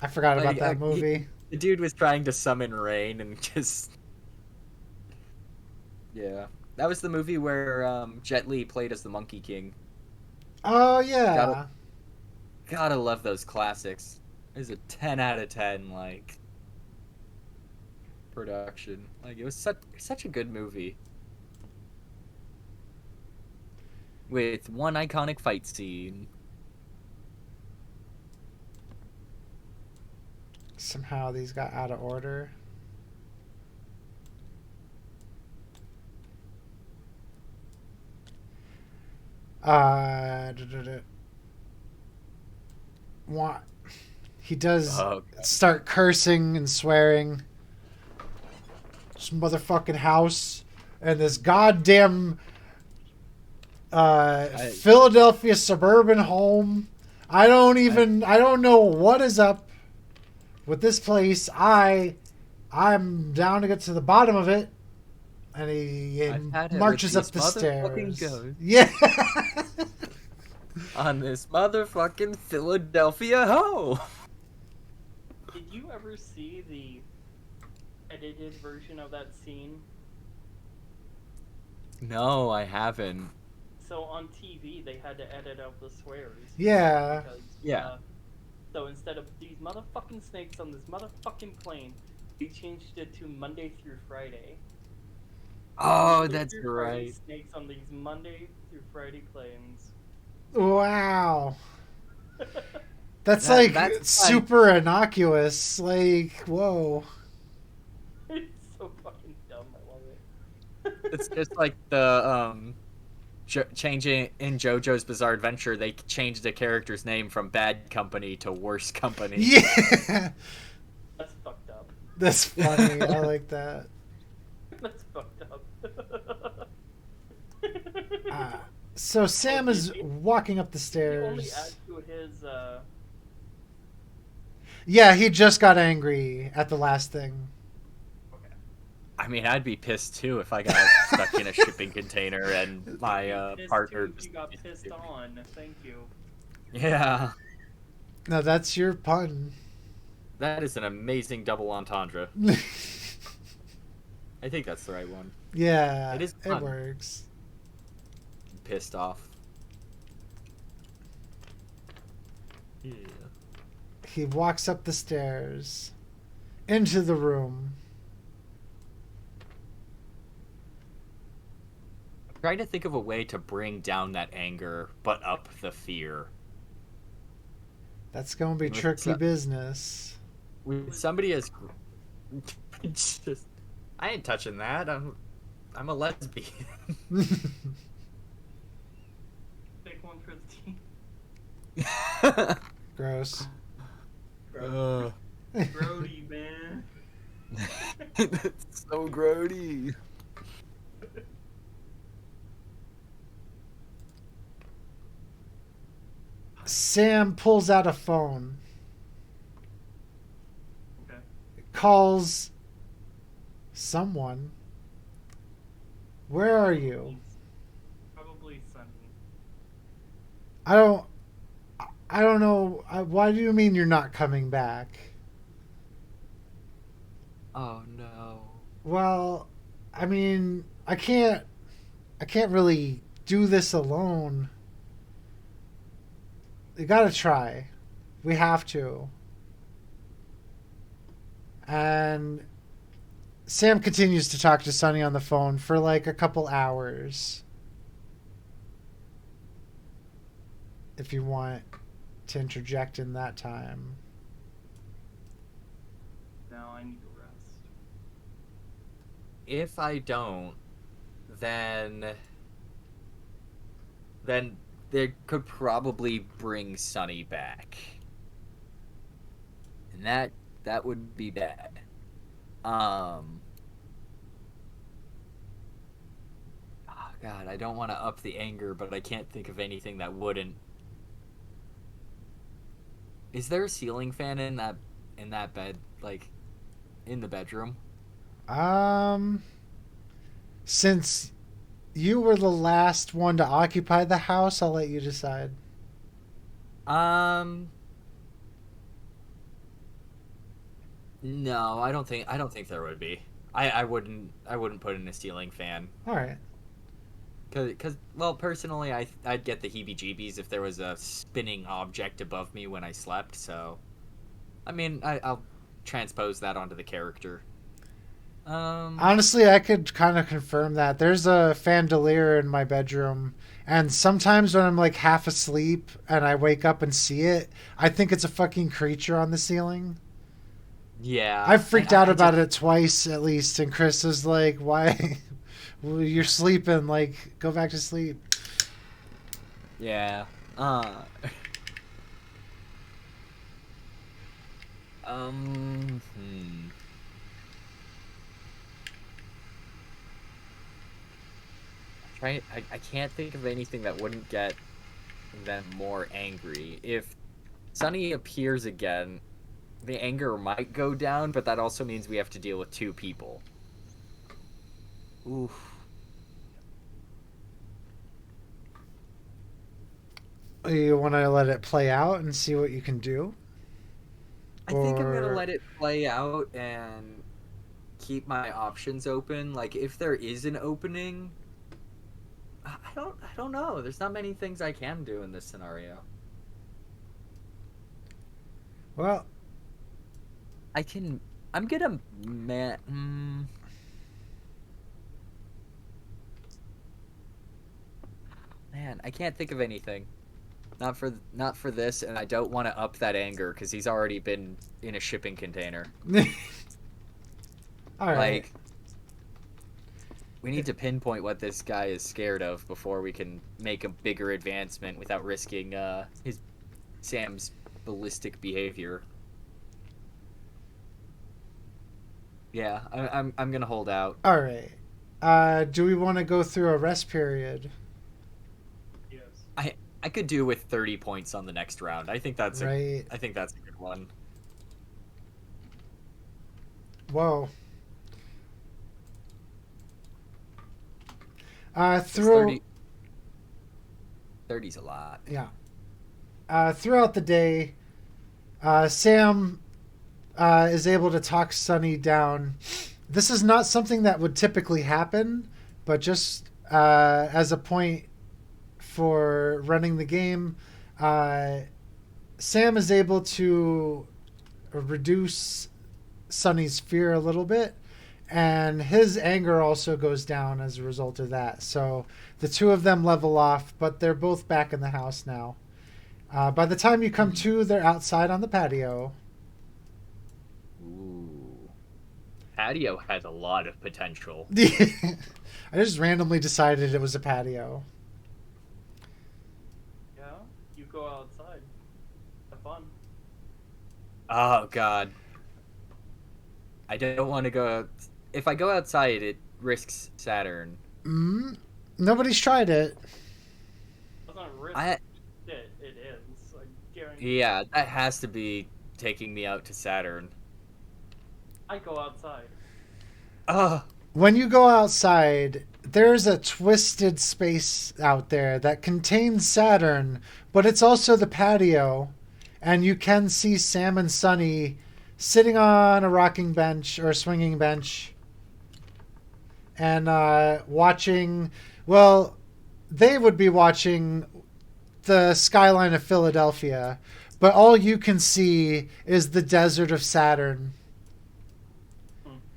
I forgot about that movie. The dude was trying to summon rain and just... Yeah. That was the movie where Jet Li played as the Monkey King. Oh yeah. Gotta love those classics. It's a 10 out of 10, like, production. Like, it was such a good movie. With one iconic fight scene. Somehow these got out of order. What? He does start cursing and swearing. This motherfucking house and this goddamn Philadelphia suburban home. I don't know what is up with this place. I'm down to get to the bottom of it. And he marches up the stairs. Yeah. On this motherfucking Philadelphia hoe. Did you ever see the edited version of that scene? No, I haven't. So on TV, they had to edit out the swears. Yeah. Because, Yeah. So instead of these motherfucking snakes on this motherfucking plane, they changed it to Monday through Friday. Oh, Monday that's through Friday right. Snakes on these Monday through Friday planes. Wow. That's super innocuous. Like, whoa. It's so fucking dumb. I love it. It's just like the changing in JoJo's Bizarre Adventure. They changed the character's name from Bad Company to Worse Company. Yeah. That's fucked up. That's funny. I like that. That's fucked up. So Sam is walking up the He only stairs. add to his, Yeah, he just got angry at the last thing. Okay. I mean, I'd be pissed too if I got stuck in a shipping container and my Pissed partner. too if you got pissed on. Thank you. Yeah, No, that's your pun. that is an amazing double entendre. I think that's the right one. Yeah, It is it fun. works. Pissed off. Yeah. He walks up the stairs into the room. I'm trying to think of a way to bring down that anger, but up the fear. That's going to be What's tricky that? business. With somebody as just, I ain't touching that. I'm a lesbian. Take one for the team. Gross. Brody, man. That's so grody. Sam pulls out a phone. Okay. Calls someone. Where are you? Probably Sunny. I don't know. Why do you mean you're not coming back? Oh no. Well, I mean, I can't really do this alone. You gotta try. We have to. And Sam continues to talk to Sonny on the phone for like a couple hours. if you want to interject in that time. Now I need to rest. If I don't, then they could probably bring Sunny back, and that would be bad. Oh God, I don't want to up the anger, but I can't think of anything that wouldn't. Is there a ceiling fan in that bed, like in the bedroom? Since you were the last one to occupy the house, I'll let you decide. No, I don't think there would be. I wouldn't put in a ceiling fan. All right. Cause well, personally, I'd get the heebie-jeebies if there was a spinning object above me when I slept. So, I mean, I'll transpose that onto the character. Honestly, I could kind of confirm that. There's a chandelier in my bedroom, and sometimes when I'm like half asleep and I wake up and see it, I think it's a fucking creature on the ceiling. Yeah, I've freaked out about it twice at least, and Chris is like, "Why? Well, you're sleeping. Like, go back to sleep." Yeah. I can't think of anything that wouldn't get them more angry. If Sunny appears again, the anger might go down, but that also means we have to deal with two people. Oof. You want to let it play out and see what you can do? I think I'm gonna let it play out and keep my options open. Like, if there is an opening, I don't know. There's not many things I can do in this scenario. Well, I'm gonna man. Man, I can't think of anything. Not for this, and I don't want to up that anger because he's already been in a shipping container. all right. Like, we need to pinpoint what this guy is scared of before we can make a bigger advancement without risking Sam's ballistic behavior. Yeah, I'm gonna hold out. All right. Do we want to go through a rest period? Yes. I could do with 30 points on the next round. I think that's Right. I think that's a good one. Whoa. It's Through 30's a lot. yeah. Throughout the day, Sam is able to talk Sunny down. This is not something that would typically happen, but just as a point for running the game, Sam is able to reduce Sunny's fear a little bit, and his anger also goes down as a result of that. So the two of them level off, but they're both back in the house now. By the time you come to, they're outside on the patio. Ooh. Patio has a lot of potential. I just randomly decided it was a patio. Yeah. You go outside. Have fun. Oh God. I don't want to go. If I go outside, it risks Saturn. Nobody's tried it. That's not risk. It is. I guarantee. Yeah, that has to be taking me out to Saturn. I go outside. When you go outside, there's a twisted space out there that contains Saturn, but it's also the patio, and you can see Sam and Sunny sitting on a rocking bench or a swinging bench and watching. Well, they would be watching the skyline of Philadelphia, but all you can see is the desert of Saturn.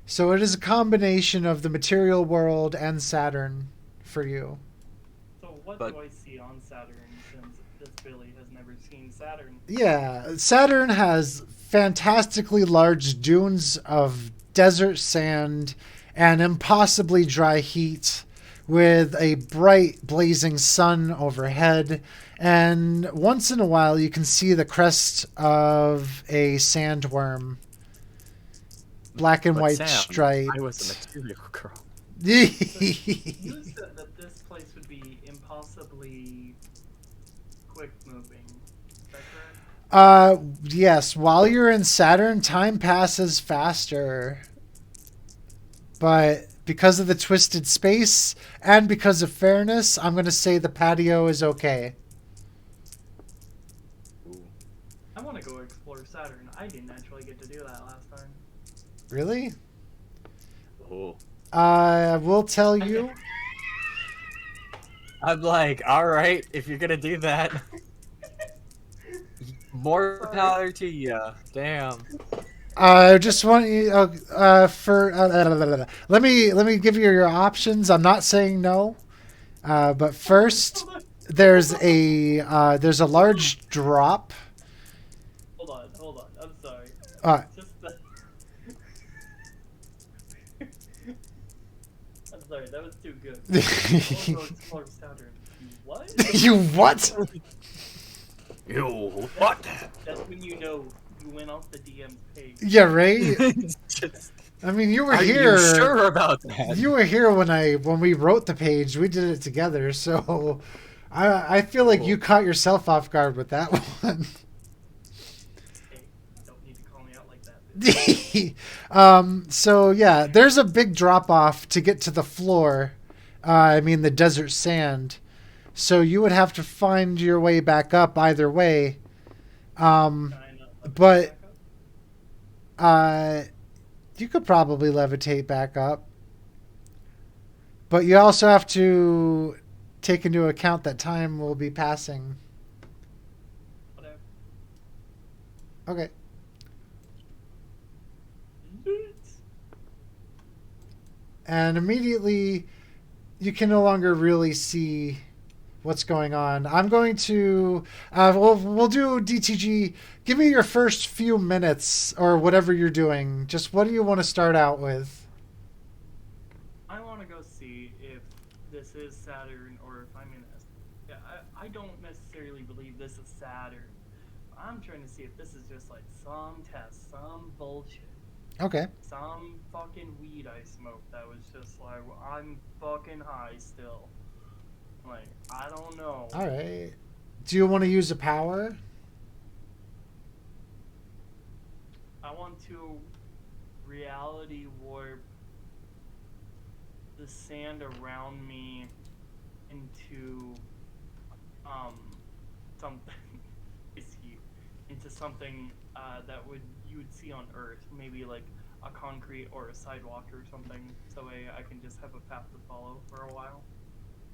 So it is a combination of the material world and Saturn for you. So what But- do I see on Saturn since it's Billy? Saturn. Yeah, Saturn has fantastically large dunes of desert sand and impossibly dry heat with a bright blazing sun overhead, and once in a while you can see the crest of a sandworm, black and But white Sam, striped. I was a material girl. You said that this place would be impossibly quick moving. Is that correct? Yes, while you're in Saturn, time passes faster. But because of the twisted space and because of fairness, I'm going to say the patio is okay. I want to go explore Saturn. I didn't actually get to do that last time. Really? Oh. I will tell you. I'm like, all right, if you're gonna do that, more power to you. Damn. I just want you let me give you your options. I'm not saying no, but first there's a large drop. Hold on. I'm sorry. Just I'm sorry, that was too good. Also explore Saturn. What? You what? Ew, what? That's when you know you went off the DM's page. Yeah, right. Just, I mean, you were are here. you sure about that? You were here when we wrote the page. We did it together, so I feel like you caught yourself off guard with that one. Hey, don't need to call me out like that. So yeah, there's a big drop off to get to the floor. I mean the desert sand. So you would have to find your way back up either way. But you could probably levitate back up. But you also have to take into account that time will be passing. Whatever. Okay. And immediately you can no longer really see what's going on. I'm going to we'll do DTG. Give me your first few minutes or whatever you're doing. Just what do you want to start out with? I want to go see if this is Saturn or if I'm in a... Yeah, I don't necessarily believe this is Saturn. I'm trying to see if this is just like some test, some bullshit. Okay. Some fucking weed I smoked that was just like, I'm fucking high still. Like, I don't know. All right. Do you want to use a power? I want to reality warp the sand around me into something into something that you would see on Earth, maybe like a concrete or a sidewalk or something, so I can just have a path to follow for a while.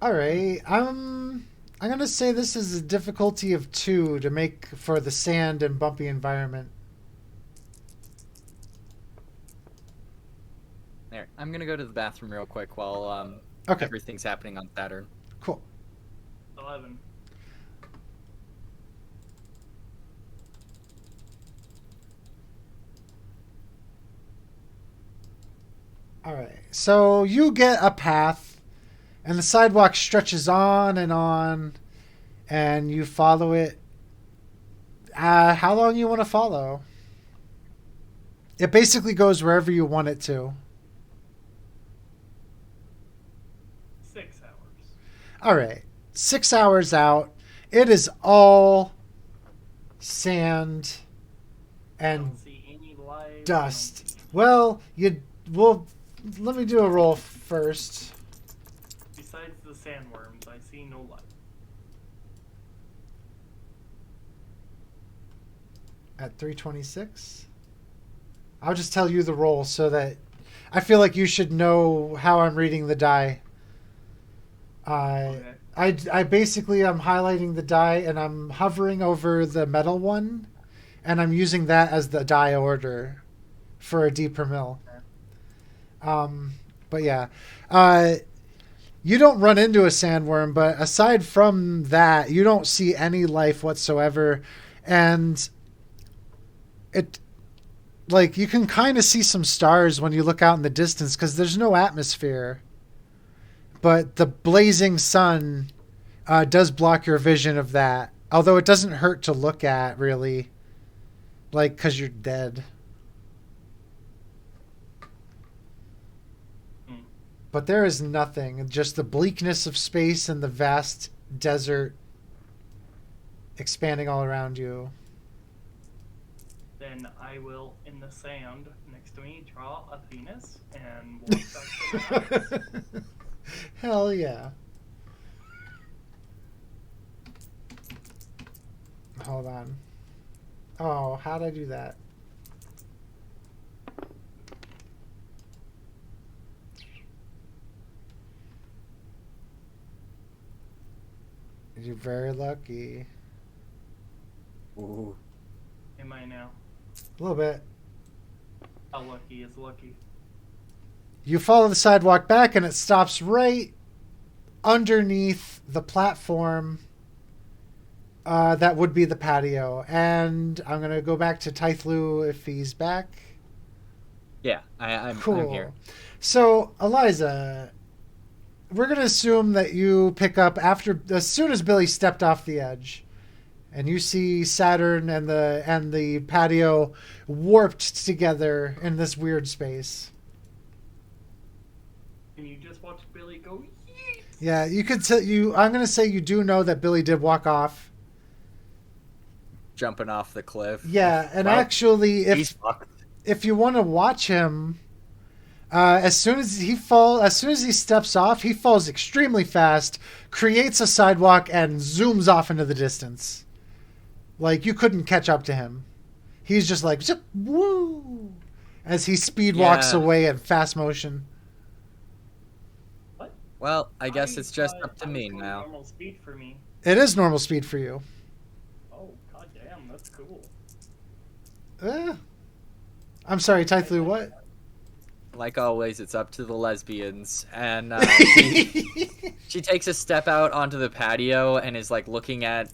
All right. I'm gonna say this is a difficulty of 2 to make for the sand and bumpy environment. There. I'm gonna go to the bathroom real quick while Okay. everything's happening on Saturn. Cool. 11. All right. So you get a path, and the sidewalk stretches on, and you follow it. How long you want to follow? It basically goes wherever you want it to. 6 hours. All right. 6 hours out. It is all sand I and don't see any life. dust. Well, let me do a roll first. Besides the sandworms, I see no life. At 326. I'll just tell you the roll so that I feel like you should know how I'm reading the die. Okay. I basically I'm highlighting the die and I'm hovering over the metal one, and I'm using that as the die order for a D per mil. But yeah, you don't run into a sandworm, but aside from that, you don't see any life whatsoever. And it, like, you can kind of see some stars when you look out in the distance because there's no atmosphere. But the blazing sun does block your vision of that. Although it doesn't hurt to look at, really. Like, because you're dead. But there is nothing. Just the bleakness of space and the vast desert expanding all around you. Then I will, in the sand next to me, draw a penis and walk back to the house. Hell yeah. Hold on. Oh, how'd I do that? You're very lucky. Ooh. Am I now? A little bit. How lucky is lucky? You follow the sidewalk back and it stops right underneath the platform that would be the patio. And I'm going to go back to Tiethulhu if he's back. Yeah, I'm here. So, Eliza, we're going to assume that you pick up as soon as Billy stepped off the edge. And you see Saturn and the patio warped together in this weird space. Can you just watch Billy go? Yeet! Yeah, you could I'm going to say you do know that Billy did walk off. Jumping off the cliff. Yeah, and well, actually, he's fucked. If you want to watch him, as soon as he steps off, he falls extremely fast, creates a sidewalk, and zooms off into the distance. Like, you couldn't catch up to him. He's just like, zip, woo, as he speed walks away at fast motion. What? Well, I guess it's just up to me now. Normal speed for me. It is normal speed for you. Oh, goddamn, that's cool. I'm sorry, Tiethulhu, what? Like always, it's up to the lesbians. And she takes a step out onto the patio and is like looking at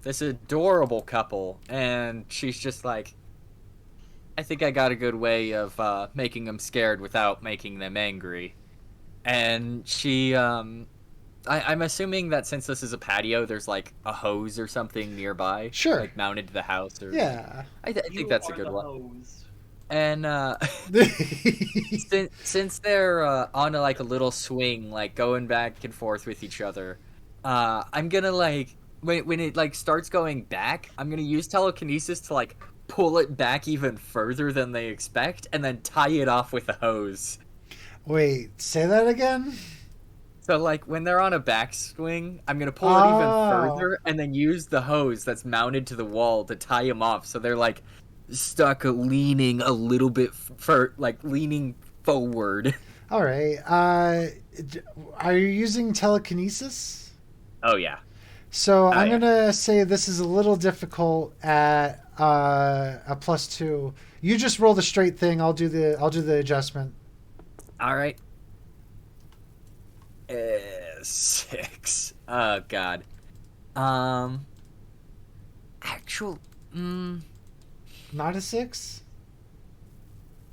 this adorable couple. And she's just like, I think I got a good way of making them scared without making them angry. And she, I'm assuming that since this is a patio, there's like a hose or something nearby. Sure. Like mounted to the house. Or, Yeah. I think that's a good one. Hose. And since they're on a little swing, like going back and forth with each other, I'm gonna when it starts going back, I'm gonna use telekinesis to pull it back even further than they expect, and then tie it off with a hose. Wait, say that again? So when they're on a backswing, I'm gonna pull it even further, and then use the hose that's mounted to the wall to tie them off, so they're stuck leaning a little bit leaning forward. All right. Are you using telekinesis? Oh yeah. So I'm gonna say this is a little difficult at a +2. You just roll the straight thing. I'll do the adjustment. All right. 6. Oh god. Actual. Not a 6?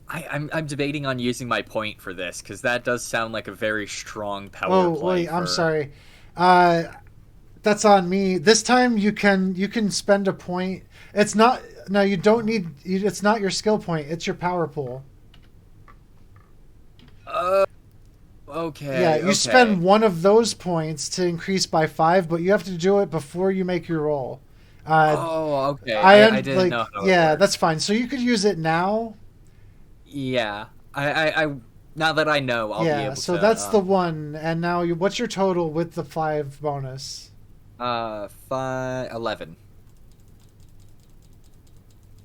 I'm debating on using my point for this because that does sound like a very strong power play. Wait, I'm sorry. That's on me. This time you can spend a point. It's not. No, you don't need. It's not your skill point. It's your power pool. Okay. Yeah, you spend one of those points to increase by 5, but you have to do it before you make your roll. Okay. I didn't know how it worked. That's fine. So you could use it now. Yeah. I now that I know, I'll be able to. So that's the one. And now, what's your total with the 5 bonus? 11.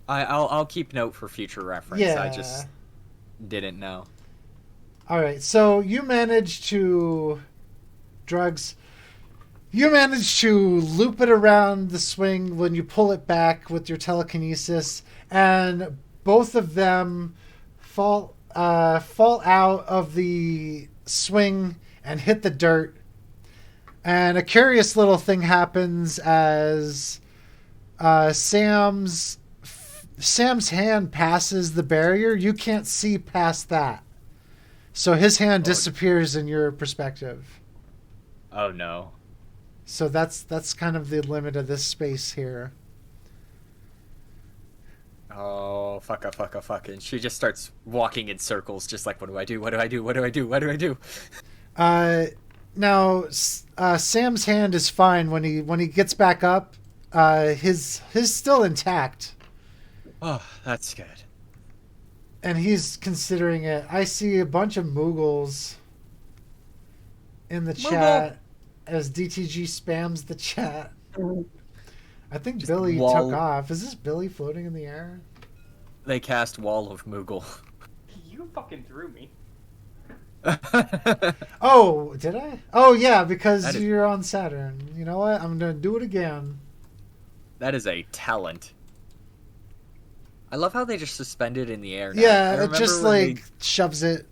I'll keep note for future reference. Yeah. I just didn't know. All right. So you managed to You manage to loop it around the swing when you pull it back with your telekinesis, and both of them fall out of the swing and hit the dirt. And a curious little thing happens as Sam's hand passes the barrier. You can't see past that. So his hand disappears in your perspective. Oh no. So that's kind of the limit of this space here. Oh, fuck. And she just starts walking in circles, just like, what do I do? What do I do? What do I do? What do I do? Now, Sam's hand is fine when he gets back up. His still intact. Oh, that's good. And he's considering it. I see a bunch of Moogles in the chat as DTG spams the chat. I think Just Billy wall- took off. Is this Billy floating in the air? They cast Wall of Moogle. You fucking threw me. Oh, did I? Oh, yeah, because That is- you're on Saturn. You know what? I'm going to do it again. That is a talent. I love how they just suspend it in the air now. I Yeah, it remember just, when like, shoves it.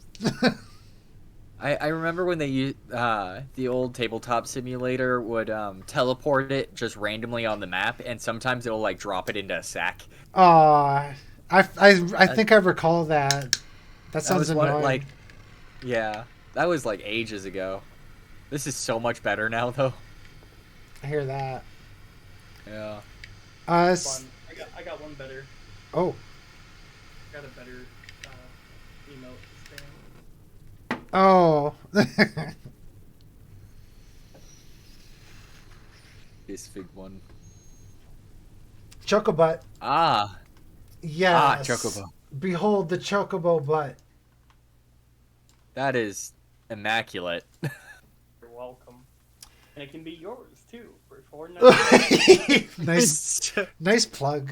I remember when they used the old tabletop simulator would teleport it just randomly on the map, and sometimes it'll like drop it into a sack. Aw, I think I recall that. That sounds annoying. Yeah, that was like ages ago. This is so much better now, though. I hear that. Yeah. S- Fun. I got one better. oh, Got a better emote spam. oh. This big one. Chocobutt. Ah. Yes. Chocobo. Behold the Chocobo butt. That is immaculate. You're welcome. And it can be yours too for $4.99. nice plug.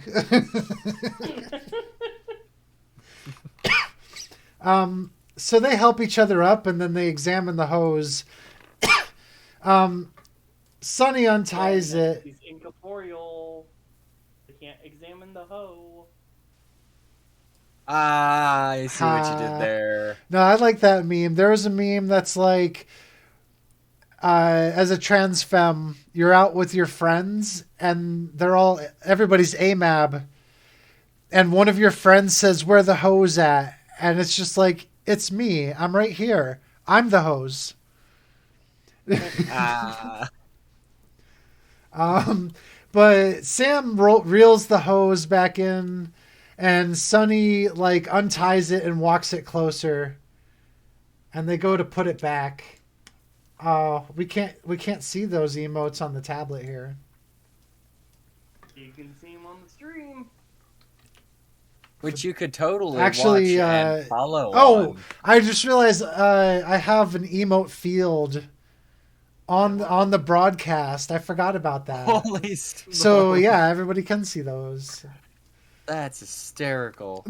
So they help each other up, and then they examine the hose. Sonny unties it. He's incorporeal. They can't examine the hoe. Ah, I see what you did there. No, I like that meme. There was a meme that's like, as a trans femme, you're out with your friends, and everybody's AMAB, and one of your friends says, "Where the hose at?" And it's just like, it's me. I'm right here. I'm the hose. Ah. But Sam reels the hose back in, and Sonny like unties it and walks it closer, and they go to put it back. Oh, we can't see those emotes on the tablet here. You can see him on the stream. Which you could totally Actually, watch and follow. Oh, on. I just realized I have an emote field on the broadcast. I forgot about that. Holy smokes. So yeah, everybody can see those. That's hysterical.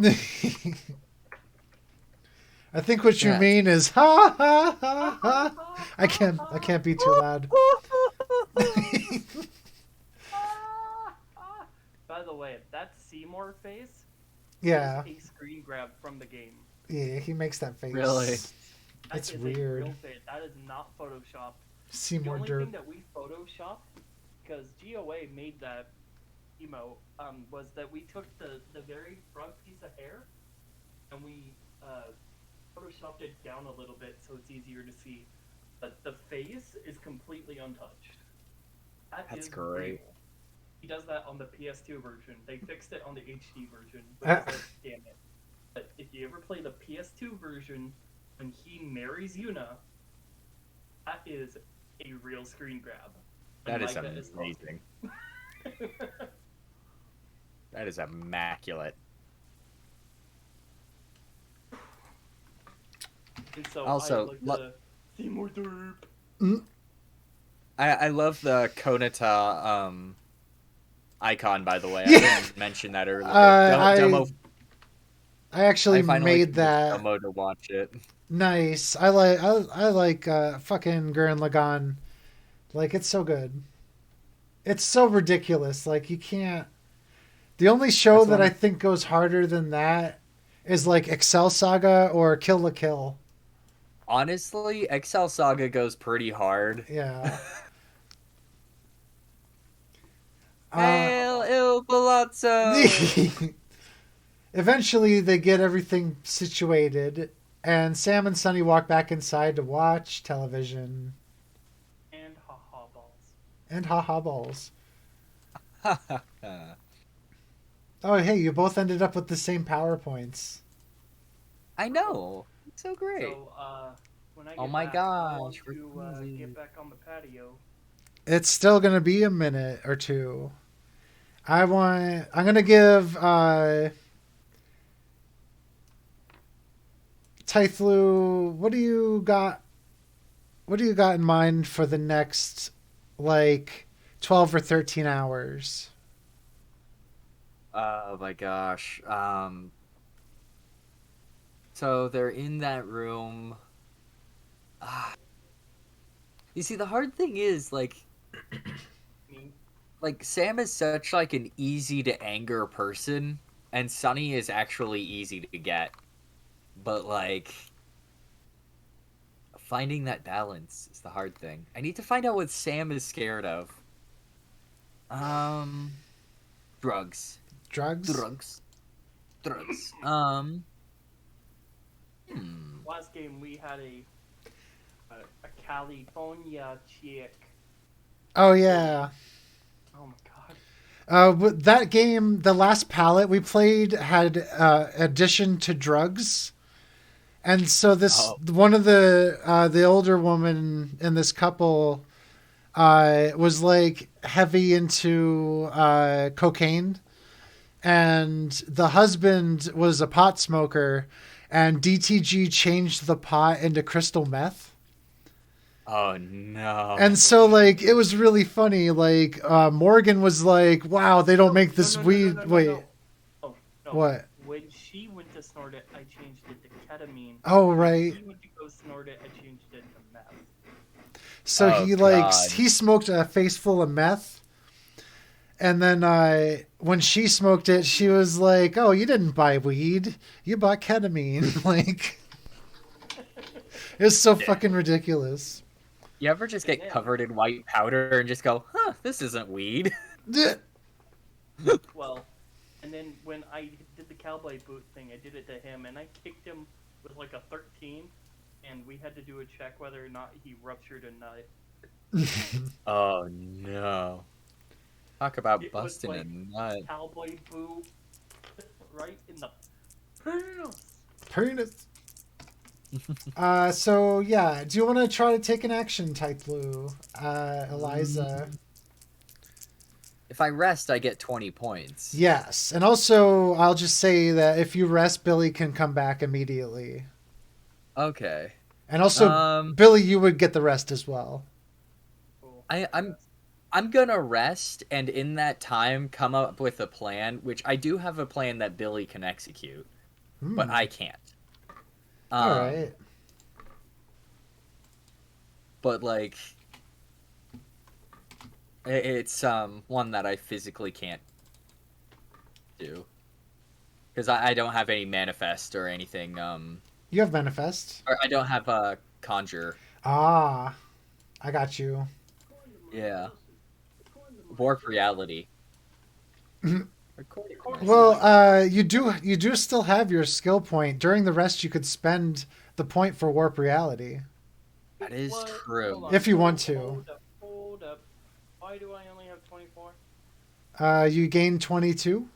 I think what you Yeah. mean is ha ha ha ha. I can't be too loud. By the way, that Seymour face Yeah, is a screen grab from the game. yeah, he makes that face. Really? That It's is weird. A real face. That is not Photoshopped. The Seymour only Derp. thing that we photoshopped, because GOA made that emote, was that we took the very front piece of hair and we photoshopped it down a little bit so it's easier to see. But the face is completely untouched. That's is great. real. He does that on the PS2 version. They fixed it on the HD version. Ah. But damn it. But if you ever play the PS2 version, when he marries Yuna, that is a real screen grab. That is Micah is amazing. talking. That is immaculate. And so Also, I like to see more derp. I love the Konata icon, by the way. Yeah. I didn't mention that earlier. I actually finally made convinced that Domo to watch it. nice. I like fucking Gurren Lagann. Like, it's so good. It's so ridiculous. Like, you can't. The only show That's that one- I think goes harder than that is like Excel Saga or Kill la Kill. Honestly, Excel Saga goes pretty hard. Yeah. Hail Il Palazzo. Eventually, they get everything situated, and Sam and Sunny walk back inside to watch television And haha balls. and haha balls. Oh, hey, you both ended up with the same PowerPoints. I know. It's so great. So, when I get Oh my back, I want gosh, we're to crazy. get back on the patio. It's still gonna be a minute or two. I'm gonna give Tiethulhu, what do you got in mind for the next like 12 or 13 hours? Oh my gosh. So they're in that room. You see, the hard thing is Me. like Sam is such like an easy to anger person, and Sunny is actually easy to get. But like finding that balance is the hard thing. I need to find out what Sam is scared of. Drugs. Drugs? Drugs. Last game we had a California chick. Oh yeah. Oh my god. But that game, the last Pallet we played had addition to drugs. And so one of the older woman in this couple was like heavy into cocaine, and the husband was a pot smoker, and DTG changed the pot into crystal meth. Oh no. And so like it was really funny. Like Morgan was like, "Wow, they don't make this weed." Wait, No. Oh no. what? When she went to snort it, I changed it to ketamine. Oh right. When he went to go snort it, I changed it to meth. So Oh, God. he smoked a face full of meth, and then when she smoked it, she was like, "Oh, you didn't buy weed, you bought ketamine." Like, it's so fucking ridiculous. You ever just get covered in white powder and just go, huh, this isn't weed? Well, and then when I did the cowboy boot thing, I did it to him, and I kicked him with like a 13, and we had to do a check whether or not he ruptured a nut. Oh no. Talk about It was busting like a nut. Cowboy boot, right in the Penis. So yeah, do you want to try to take an action, Tiethulhu, Eliza? If I rest, I get 20 points. Yes, and also I'll just say that if you rest, Billy can come back immediately. Okay. And also, Billy, you would get the rest as well. I'm gonna rest, and in that time, come up with a plan, which I do have a plan that Billy can execute, but I can't. All right. But like, it's one that I physically can't do because I don't have any manifest or anything. You have manifest. Or I don't have a conjure. Ah, I got you. Yeah. Warp reality. Well, you do still have your skill point. During the rest, you could spend the point for warp reality. That is true. Hold on, If you want to. Hold up. Why do I only have 24? You gain 22.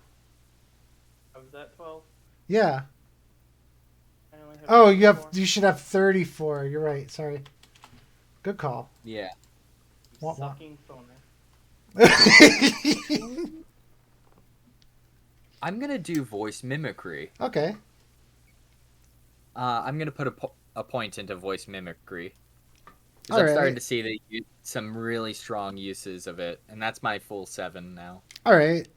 I was at 12. Yeah. I only have Oh, 24. you should have 34. You're right. Sorry. Good call. Yeah. Wah, wah. Sucking phoner. I'm gonna do voice mimicry. Okay. I'm gonna put a point into voice mimicry. All I'm right. starting to see some really strong uses of it, and that's my full 7 now. All right.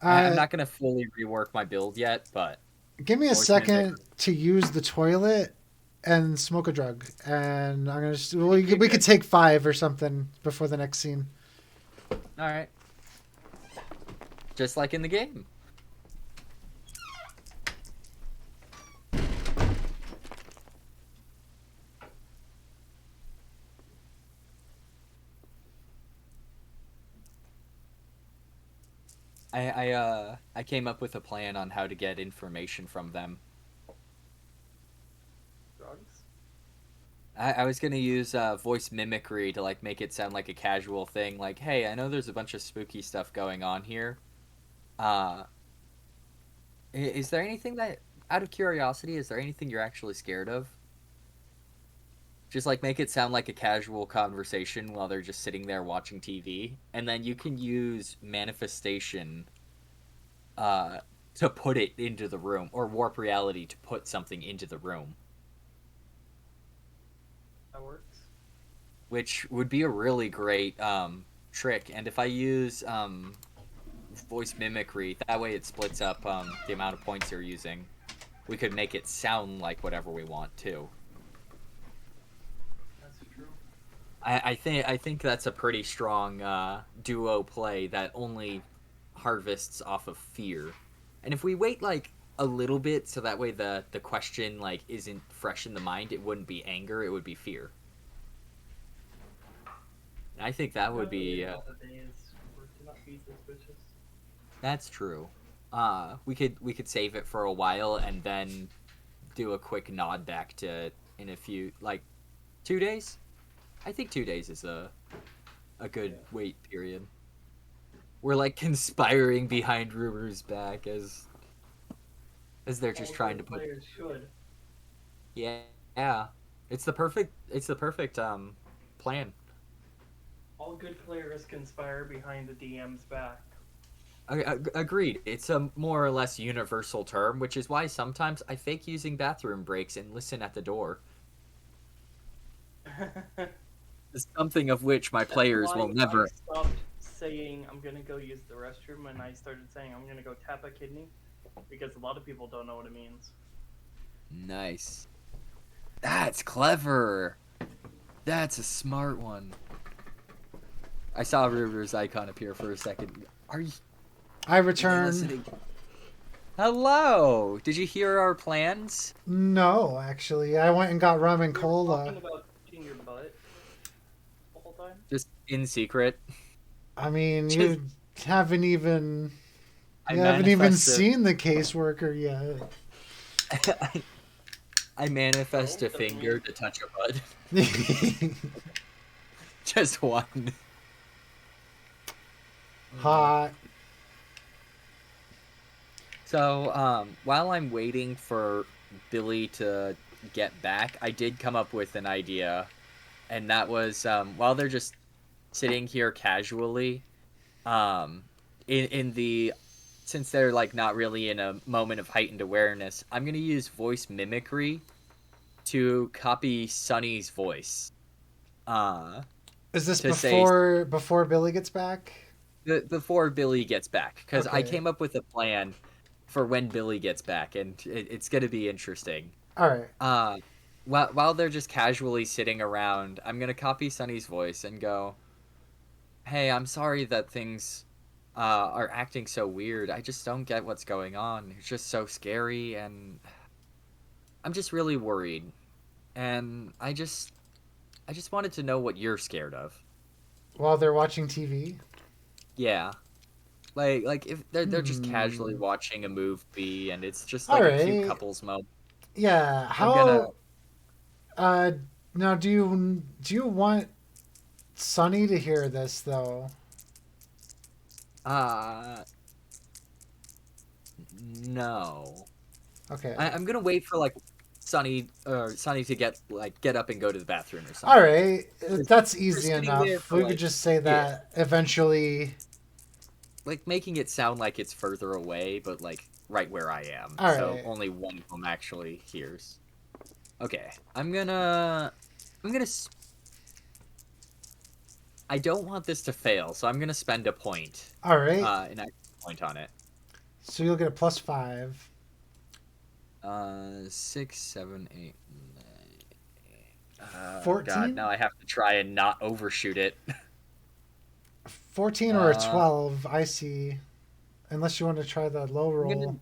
I'm not gonna fully rework my build yet, but Give me a voice second mimicry. to use the toilet and smoke a drug, and I'm gonna. We could take 5 or something before the next scene. All right. Just like in the game. I came up with a plan on how to get information from them. Drugs? I was gonna use voice mimicry to like make it sound like a casual thing, like, "Hey, I know there's a bunch of spooky stuff going on here. Uh, is there anything that, out of curiosity, is there anything you're actually scared of?" Just like make it sound like a casual conversation while they're just sitting there watching TV, and then you can use manifestation to put it into the room, or warp reality to put something into the room, That works. which would be a really great trick. And if I use voice mimicry, that way it splits up the amount of points you're using. We could make it sound like whatever we want too. That's true. I think that's a pretty strong duo play that only harvests off of fear. And if we wait like a little bit, so that way the question like isn't fresh in the mind, it wouldn't be anger, it would be fear. And I think that would be To not be suspicious. that's true. We could save it for a while and then do a quick nod back to in a few, like 2 days. I think 2 days is a good wait period. We're like conspiring behind Ruber's back as they're just All trying to good put. players should. Yeah. It's the perfect plan. All good players conspire behind the DM's back. Agreed. It's a more or less universal term, which is why sometimes I fake using bathroom breaks and listen at the door. It's something of which my players will never. I stopped saying I'm gonna go use the restroom and I started saying I'm gonna go tap a kidney because a lot of people don't know what it means. Nice. That's clever. That's a smart one. I saw Ruber's icon appear for a second. Are you I returned. listening? Hello. Did you hear our plans? No, actually, I went and got rum and You were cola. talking about touching your butt the whole time. Just in secret. I mean, Just- you haven't even I you haven't even manifested- seen the caseworker yet. I manifest a Oh, doesn't finger mean- to touch a bud. Just one. Hot. So, while I'm waiting for Billy to get back, I did come up with an idea, and that was while they're just sitting here casually, in the since they're like not really in a moment of heightened awareness, I'm gonna use voice mimicry to copy Sunny's voice. Is this To say- before Billy gets back? Before Billy gets back, because I Okay. came up with a plan for when Billy gets back, and it's gonna be interesting. All right. While they're just casually sitting around, I'm gonna copy Sunny's voice and go, "Hey, I'm sorry that things are acting so weird. I just don't get what's going on. It's just so scary, and I'm just really worried. And I just wanted to know what you're scared of." While they're watching TV. Yeah. Like if they're just casually watching a movie and it's just like a cute Alright. couples moment. Yeah. How? gonna- Now, do you want Sonny to hear this though? No. Okay. I'm gonna wait for like Sunny to get up and go to the bathroom or something. All right. That's easy sitting enough. there for, We like- could just say that eventually. Like making it sound like it's further away, but like right where I am. All So right. only one of them actually hears. Okay. I'm gonna I don't want this to fail, so I'm gonna spend a point. All right. An extra point on it. So you'll get a +5. 6, 7, 8, 9. 14? God, now I have to try and not overshoot it. 14 or a Uh, 12, I see. Unless you want to try the low roll.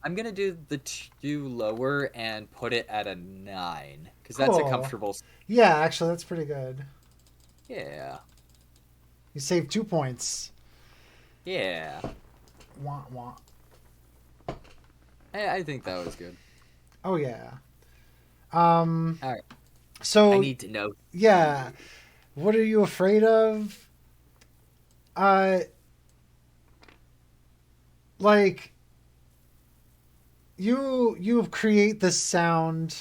I'm gonna do the 2 lower and put it at a 9, because that's a Cool. comfortable. Yeah, actually, that's pretty good. Yeah, You saved 2 points. yeah. Wah, wah. I think that was good. Oh yeah. All right. So I need to know. yeah, what are you afraid of? Like you create this sound.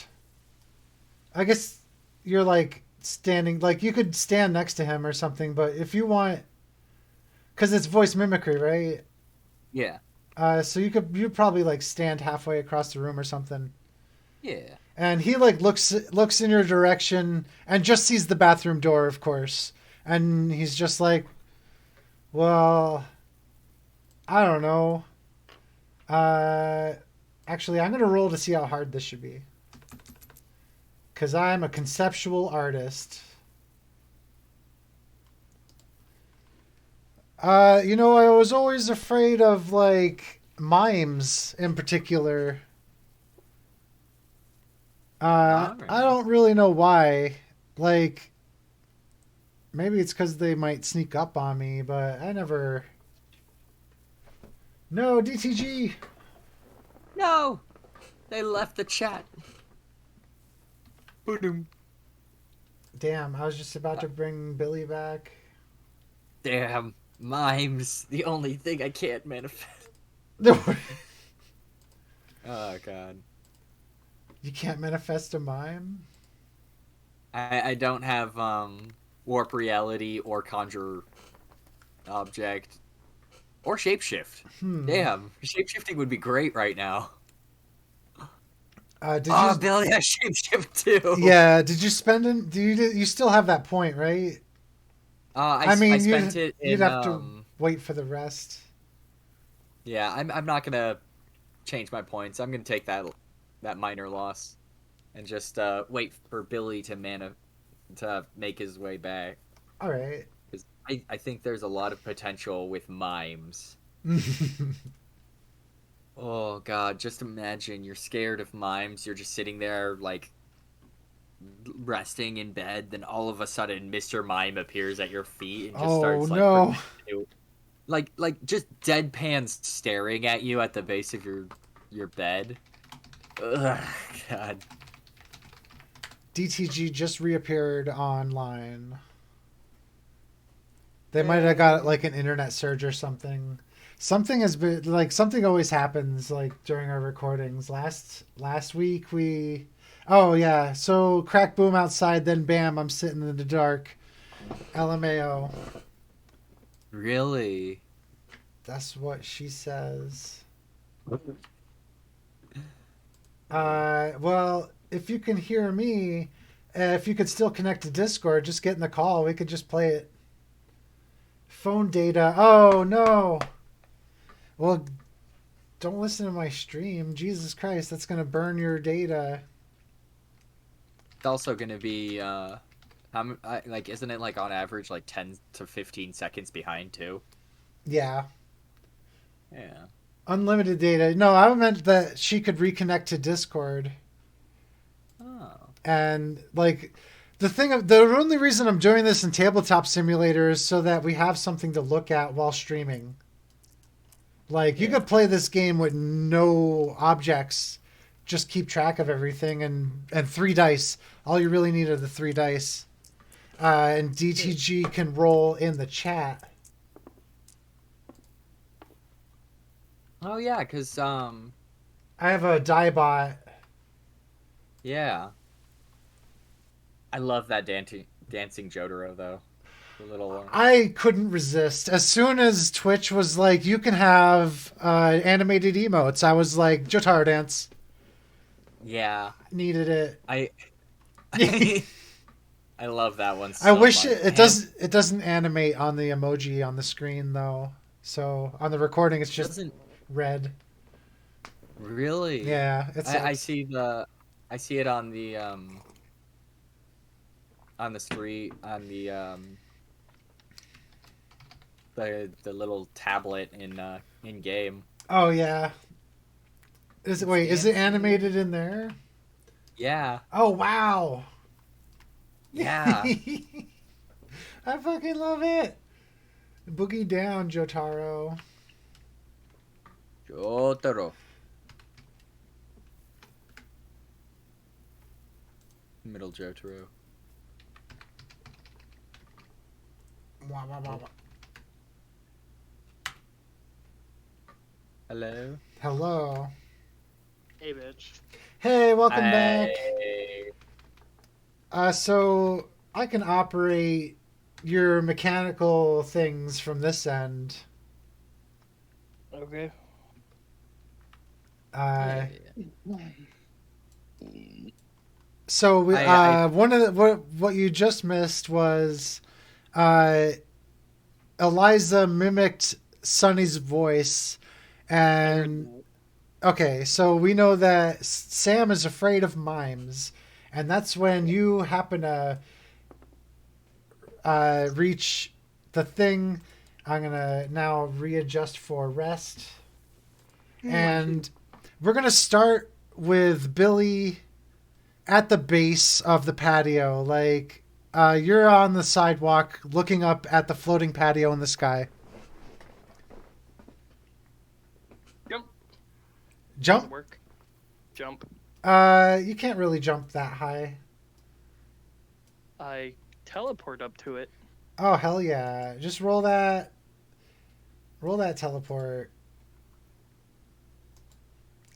I guess you're like standing, like you could stand next to him or something, but if you want, because it's voice mimicry, right? Yeah. So you'd probably like stand halfway across the room or something. Yeah. And he like looks in your direction and just sees the bathroom door, of course. And he's just like, well, I don't know. Actually, I'm gonna roll to see how hard this should be. Cause I'm a conceptual artist. I was always afraid of like mimes in particular. Alright. I don't really know why. Like, maybe it's because they might sneak up on me, but I never. No, DTG! No, they left the chat. Boom. Damn, I was just about to bring Billy back. Damn, mimes. The only thing I can't manifest. You Oh god. can't manifest a mime? I don't have warp reality or conjure object or shapeshift. Damn, shapeshifting would be great right now. Did Oh, you? Billy has shapeshift too. Yeah. Did you spend it? You still have that point, right? I mean, spent it in you'd have to wait for the rest. Yeah, I'm not gonna change my points. I'm gonna take that minor loss and just wait for Billy to make his way back. All right. Because I think there's a lot of potential with mimes. Oh god, just imagine you're scared of mimes. You're just sitting there like resting in bed, then all of a sudden Mr. Mime appears at your feet and just starts like no. pretending to- like just deadpan staring at you at the base of your bed. Ugh, god. DTG just reappeared online. They might have got like an internet surge or something. Something has been like something always happens like during our recordings. Last week oh yeah, so crack boom outside, then bam, I'm sitting in the dark. LMAO. Really? That's what she says. Well, if you can hear me, if you could still connect to Discord, just get in the call. We could just play it. Phone data. Oh, no. Well, don't listen to my stream. Jesus Christ, that's going to burn your data. It's also gonna be like isn't it like on average like 10 to 15 seconds behind too? Yeah. Yeah. Unlimited data. No, I meant that she could reconnect to Discord. Oh. And like the only reason I'm doing this in Tabletop Simulator is so that we have something to look at while streaming. Like you could play this game with no objects, just keep track of everything, and 3 dice. All you really need are the 3 dice. And DTG can roll in the chat. Oh yeah, because I have a die bot. yeah. I love that dancing Jotaro though. The little I couldn't resist. As soon as Twitch was like, you can have animated emotes, I was like, Jotaro dance. Yeah. Needed it. I love that one so I wish much. it doesn't animate on the emoji on the screen though. So on the recording it's just red. Really? Yeah, I see it on the street on the little tablet in game. Oh yeah. Is it animated in there? Yeah. Oh wow. Yeah. I fucking love it. Boogie down, Jotaro. Totoro. Middle Jotaro. Wah, wah, wah, wah. Hello. Hello. Hey, bitch. Hey, welcome back. Hey. So I can operate your mechanical things from this end. Okay. So we, I- one of the, what you just missed was Eliza mimicked Sonny's voice, and okay, so we know that Sam is afraid of mimes, and that's when you happen to reach the thing. I'm gonna now readjust for rest, and we're gonna start with Billy at the base of the patio. Like, you're on the sidewalk looking up at the floating patio in the sky. Jump. Jump? Doesn't work. Jump. You can't really jump that high. I teleport up to it. Oh, hell yeah. Just roll that. Roll that teleport.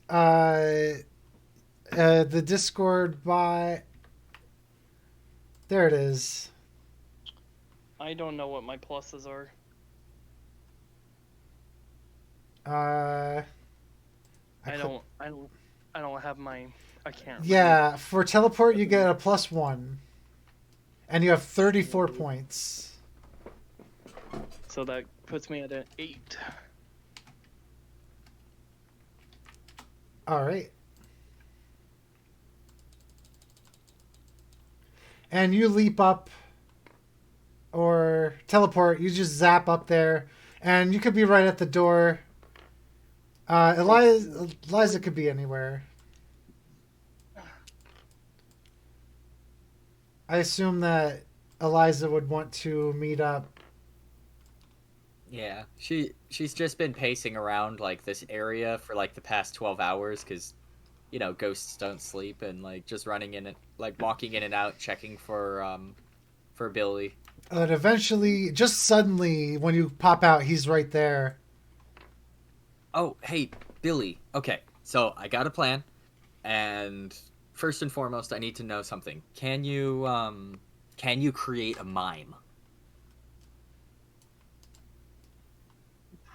The Discord bot. There it is. I don't know what my pluses are. I I don't have my. I can't. Yeah, for teleport you get a +1. And you have 34 points. So that puts me at an 8. All right. And you leap up or teleport. You just zap up there. And you could be right at the door. Eliza could be anywhere. I assume that Eliza would want to meet up. Yeah, she's just been pacing around like this area for like the past 12 hours because, you know, ghosts don't sleep, and like just running in and like walking in and out, checking for Billy. And eventually, just suddenly, when you pop out, he's right there. Oh, hey, Billy. Okay, so I got a plan, and first and foremost, I need to know something. Can you create a mime?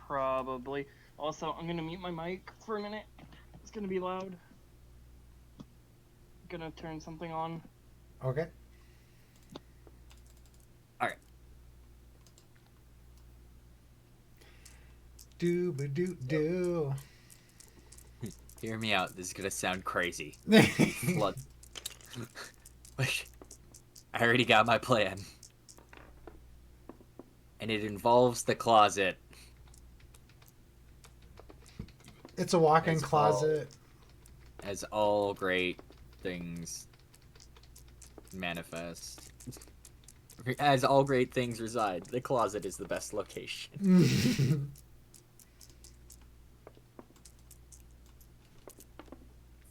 Probably. Also, I'm gonna mute my mic for a minute. It's gonna be loud. Gonna turn something on. Okay. Alright. Do. Hear me out. This is gonna sound crazy. Blood. Like, I already got my plan. And it involves the closet. It's a walk-in It's closet. As all great things manifest. As all great things reside, the closet is the best location.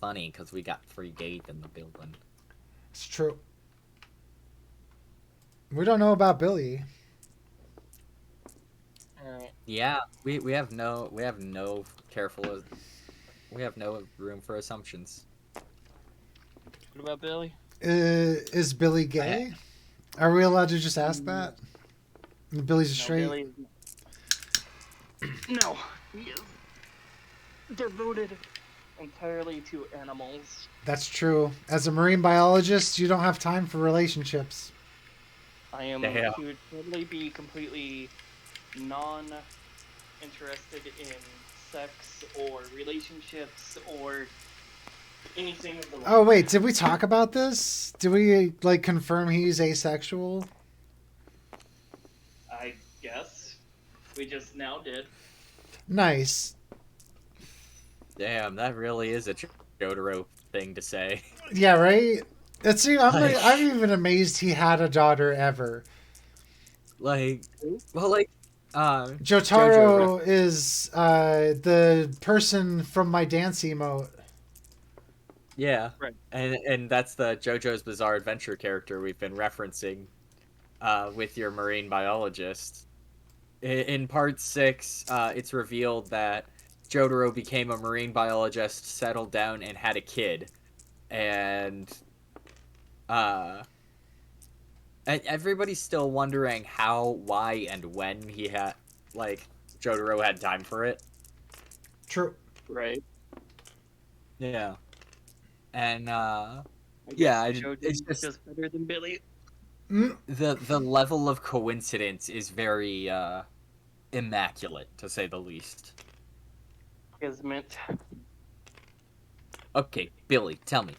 Funny, because we got free gate in the building. It's true. We don't know about Billy. Alright. Yeah, we have no room for assumptions. What about Billy? Is Billy gay? Are we allowed to just ask that? Billy's a No, straight. Billy... No. He is devoted entirely to animals. That's true. As a marine biologist, you don't have time for relationships. I am. Damn. He would totally be completely non-interested in sex or relationships or anything of the like. Oh wait, did we talk about this? Did we like confirm he's asexual? I guess we just now did. Nice. Damn, that really is a Jotaro thing to say. Yeah, right. Like- I'm even amazed he had a daughter ever. Like, well, like, Jotaro is the person from my dance emote. Yeah, Right. and that's the JoJo's Bizarre Adventure character we've been referencing with your marine biologist. In part 6, it's revealed that Jotaro became a marine biologist, settled down, and had a kid. And everybody's still wondering how, why, and when he had, like, Jotaro had time for it. True. Right. Yeah. And, I yeah, guess JoJo's it's just better than Billy. the level of coincidence is very immaculate, to say the least. Kismet. Okay, Billy, tell me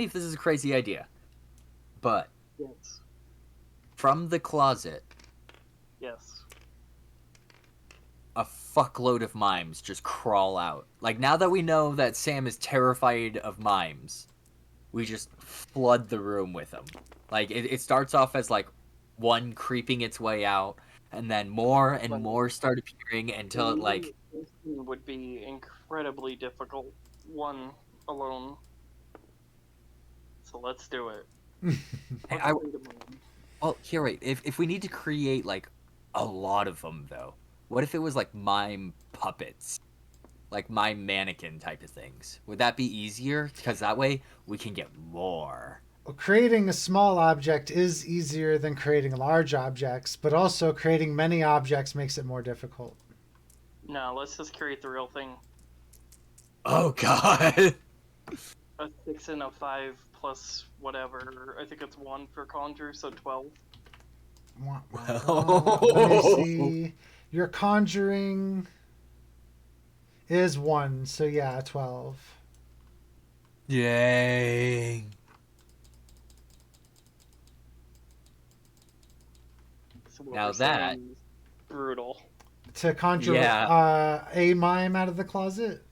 if this is a crazy idea, but Yes. from the closet, Yes. a fuckload of mimes just crawl out. Like, now that we know that Sam is terrified of mimes, we just flood the room with them. Like, it starts off as, like, one creeping its way out, and then more and more start appearing until it, like... This one would be incredibly difficult. One alone. So let's do it. Well, here, wait. If we need to create, like, a lot of them, though, what if it was, like, mime puppets? Like, mime mannequin type of things. Would that be easier? Because that way, we can get more. Well, creating a small object is easier than creating large objects, but also creating many objects makes it more difficult. No, let's just create the real thing. Oh, God! A 6 and a 5 plus whatever. I think it's 1 for conjure, so 12. Let me see. Your conjuring is 1, so yeah, 12. Yay! So what Now we're that- saying is brutal. To conjure Yeah. a mime out of the closet.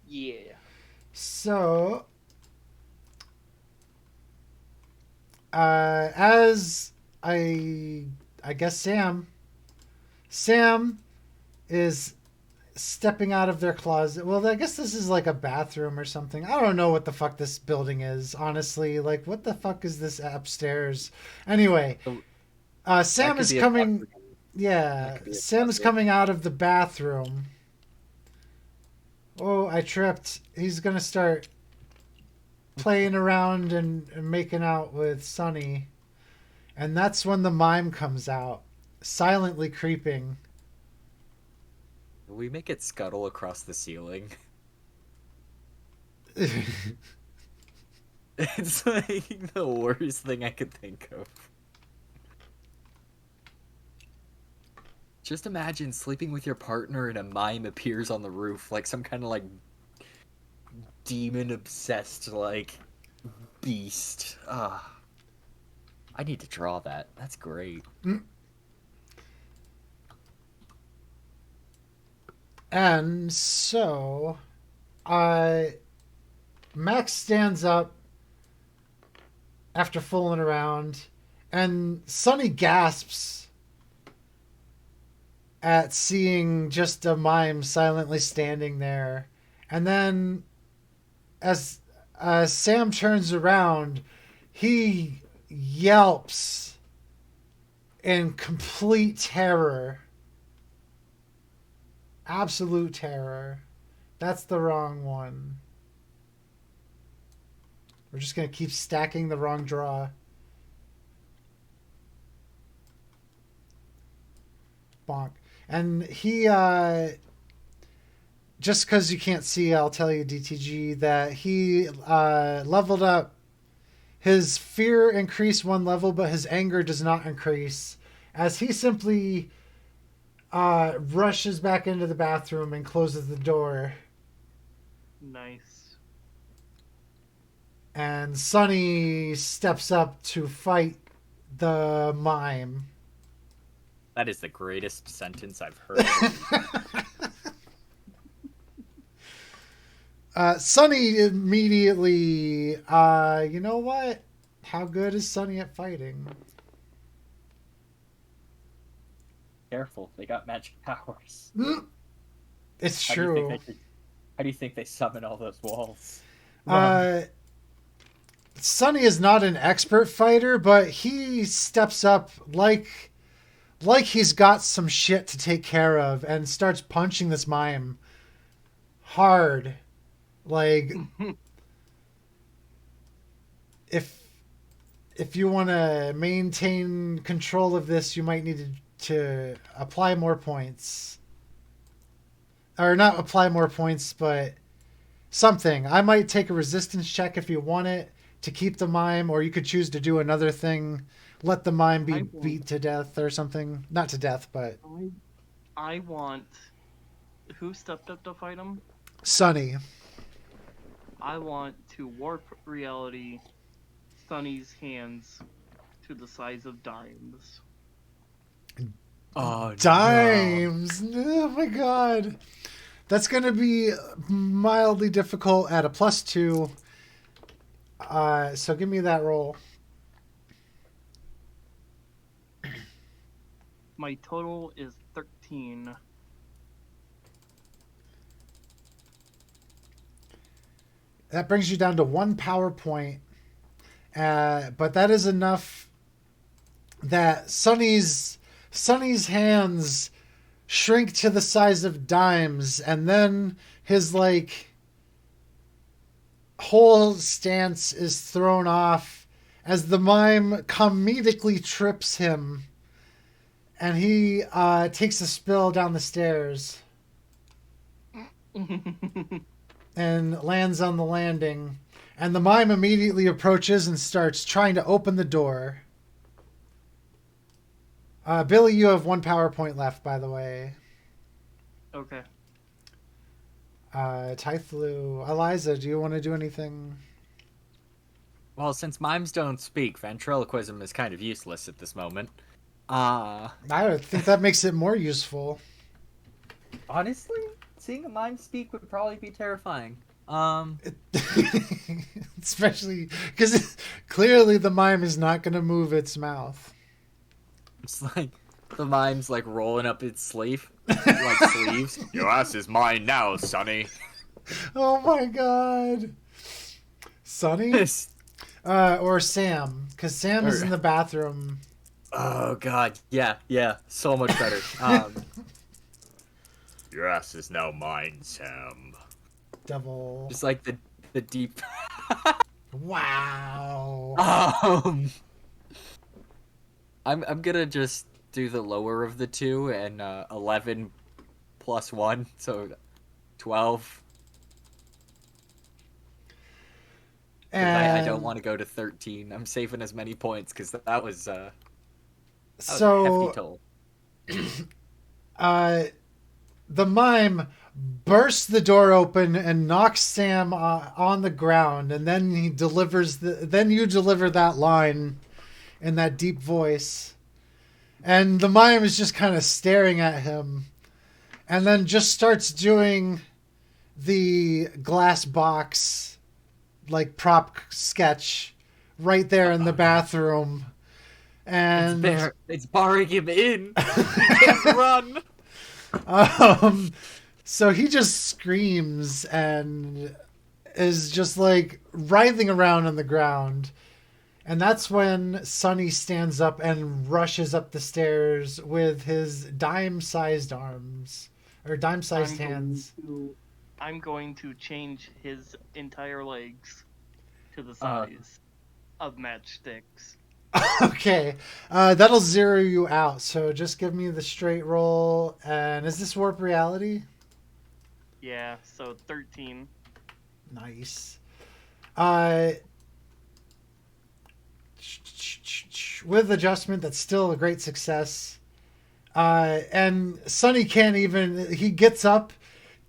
Yeah. So, as I guess Sam is stepping out of their closet. Well, I guess this is like a bathroom or something. I don't know what the fuck this building is, honestly. Like, what the fuck is this upstairs? Anyway, Sam is coming. Yeah, Sam is coming out of the bathroom. Oh, I tripped. He's gonna start playing around and making out with Sunny. And that's when the mime comes out, silently creeping. We make it scuttle across the ceiling. It's like the worst thing I could think of. Just imagine sleeping with your partner and a mime appears on the roof, like some kind of like demon obsessed like beast. I need to draw that. That's great. And so, Max stands up after fooling around, and Sunny gasps at seeing just a mime silently standing there. And then, as Sam turns around, he yelps in complete terror. Absolute terror. That's the wrong one. We're just going to keep stacking the wrong draw. Bonk. And he, just because you can't see, I'll tell you, DTG, that he leveled up. His fear increased 1 level, but his anger does not increase, as he simply rushes back into the bathroom and closes the door. Nice. And Sunny steps up to fight the mime. That is the greatest sentence I've heard. Sunny immediately, you know what? How good is Sunny at fighting? Careful, they got magic powers. It's How true. How do you think they summon all those walls? Sonny is not an expert fighter, but he steps up like he's got some shit to take care of and starts punching this mime hard. Like, if you want to maintain control of this, you might need to apply more points. Or not apply more points, but something. I might take a resistance check if you want it to keep the mime, or you could choose to do another thing. Let the mime be beat to death or something. Not to death, but... I want... Who stepped up to fight him? Sonny. I want to warp reality Sonny's hands to the size of dimes. Oh, Dimes! No. Oh my god. That's going to be mildly difficult at a +2. So give me that roll. My total is 13. That brings you down to 1 power point. But that is enough that Sonny's hands shrink to the size of dimes, and then his whole stance is thrown off as the mime comedically trips him, and he takes a spill down the stairs and lands on the landing. And the mime immediately approaches and starts trying to open the door. Billy, you have 1 power point left, by the way. Okay. Tiethulhu, Eliza, do you want to do anything? Well, since mimes don't speak, ventriloquism is kind of useless at this moment. I don't think that makes it more useful. Honestly, seeing a mime speak would probably be terrifying. Especially because clearly the mime is not going to move its mouth. It's like the mime's like rolling up its sleeve, like sleeves. Your ass is mine now, Sonny. Oh my god. Sonny? Or Sam, because Sam is in the bathroom. Oh god, yeah, so much better. Your ass is now mine, Sam. Devil. Just like the deep. Wow. I'm gonna just do the lower of the two and 11 plus 1, so 12. And I don't want to go to 13. I'm saving as many points because that was a hefty toll. The mime bursts the door open and knocks Sam on the ground, and then you deliver that line in that deep voice, and the mime is just kind of staring at him, and then just starts doing the glass box like prop sketch right there in the bathroom, and it's barring him in. He can't run. So he just screams and is just like writhing around on the ground. And that's when Sonny stands up and rushes up the stairs with his dime-sized arms. Or dime-sized hands. I'm going to change his entire legs to the size of matchsticks. Okay. That'll zero you out. So just give me the straight roll. And is this warp reality? Yeah, so 13. Nice. With adjustment, that's still a great success. And Sonny can't even... He gets up,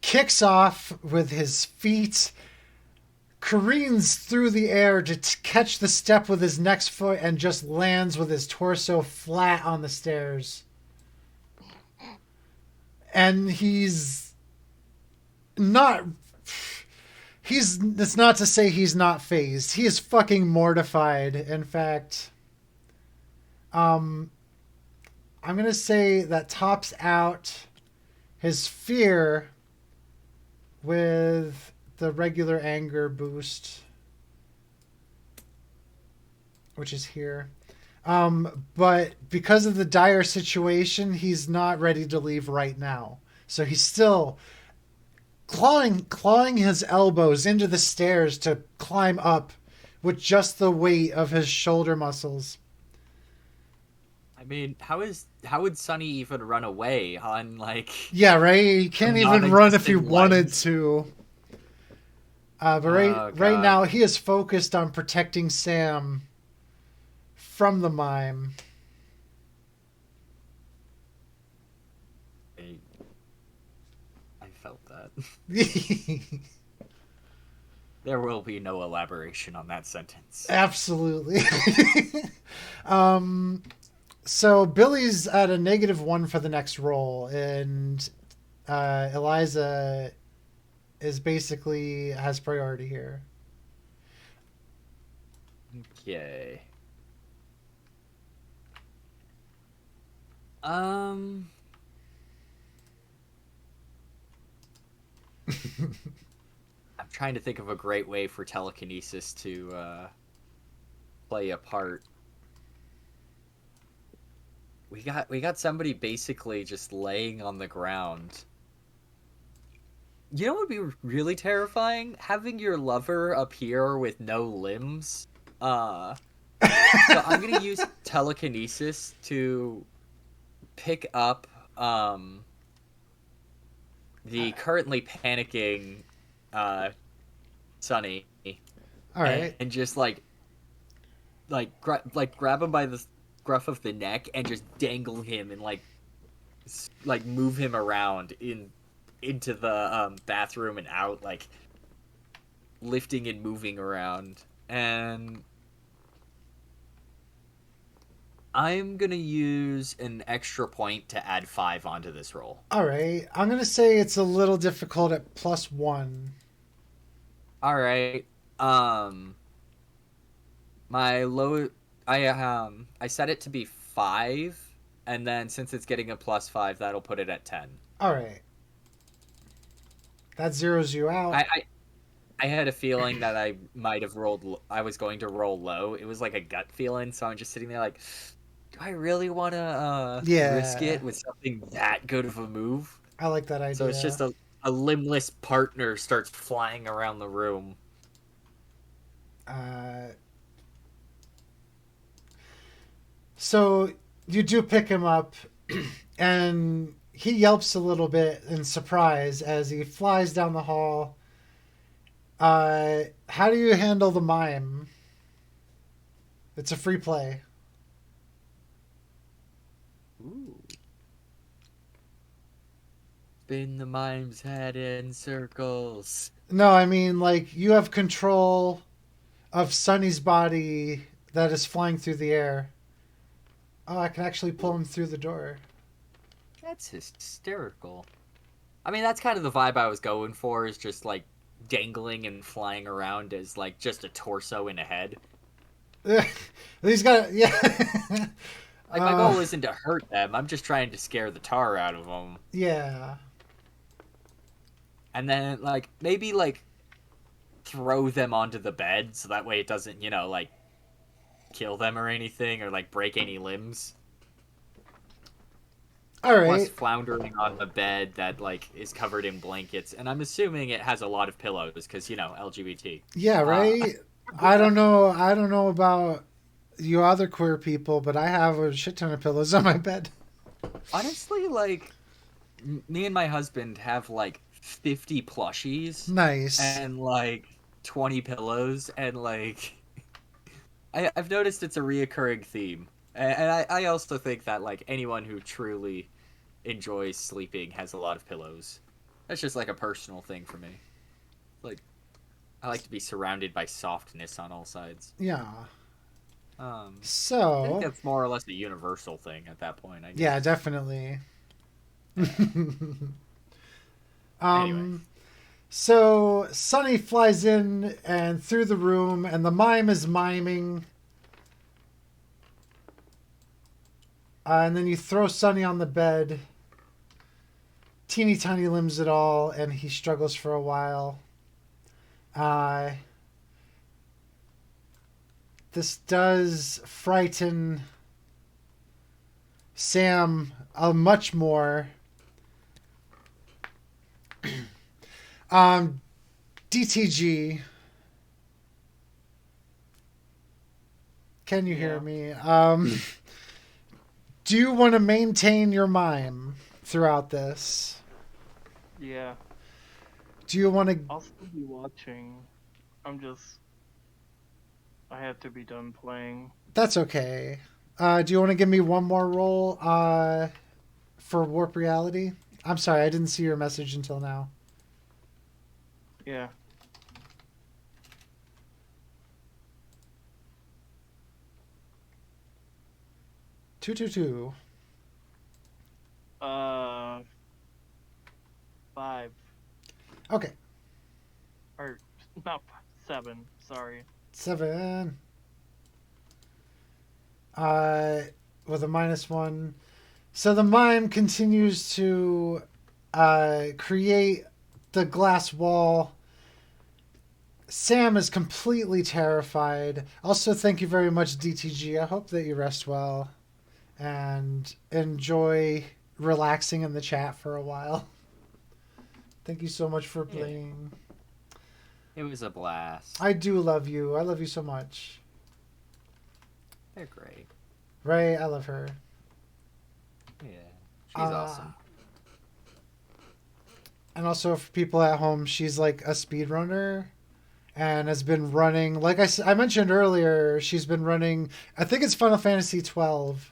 kicks off with his feet, careens through the air to catch the step with his next foot, and just lands with his torso flat on the stairs. And it's not to say he's not fazed. He is fucking mortified. In fact, I'm going to say that tops out his fear with the regular anger boost, which is here. But because of the dire situation, he's not ready to leave right now. So he's still clawing his elbows into the stairs to climb up with just the weight of his shoulder muscles. I mean, how would Sonny even run away on like? Yeah, right. He can't even run if he wanted to. But right now he is focused on protecting Sam from the mime. I felt that. There will be no elaboration on that sentence. Absolutely. So Billy's at a -1 for the next roll, and Eliza is basically has priority here. Okay. I'm trying to think of a great way for telekinesis to play a part. We got somebody basically just laying on the ground. You know what would be really terrifying? Having your lover appear with no limbs. So I'm gonna use telekinesis to pick up the currently panicking Sonny. All right. And just grab him by the scruff of the neck and just dangle him and like move him around into the bathroom and out, like lifting and moving around. And I'm gonna use an extra point to add 5 onto this roll. All right. I'm gonna say it's a little difficult at +1. All right. My low, I set it to be 5, and then since it's getting a +5, that'll put it at 10. All right. That zeroes you out. I had a feeling that I might have rolled. I was going to roll low. It was like a gut feeling, so I'm just sitting there like, do I really want to risk it with something that good of a move? I like that idea. So it's just a limbless partner starts flying around the room. So you do pick him up, and he yelps a little bit in surprise as he flies down the hall. How do you handle the mime? It's a free play. Ooh. Spin the mime's head in circles. No, I mean, like, you have control of Sonny's body that is flying through the air. Oh, I can actually pull him through the door. That's hysterical. I mean, that's kind of the vibe I was going for, is just, like, dangling and flying around as, like, just a torso and a head. He's got, yeah. Like, my goal isn't to hurt them. I'm just trying to scare the tar out of them. Yeah. And then, like, maybe, like, throw them onto the bed so that way it doesn't, you know, like, kill them or anything or, like, break any limbs. All right. Plus floundering on the bed that, like, is covered in blankets. And I'm assuming it has a lot of pillows because, you know, LGBT. Yeah, right? I don't know about you other queer people, but I have a shit ton of pillows on my bed. Honestly, like, me and my husband have, like, 50 plushies. Nice. And, like, 20 pillows. And, like, I've noticed it's a reoccurring theme. And I also think that, like, anyone who truly enjoys sleeping has a lot of pillows. That's just, like, a personal thing for me. Like, I like to be surrounded by softness on all sides. Yeah. I So think that's more or less a universal thing at that point, I guess. yeah, definitely. Anyway. So Sonny flies in and through the room, and the mime is miming. And then you throw Sonny on the bed. Teeny tiny limbs at all, and he struggles for a while. This does frighten Sam much more. DTG. Can you hear me? Do you want to maintain your mime throughout this? Yeah. Do you want to... I'll still be watching. I have to be done playing. That's okay. Do you want to give me one more roll for Warp Reality? I'm sorry, I didn't see your message until now. Yeah. Two. 5. Okay. Or, not 7, sorry. 7. With a -1. So the mime continues to create the glass wall. Sam is completely terrified. Also, thank you very much, DTG. I hope that you rest well and enjoy relaxing in the chat for a while. Thank you so much for playing. It was a blast. I do love you. I love you so much. They're great. Ray, I love her. Yeah. She's awesome. And also for people at home, she's like a speedrunner and has been running, like I mentioned earlier, she's been running, I think it's Final Fantasy 12.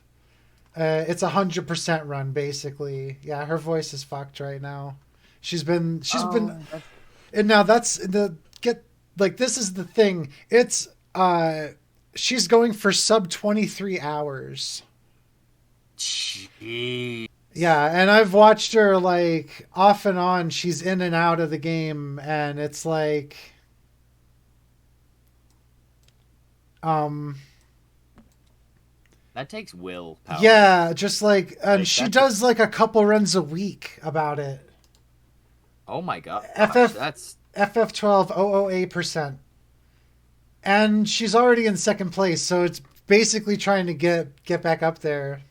It's 100% run, basically. Yeah, her voice is fucked right now. She's been, and now that's this is the thing. It's, she's going for sub 23 hours. Jeez. Yeah, and I've watched her like off and on. She's in and out of the game, and it's like, that takes willpower. yeah, just like, and Like, she does like a couple runs a week about it. Oh my god. That's FF12 008%, and she's already in second place, so it's basically trying to get back up there.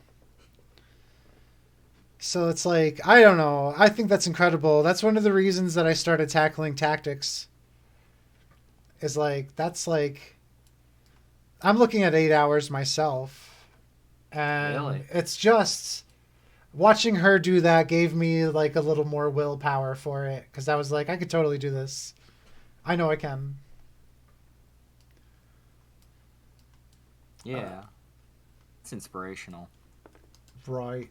So it's like, I don't know. I think that's incredible. That's one of the reasons that I started tackling tactics. Is like, that's like, I'm looking at 8 hours myself. And Really? it's just, watching her do that gave me like a little more willpower for it. Because I was like, I could totally do this. I know I can. Yeah. It's inspirational. Right.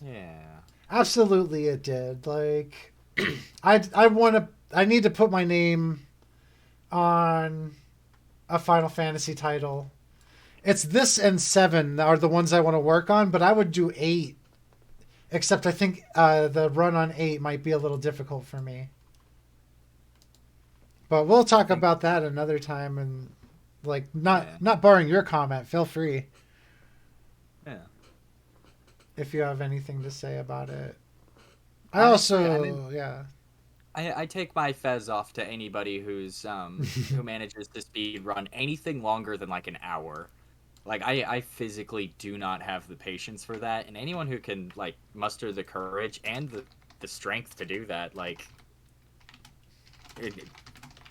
Yeah. Absolutely it did. Like, I need to put my name on a Final Fantasy title. It's this and 7 are the ones I want to work on, but I would do 8. Except I think the run on 8 might be a little difficult for me. But we'll talk about that another time, and like not barring your comment, feel free. Yeah. If you have anything to say about it. Honestly, I take my fez off to anybody who's who manages to speed run anything longer than like an hour. Like I physically do not have the patience for that, and anyone who can like muster the courage and the strength to do that, like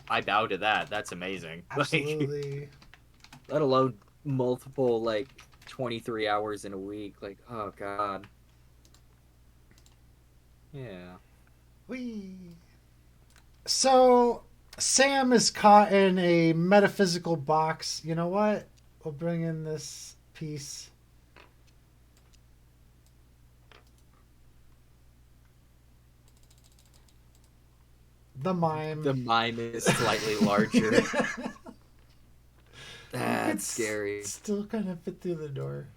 I bow to that. That's amazing. Absolutely. Like, let alone multiple like 23 hours in a week. Like, oh god. Yeah. Whee. So Sam is caught in a metaphysical box. You know what? We'll bring in this piece. The mime. The mime is slightly larger. That's scary. Still kind of fit through the door.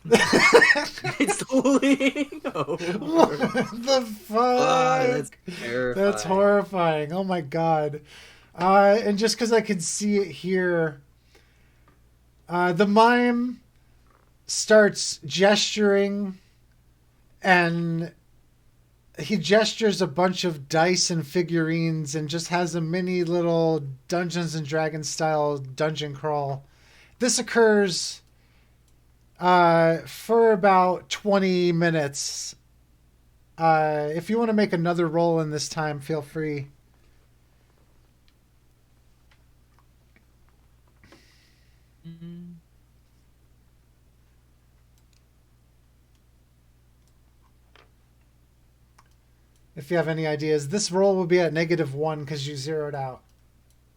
It's leaning over. What the fuck? Oh, that's terrifying. That's horrifying. Oh my god. And just because I can see it here, the mime starts gesturing, and he gestures a bunch of dice and figurines and just has a mini little Dungeons and Dragons style dungeon crawl. This occurs for about 20 minutes. If you want to make another roll in this time, feel free. If you have any ideas, this roll will be at -1 because you zeroed out.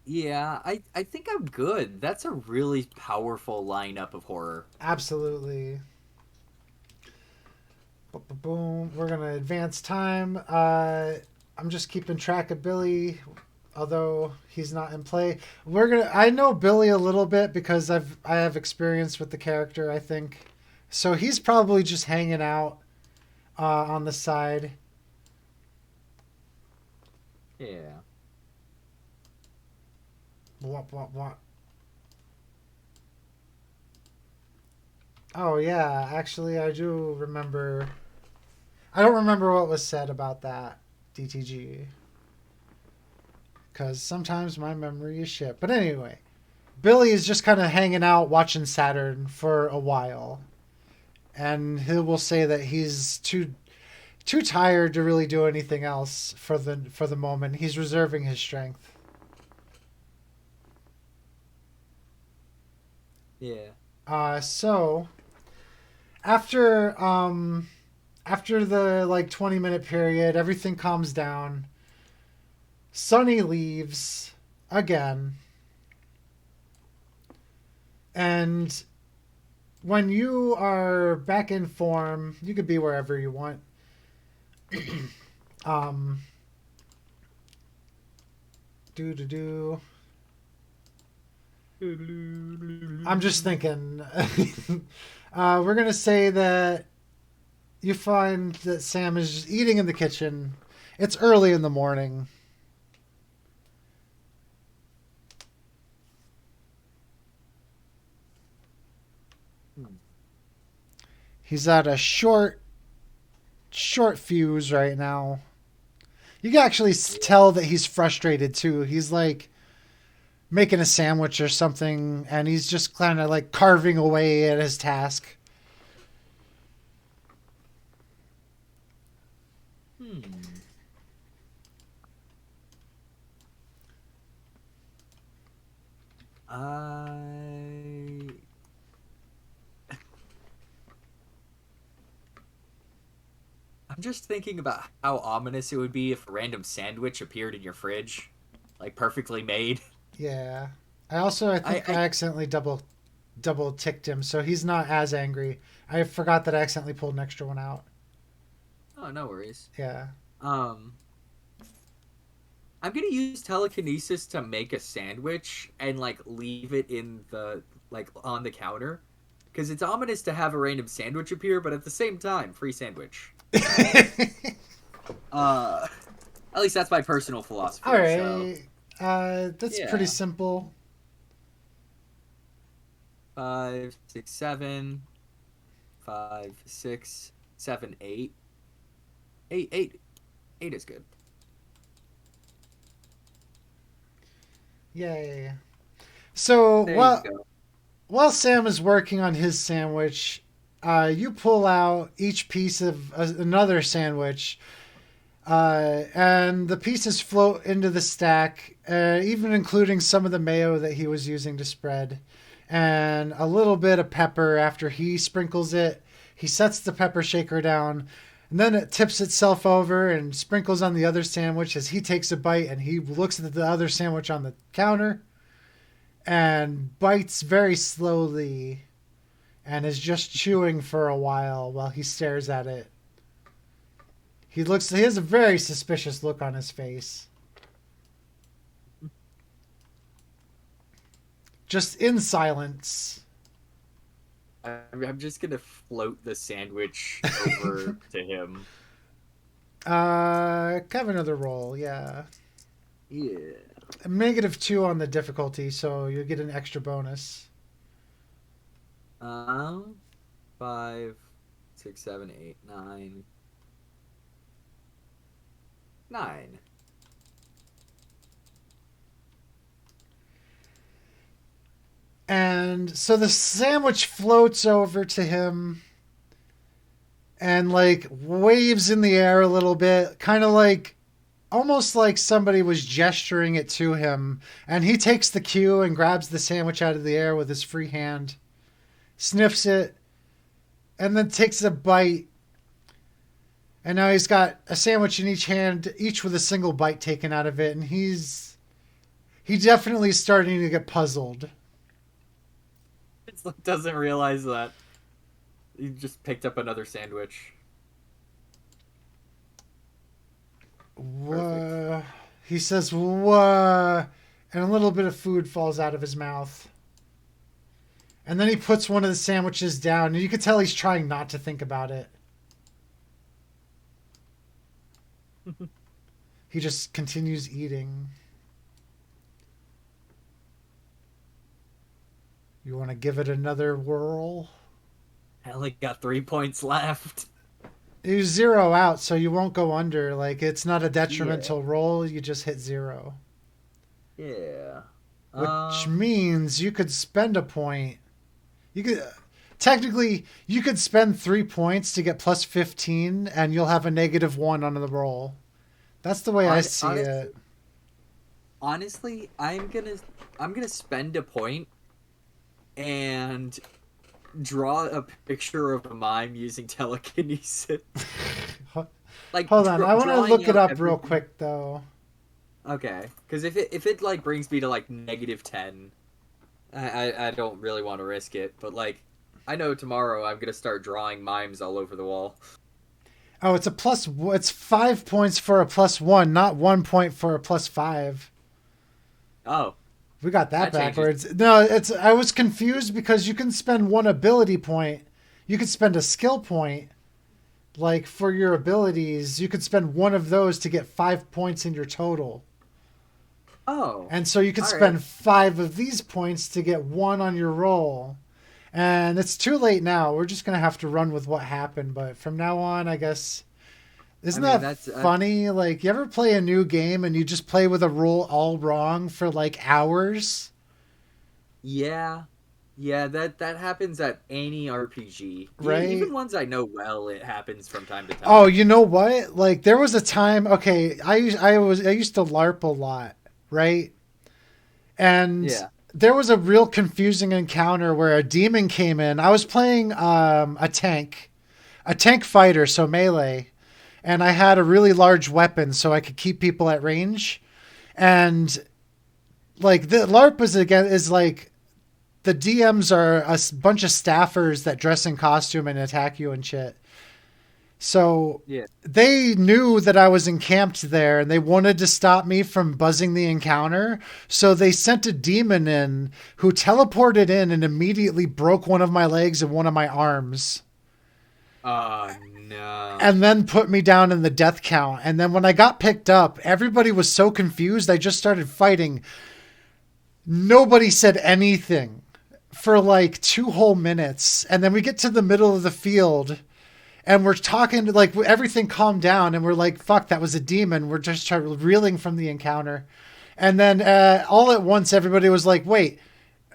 Yeah, I think I'm good. That's a really powerful lineup of horror. Absolutely. Boom. We're going to advance time. I'm just keeping track of Billy, although he's not in play. I know Billy a little bit because I have experience with the character, I think. So he's probably just hanging out on the side. Yeah. What? Oh, yeah. Actually, I do remember. I don't remember what was said about that, DTG. Because sometimes my memory is shit. But anyway, Billy is just kind of hanging out watching Saturn for a while. And he will say that he's too tired to really do anything else for the moment. He's reserving his strength. Yeah. So after the 20-minute period, everything calms down. Sonny leaves again. And when you are back in form, you could be wherever you want. I'm just thinking. We're gonna say that you find that Sam is just eating in the kitchen. It's early in the morning. He's at a short fuse right now. You can actually tell that he's frustrated too. He's like making a sandwich or something, and he's just kind of like carving away at his task. I'm just thinking about how ominous it would be if a random sandwich appeared in your fridge, like perfectly made. Yeah. I think I accidentally double ticked him, so he's not as angry. I forgot that I accidentally pulled an extra one out. Oh, no worries. Yeah. I'm gonna use telekinesis to make a sandwich and like leave it in the on the counter, because it's ominous to have a random sandwich appear, but at the same time, free sandwich. At least that's my personal philosophy. All right. So, that's pretty simple. 5, 6, 7. 5, 6, 7, 8. 8 is good. Yay. So while Sam is working on his sandwich, you pull out each piece of another sandwich, and the pieces float into the stack, even including some of the mayo that he was using to spread, and a little bit of pepper after he sprinkles it. He sets the pepper shaker down, and then it tips itself over and sprinkles on the other sandwich as he takes a bite, and he looks at the other sandwich on the counter and bites very slowly and is just chewing for a while he stares at it. He has a very suspicious look on his face. Just in silence. I'm just gonna float the sandwich over to him. Have another roll, yeah. Yeah. -2 on the difficulty, so you'll get an extra bonus. 5, 6, 7, 8, 9. 9. And so the sandwich floats over to him and like waves in the air a little bit, kind of like almost like somebody was gesturing it to him. And he takes the cue and grabs the sandwich out of the air with his free hand, sniffs it, and then takes a bite. And now he's got a sandwich in each hand, each with a single bite taken out of it. And he definitely is starting to get puzzled. Doesn't realize that he just picked up another sandwich. Whoa. He says, whoa, and a little bit of food falls out of his mouth. And then he puts one of the sandwiches down, and you can tell he's trying not to think about it. He just continues eating. You want to give it another whirl? I only got 3 points left. You zero out, so you won't go under. Like, it's not a detrimental roll. You just hit 0. Yeah. Which means you could spend a point. You could technically you could spend 3 points to get plus 15, and you'll have a -1 on the roll. That's the way I see it. Honestly, I'm gonna spend a point and draw a picture of a mime using telekinesis. Like, hold on, I want to look it up everything. real quick though. Okay, because if it like brings me to like -10, I don't really want to risk it. But like, I know tomorrow I'm gonna start drawing mimes all over the wall. Oh, it's 5 points for a +1, not 1 point for a +5. Oh. We got that That backwards. No, I was confused because you can spend 1 ability point. You could spend a skill point. Like for your abilities, you could spend 1 of those to get 5 points in your total. Oh. And so you could All spend right. 5 of these points to get 1 on your roll. And it's too late now. We're just going to have to run with what happened. But from now on, I guess... Isn't that that's funny? Like, you ever play a new game and you just play with a roll all wrong for like hours? Yeah. Yeah, that happens at any RPG. Right? Even ones I know well, it happens from time to time. Oh, you know what? Like, there was a time... Okay, I used to LARP a lot, right? And... Yeah. There was a real confusing encounter where a demon came in. I was playing a tank fighter, so melee, and I had a really large weapon so I could keep people at range. And like the LARP is like the DMs are a bunch of staffers that dress in costume and attack you and shit. So Yeah. they knew that I was encamped there and they wanted to stop me from buzzing the encounter. So they sent a demon in who teleported in and immediately broke one of my legs and one of my arms. Oh, no. And then put me down in the death count. And then when I got picked up, everybody was so confused. I just started fighting. Nobody said anything for like 2 whole minutes. And then we get to the middle of the field. And we're talking, like, everything calmed down, and we're like, fuck, that was a demon. We're just reeling from the encounter. And then all at once, everybody was like, wait,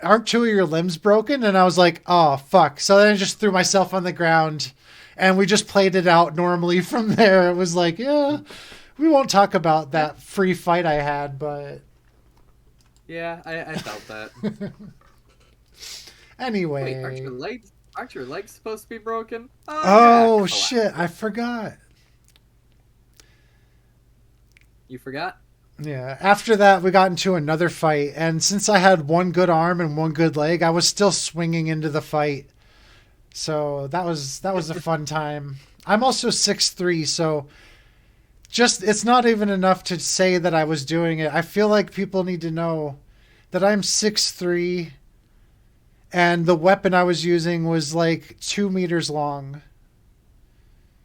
aren't 2 of your limbs broken? And I was like, oh, fuck. So then I just threw myself on the ground, and we just played it out normally from there. It was like, yeah, we won't talk about that free fight I had, but... Yeah, I felt that. Anyway. Wait, aren't your legs supposed to be broken? Oh, yeah. shit, I forgot. You forgot? Yeah. After that, we got into another fight, and since I had 1 good arm and 1 good leg, I was still swinging into the fight. So that was a fun time. I'm also 6'3", so just it's not even enough to say that I was doing it. I feel like people need to know that I'm 6'3", and the weapon I was using was like 2 meters long.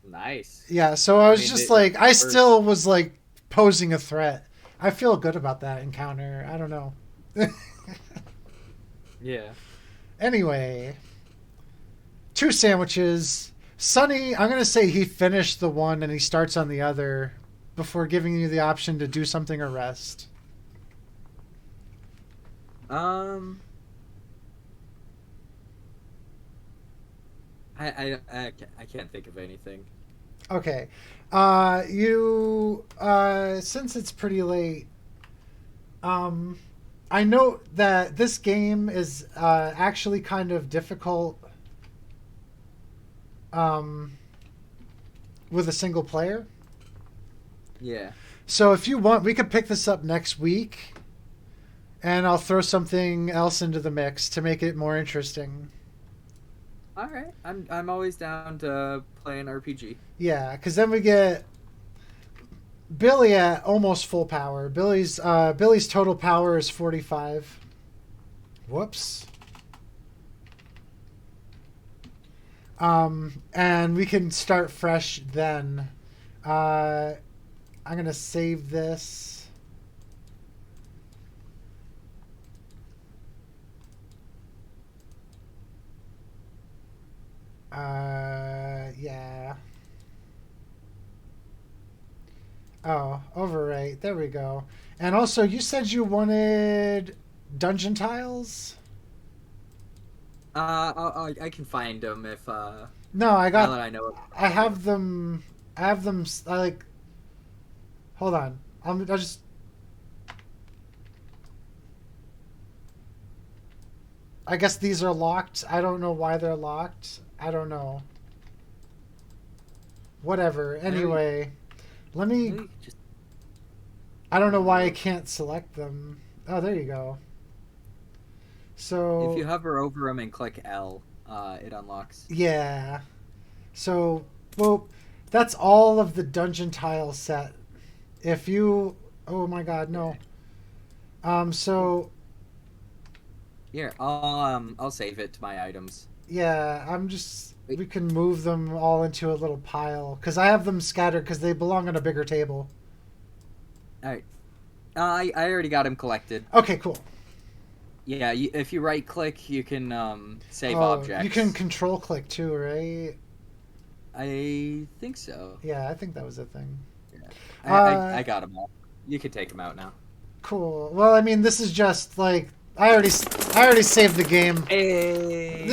Nice. Yeah, so I still was like posing a threat. I feel good about that encounter. I don't know. Yeah. Anyway, 2 sandwiches. Sonny, I'm gonna say he finished the one and he starts on the other before giving you the option to do something or rest. I can't think of anything. Okay. You since it's pretty late, I note that this game is actually kind of difficult with a single player. Yeah. So if you want, we could pick this up next week, and I'll throw something else into the mix to make it more interesting. All right. I'm always down to play an RPG. Yeah, because then we get Billy at almost full power. Billy's total power is 45. Whoops. And we can start fresh then. I'm gonna save this. Yeah. Oh, overwrite. There we go. And also, you said you wanted dungeon tiles? I can find them if No, I now that got. I know it. I have them. I have them. I like. Hold on. I'll just. I guess these are locked. I don't know why they're locked. I don't know. Whatever. Anyway, let me. Maybe just I don't know why I can't select them. Oh, there you go. So if you hover over them and click L, it unlocks. yeah. So well, that's all of the dungeon tile set. If you, oh my God, no. So Here, I'll save it to my items. yeah, we can move them all into a little pile because I have them scattered because they belong on a bigger table. All right. I already got them collected. Okay, cool. Yeah, if you right click, you can save Oh, objects. you can control click too, right? I think so. Yeah, I think that was a thing. I got them all. You can take them out now. Cool. Well, I mean, this is just like I already saved the game. Hey.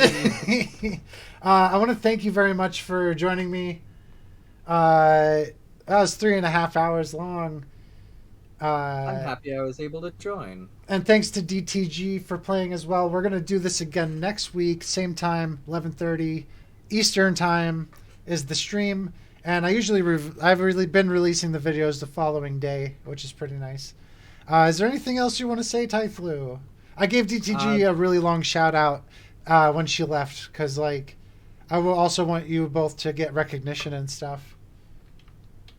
I want to thank you very much for joining me. That was 3.5 hours long. I'm happy I was able to join. And thanks to DTG for playing as well. We're gonna do this again next week, same time, 11:30 Eastern time is the stream. And I usually I've really been releasing the videos the following day, which is pretty nice. Is there anything else you want to say, Tiethulhu? I gave DTG a really long shout out when she left because like I will also want you both to get recognition and stuff.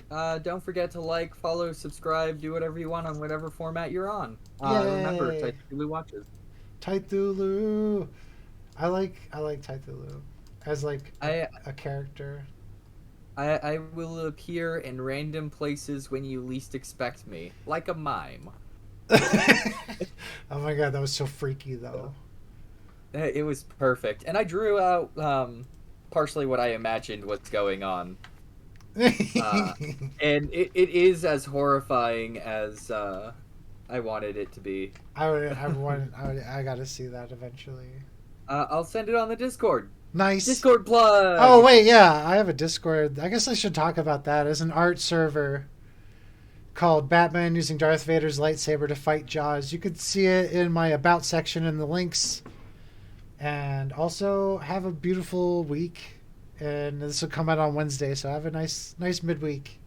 Don't forget to like, follow, subscribe, do whatever you want on whatever format you're on. Yay. Remember, Tiethulhu watches. Tiethulhu. I like Tiethulhu as like a character. I will appear in random places when you least expect me, like a mime. Oh my God, that was so freaky though. It was perfect, and I drew out partially what I imagined was going on. And it is as horrifying as I wanted it to be. I gotta see that eventually. I'll send it on the Discord. Nice. Discord plug! Oh wait, yeah, I have a Discord. I guess I should talk about that. As an art server called Batman using Darth Vader's lightsaber to fight Jaws. You could see it in my About section in the links. And also have a beautiful week. And this will come out on Wednesday, so have a nice midweek.